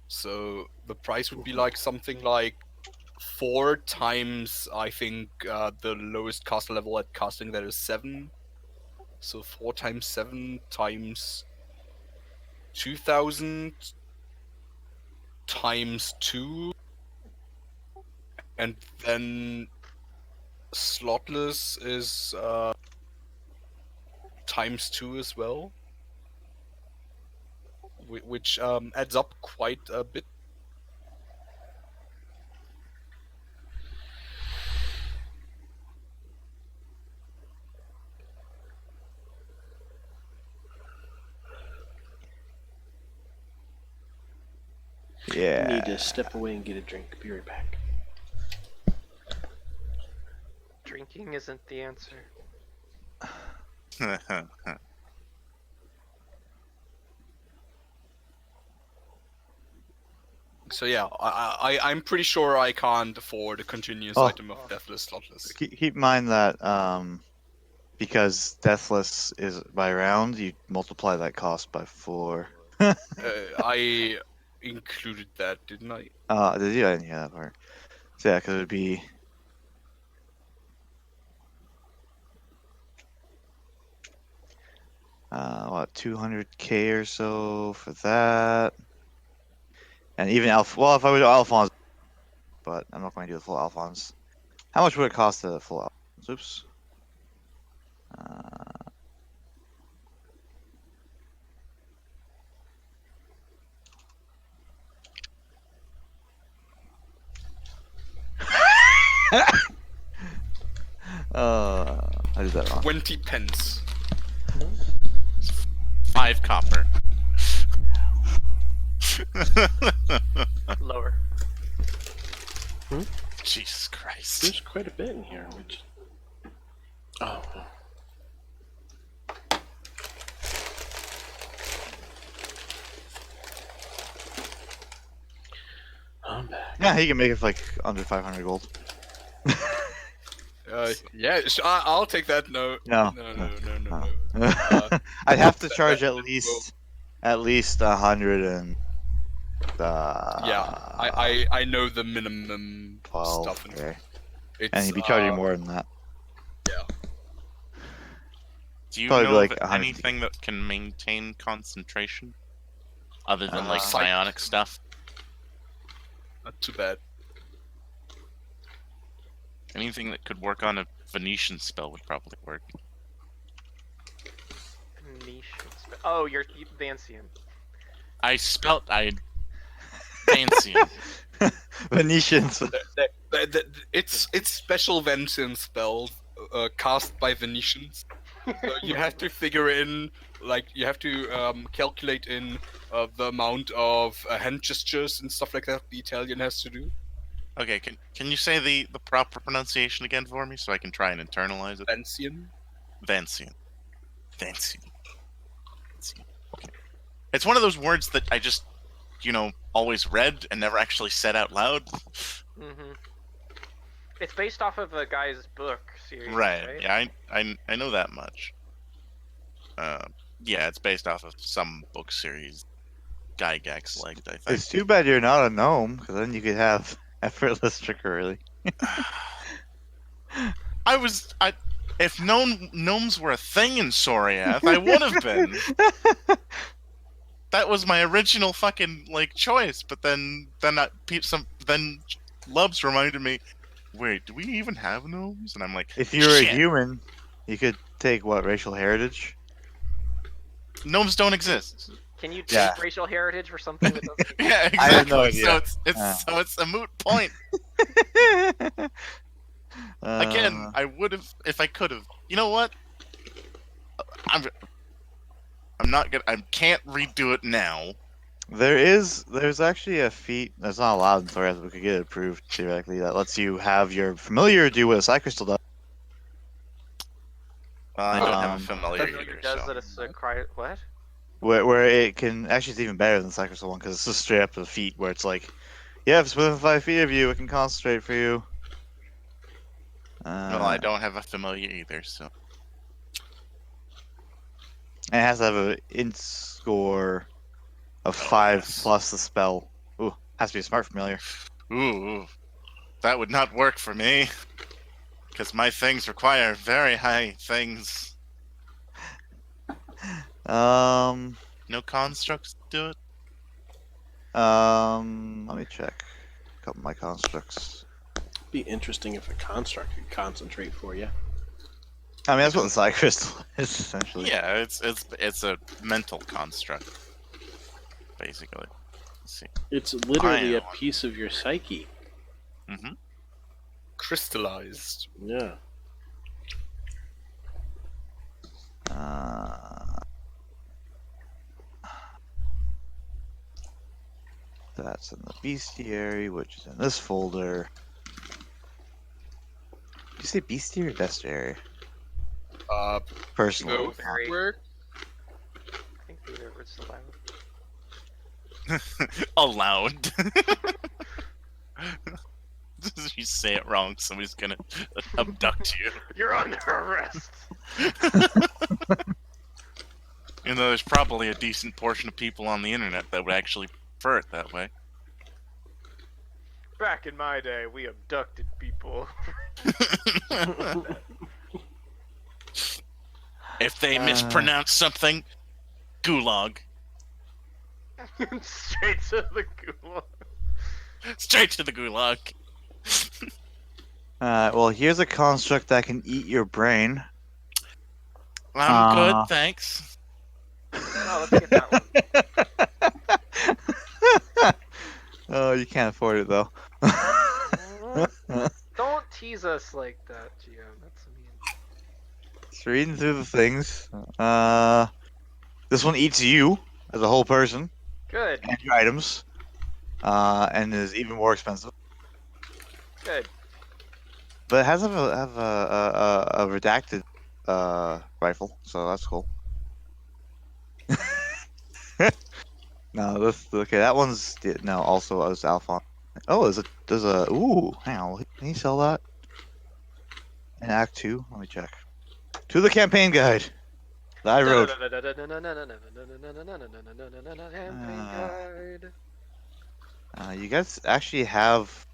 So the price would be like something like 4 times, I think, the lowest caster level at casting that is 7. So 4 times 7 times 2,000 times 2. And then Slotless is times 2 as well. Which adds up quite a bit. yeah? Need to step away and get a drink. Be right back. Drinking isn't the answer. So yeah, I'm pretty sure I can't afford a continuous Oh. item of Deathless Slotless. Keep in mind that because Deathless is by round, you multiply that cost by 4. I included that, didn't I? Did you? I didn't hear that part. So yeah, because it would be. What, 200k or so for that, and even well, if I would do Alphonse, but I'm not going to do the full Alphonse. How much would it cost the full Alphonse? Oops. I did that wrong. 20 pence. 5 copper. Lower. Jesus Christ. There's quite a bit in here, which. Oh. I'm back. Yeah, he can make it for like under 500 gold. Yeah, I'll take that. No. No. No. I'd have to that- charge that- at least 100 and. Yeah, I know the minimum 12. stuff. Okay. It's, And he'd be charging more than that. Do you Probably know like of 100. anything that can maintain concentration? Other than like Psych. psionic stuff? Not too bad. Anything that could work on a Venetian spell would probably work. Niche. Oh, you're Vancian. Vancian. Venetians. It's special Venetian spells cast by Venetians. So you have to figure in, like, you have to calculate in the amount of hand gestures and stuff like that the Italian has to do. Okay, can you say the proper pronunciation again for me so I can try and internalize it? Vancian. Vancian. Vancian. Okay. It's one of those words that I just, always read and never actually said out loud. Mm-hmm. It's based off of a guy's book series, Right. Yeah, I know that much. Yeah, it's based off of some book series. Gygax liked, I think. It's too bad you're not a gnome, because then you could have effortless trickery. If gnomes were a thing in Soriath, I would have been. That was my original fucking choice, but then Lubs reminded me, wait, do we even have gnomes? And I'm like, If you were a shit, human, you could take what racial heritage? gnomes don't exist. Can you take Yeah. racial heritage for something that doesn't? Yeah, exactly. I have no idea. So it's Ah. so it's a moot point. Again, I would have if I could have. You know what? I'm not gonna. I can't redo it now. There's actually a feat that's not allowed in Thor, but we could get it approved theoretically that lets you have your familiar do what a Psy Crystal does. I don't have a Um, familiar Does either. it does So. that it's a cry? What? Where it can actually it's even better than the Psy Crystal one because it's just straight up a feat where it's like, yeah, if it's within 5 feet of you, it can concentrate for you. Well, I don't have a familiar either. So. And it has to have an int score of 5 yes. plus the spell. Ooh, has to be a smart familiar. Ooh, that would not work for me. Because my things require very high things. No constructs do it. Let me check a couple of my constructs. Be interesting if a construct could concentrate for you. I mean, that's what the Psy Crystal is, essentially. Yeah, it's a mental construct, basically. Let's see. It's literally a Ion. piece of your psyche. Mm-hmm. Crystallized. Yeah. That's in the bestiary, which is in this folder. Did you say bestiary or bestiary? Personally. Both Very- work. I think either of it's allowed. Allowed. You say it wrong, somebody's gonna abduct you. You're under arrest. You know, there's probably a decent portion of people on the internet that would actually prefer it that way. Back in my day, we abducted people. If they mispronounce something, gulag. Straight to the gulag. Straight to the gulag. Well, here's a construct that can eat your brain. I'm good, thanks. Oh, let's get that one. Oh, you can't afford it though. Don't tease us like that, GM. That's mean. Just reading through the things. This one eats you as a whole person Good, and your items, and is even more expensive. good. But it has a redacted rifle, so that's cool. No, this okay. That one's no. Also, as Alphon. Oh, there's a ooh. Hang on, can you sell that? In Act 2? Let me check. To the campaign guide that I wrote. You guys actually have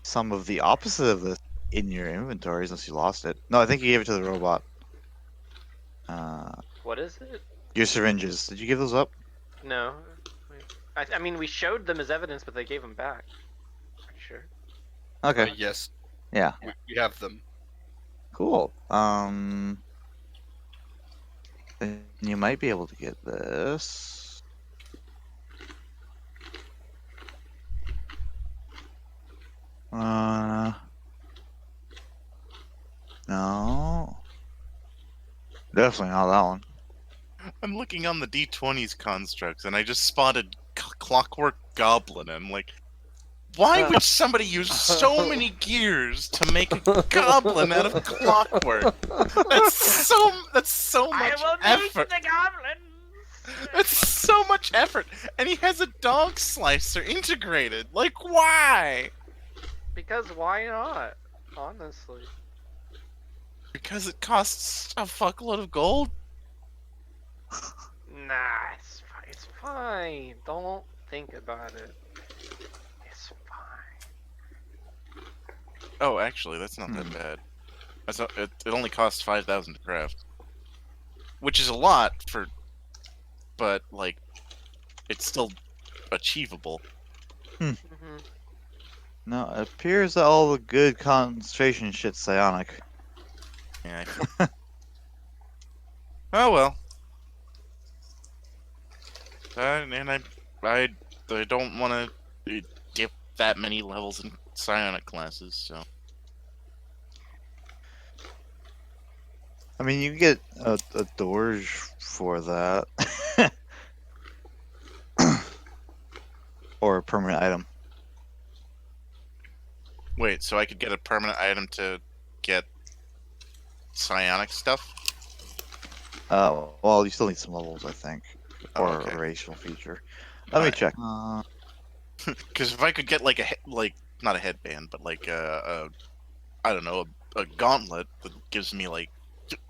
some of the opposite of this in your inventories, unless you lost it. No, I think you gave it to the robot. What is it? Your syringes. Did you give those up? No. I mean, we showed them as evidence, but they gave them back. Pretty sure. Okay. Yes. Yeah. We have them. Cool. Then you might be able to get this. No. Definitely not that one. I'm looking on the D20's constructs, and I just spotted Clockwork Goblin. And I'm like, why would somebody use so many gears to make a goblin out of clockwork? That's so much effort. the goblins. That's so much effort, and he has a dog slicer integrated. Like, why? Because why not? Honestly. Because it costs a fuckload of gold. Nah, it's fine. Don't think about it. It's fine. Oh, actually, that's not that bad. It only costs 5,000 to craft, which is a lot for, but like, it's still achievable. Mm-hmm. No, it appears that all the good concentration shit's psionic. Yeah. Oh well. And I don't want to get that many levels in psionic classes, so. I mean, you can get a Dorge for that. Or a permanent item. Wait, so I could get a permanent item to get psionic stuff? Well, you still need some levels, I think. Oh, Or okay. a racial feature. Let me Alright. check. Because if I could get like not a headband, but like I don't know, a gauntlet that gives me like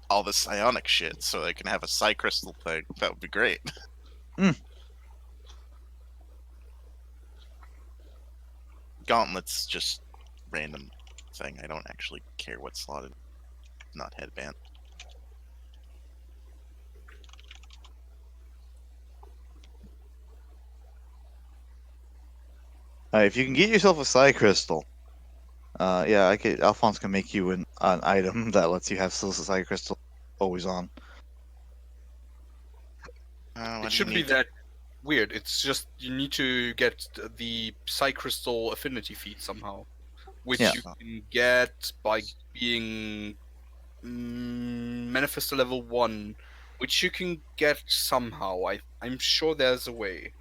all the psionic shit, so I can have a psi crystal thing, that would be great. Gauntlet's just random thing. I don't actually care what's slotted. Not headband. If you can get yourself a psi crystal, yeah, Alphonse can make you an item that lets you have psi crystal always on. Why do It you shouldn't be need- that weird. It's just you need to get the Psycrystal affinity feat somehow, which Yeah. you can get by being Manifestor level 1, which you can get somehow. I'm sure there's a way.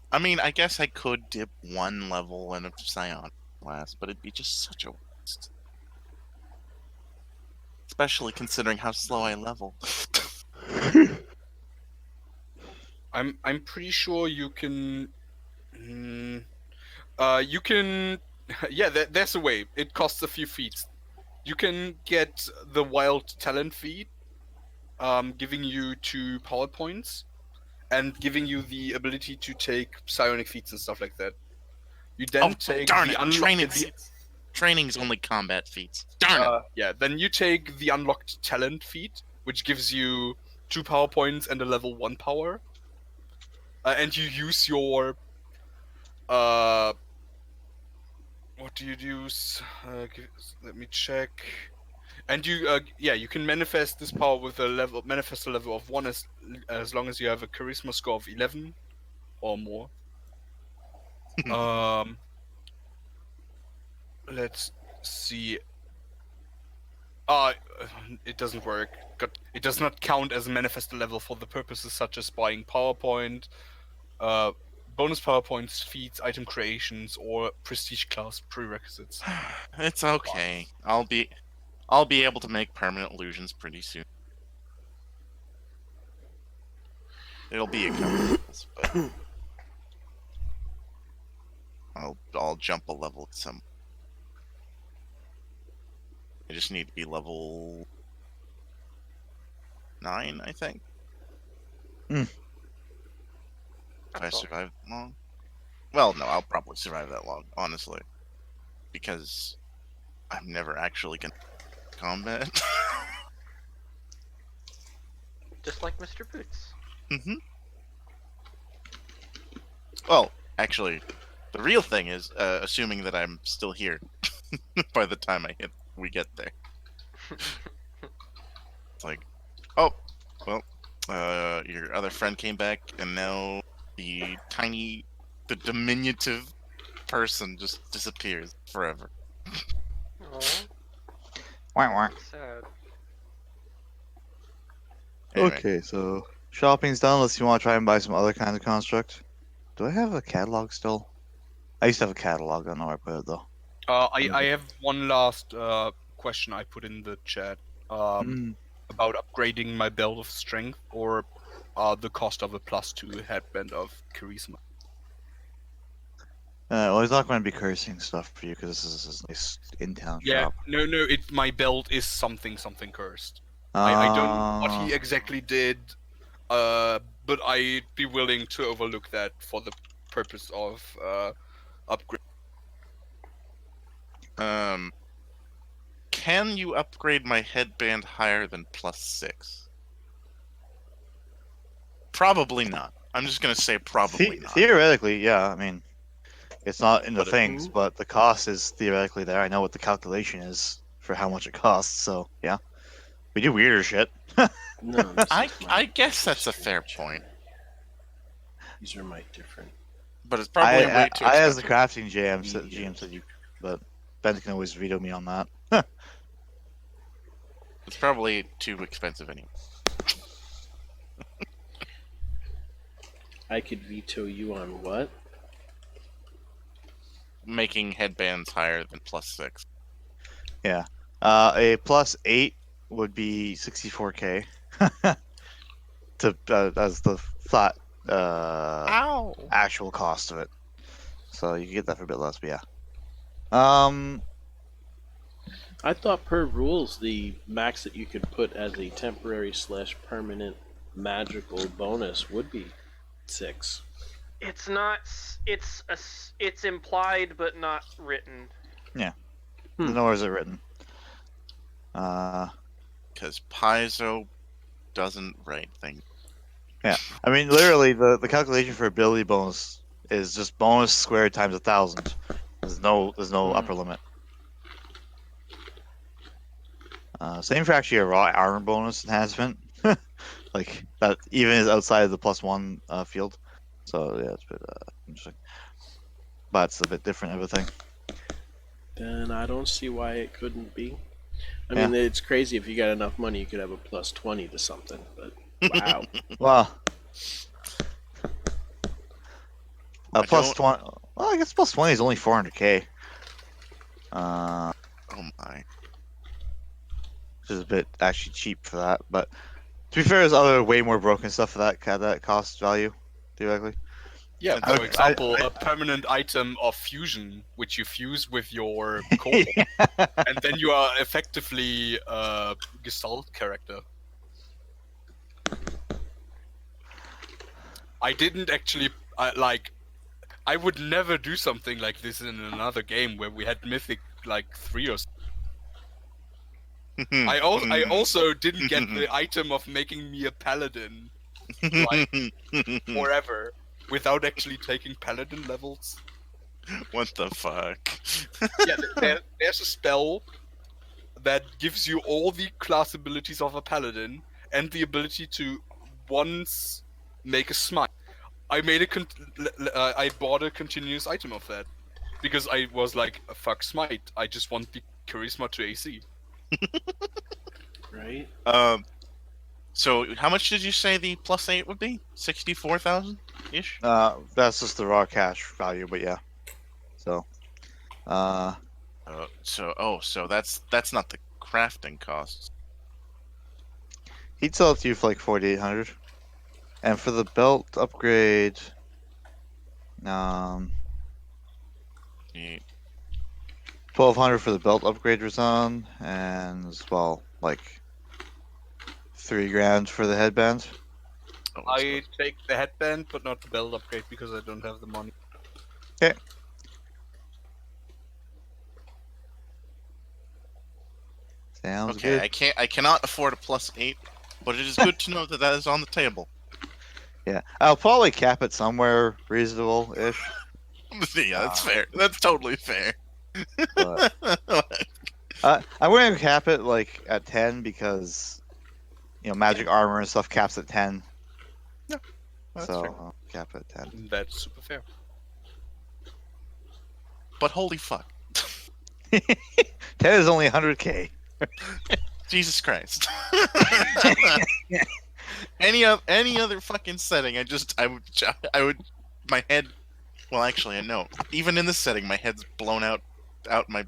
I mean, I guess I could dip one level in a psionic class, but it'd be just such a waste. Especially considering how slow I level. I'm pretty sure you can. You can. Yeah, there's a way. It costs a few feats. You can get the Wild Talent feat, giving you 2 power points, and giving you the ability to take psionic feats and stuff like that. You then Oh, take darn the it! unlocked. Training's only combat feats. Darn it! Yeah, then you take the unlocked talent feat, which gives you 2 power points and a level 1 power. And you use your what do you use? Let me check. And you you can manifest this power with a level of 1 as long as you have a charisma score of 11 or more. Let's see. It doesn't work. It does not count as a manifestor level for the purposes such as buying PowerPoint, bonus PowerPoints, feats, item creations, or prestige class prerequisites. It's okay. I'll be able to make permanent illusions pretty soon. It'll be a couple levels, but I'll jump a level at some. I just need to be level 9, I think. If I That's all. survive that long. Well, no, I'll probably survive that long, honestly, because I'm never actually gonna combat. Just like Mr. Boots. Well, actually, the real thing is, assuming that I'm still here by the time we get there. It's like, oh, well, your other friend came back, and now the diminutive person just disappears forever. Aw, Wah, wah. sad. Anyway, Okay, so shopping's done. Unless you want to try and buy some other kind of construct. Do I have a catalog still? I used to have a catalog. I don't know where I put it though. I have one last question I put in the chat about upgrading my belt of strength or the cost of a +2 headband of charisma. Well, he's not going to be cursing stuff for you because this is his nice in-town Yeah, shop. no, my belt is something cursed. I don't know what he exactly did, but I'd be willing to overlook that for the purpose of upgrade. can you upgrade my headband higher than +6? Probably not. I'm just gonna say probably not. Theoretically, yeah. I mean, it's not in the But it- things, but the cost is theoretically there. I know what the calculation is for how much it costs. So yeah, we do weirder shit. No, this I is my guess that's a stream fair chat. point, These are my different. but it's probably way too I as the expensive. crafting GM said you, but Ben can always veto me on that. It's probably too expensive anyway. I could veto you on what? Making headbands higher than +6. A +8 would be 64k. To as the flat Ow! actual cost of it. So you can get that for a bit less, but yeah. I thought per rules the max that you could put as a temporary / permanent magical bonus would be 6. It's not. It's implied but not written. Nor is it written. Because Paizo doesn't write things. I mean, literally, the calculation for ability bonus is just bonus squared times 1,000. There's no upper limit. Same for actually a raw armor bonus enhancement, like that even is outside of the +1 field. So yeah, it's a bit interesting, but it's a bit different everything. Then I don't see why it couldn't be. I mean, it's crazy if you got enough money, you could have a +20 to something. But wow, Well, I plus don't- 20. Well, I guess +20 is only 400k. Oh my. Which is a bit actually cheap for that. But to be fair, there's other way more broken stuff for that cost value, theoretically. Yeah, I- for example, a permanent item of fusion, which you fuse with your core, and then you are effectively a Gestalt character. I didn't actually I would never do something like this in another game where we had Mythic 3 or. I also didn't get the item of making me a paladin forever without actually taking paladin levels. What the fuck? Yeah, there's a spell that gives you all the class abilities of a paladin and the ability to once make a smite. I bought a continuous item of that because I was like, fuck smite. I just want the charisma to AC. right? So how much did you say the +8 would be? 64,000 ish. That's just the raw cash value, but yeah. So, So that's not the crafting costs. he'd sell it to you for like 4,800. And for the belt upgrade, Yeah. 1,200 for the belt upgrade, Razan, and as well, like 3 grand for the headband. Oh, I take the headband, but not the belt upgrade because I don't have the money. Sounds okay, good. I cannot afford a +8, but it is good to know that that is on the table. Yeah, I'll probably cap it somewhere reasonable-ish. Yeah, that's fair. That's totally fair. But I wouldn't cap it like at 10 because magic armor and stuff caps at 10. That's So fair. I'll cap it at 10. That's super fair. But holy fuck. 10 is only 100k. Jesus Christ. Any other fucking setting, I would my head. Well, actually, no. Even in this setting, my head's blown out my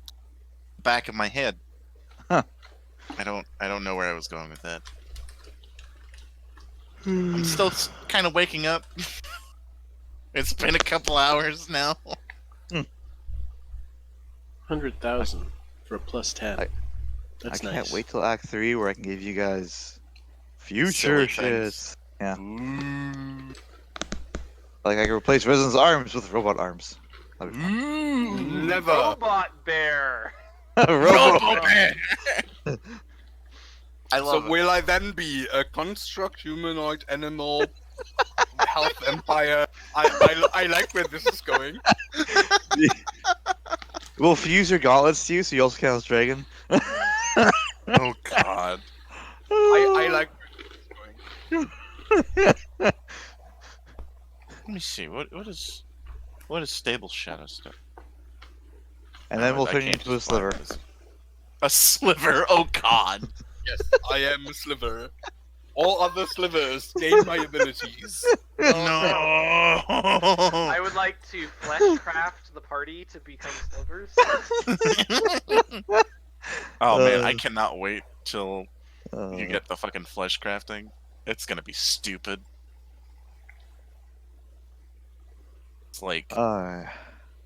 back of my head. Huh. I don't know where I was going with that. I'm still kind of waking up. It's been a couple hours now. 100,000 for a +10. That's I can't nice. wait till Act 3 where I can give you guys future Silly shit. things. Yeah. Ooh. Like I can replace Resin's arms with robot arms. That'd be fun. Never. Robot bear. robot. I love So it. will I then be a construct, humanoid, animal, Health Empire. I like where this is going. We'll fuse your gauntlets to you, so you also count as dragon. Oh god. I like where this is going. Let me see. What is stable shadow stuff? And then we'll I turn you can't into a just buy sliver. this. A sliver. Oh god. Yes, I am a sliver. All other slivers gain my abilities. No. I would like to fleshcraft the party to become slivers. Oh man, I Uh, cannot wait till you get the fucking flesh crafting. It's gonna be stupid. It's like, Alright.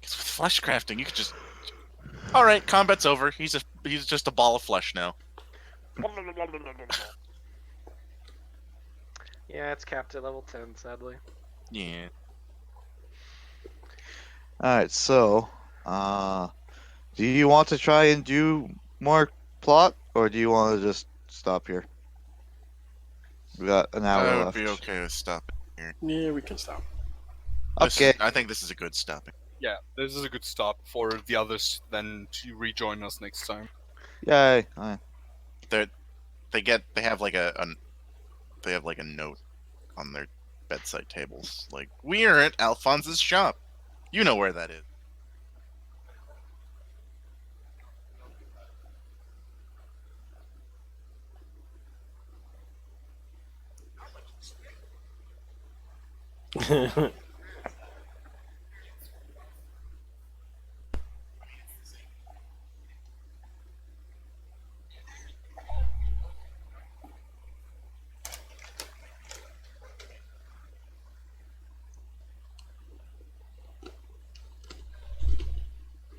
'cause with flesh crafting, you could just. All right, combat's over. He's just a ball of flesh now. Yeah, it's capped at level 10, sadly. Yeah. Alright, so, do you want to try and do more plot, or do you want to just stop here? We got an hour I would left. be okay with stopping. Yeah, we can stop. Okay. I think this is a good stopping. Yeah, this is a good stop for the others then to rejoin us next time. Yay. Alright. They have like a note on their bedside tables. Like, we are at Alphonse's shop. You know where that is.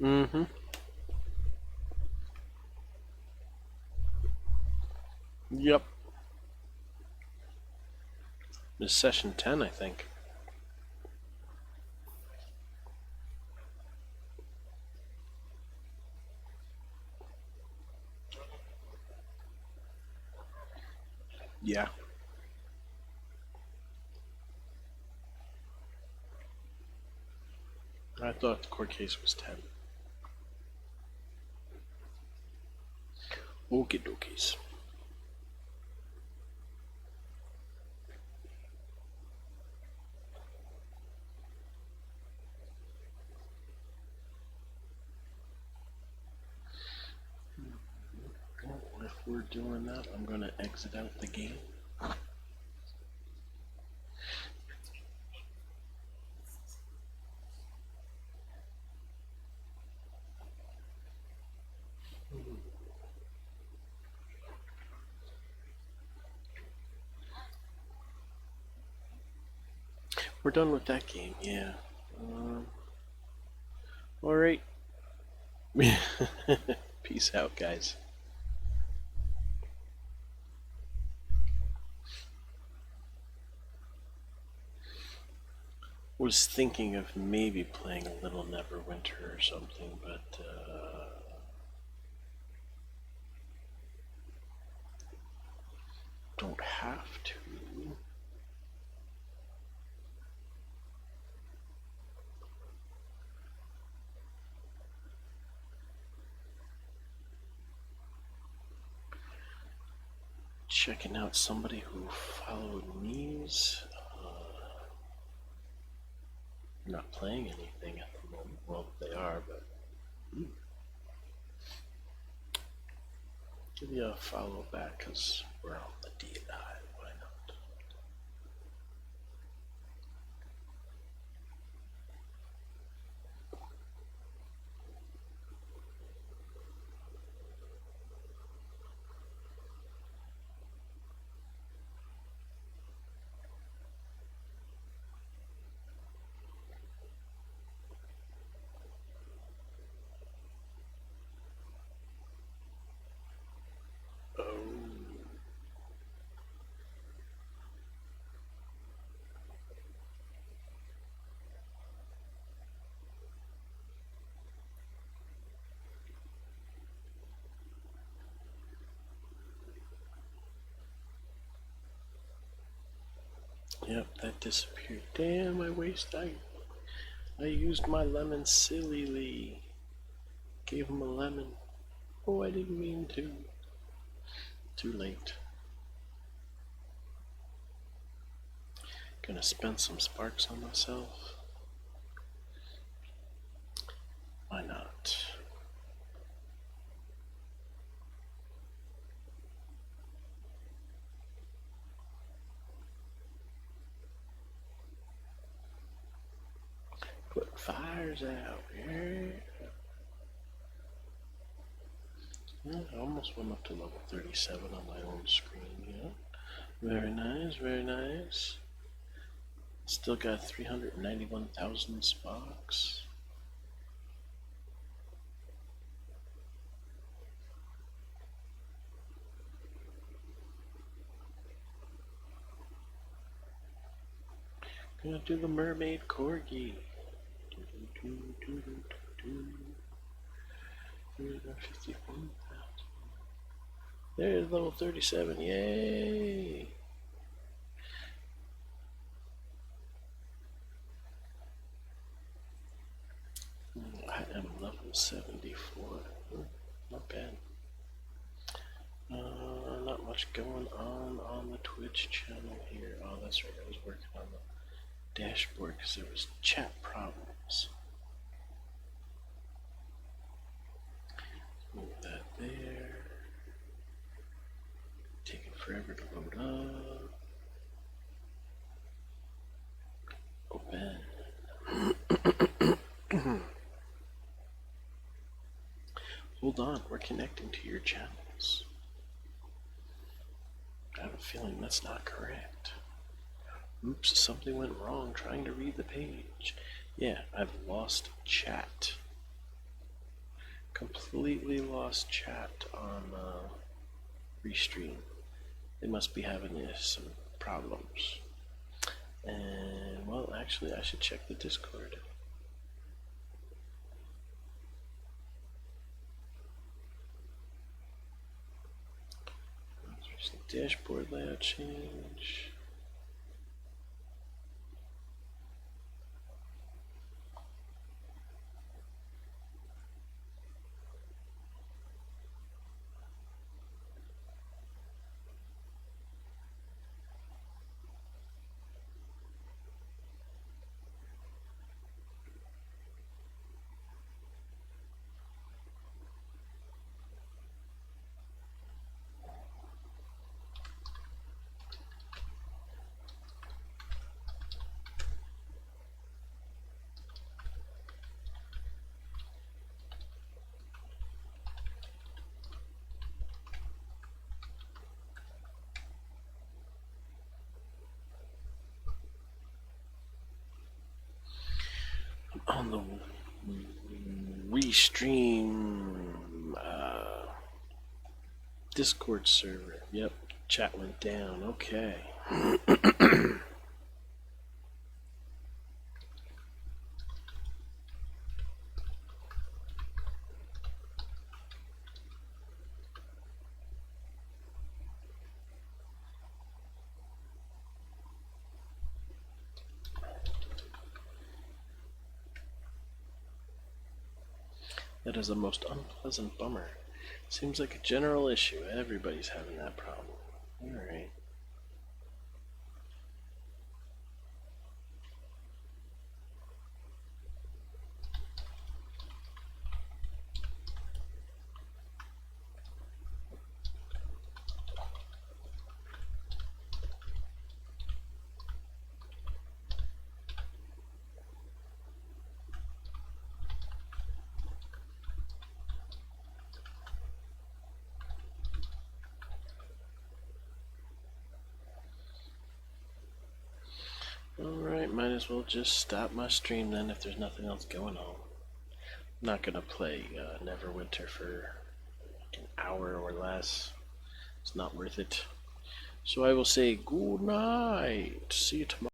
Mm-hmm. Yep. It's session 10, I think. Yeah. I thought the court case was 10. Okie dokies. Well, if we're doing that, I'm gonna exit out the game. We're done with that game, yeah. Alright. Peace out, guys. Was thinking of maybe playing a little Neverwinter or something, but don't have to. Checking out somebody who followed me's. Not playing anything at the moment. Well, they are, but give you a follow back because we're on the DI. Why not? Yep, that disappeared. Damn, I used my lemon sillily. Gave him a lemon. Oh, I didn't mean to. Too late. Gonna spend some sparks on myself. Why not? Put fires out. Yeah. I almost went up to level 37 on my own screen. Yeah. Very nice, very nice. Still got 391,000 sparks. Gonna do the mermaid corgi. 351,000. There's level 37. Yay! I am level 74. Not bad. Not much going on the Twitch channel here. Oh, that's right. I was working on the dashboard because there was chat problems. Move that there. Taking forever to load up. Open. Hold on, we're connecting to your channels. I have a feeling that's not correct. Oops, something went wrong trying to read the page. Yeah, I've lost chat. Completely lost chat on Restream. They must be having some problems. And, well, actually, I should check the Discord. There's the dashboard layout change. On the Restream Discord server. Yep, chat went down. Okay. That is a most unpleasant bummer. Seems like a general issue. Everybody's having that problem. Alright. Alright, might as well just stop my stream then if there's nothing else going on. I'm not gonna play Neverwinter for like an hour or less. It's not worth it. So I will say good night. See you tomorrow.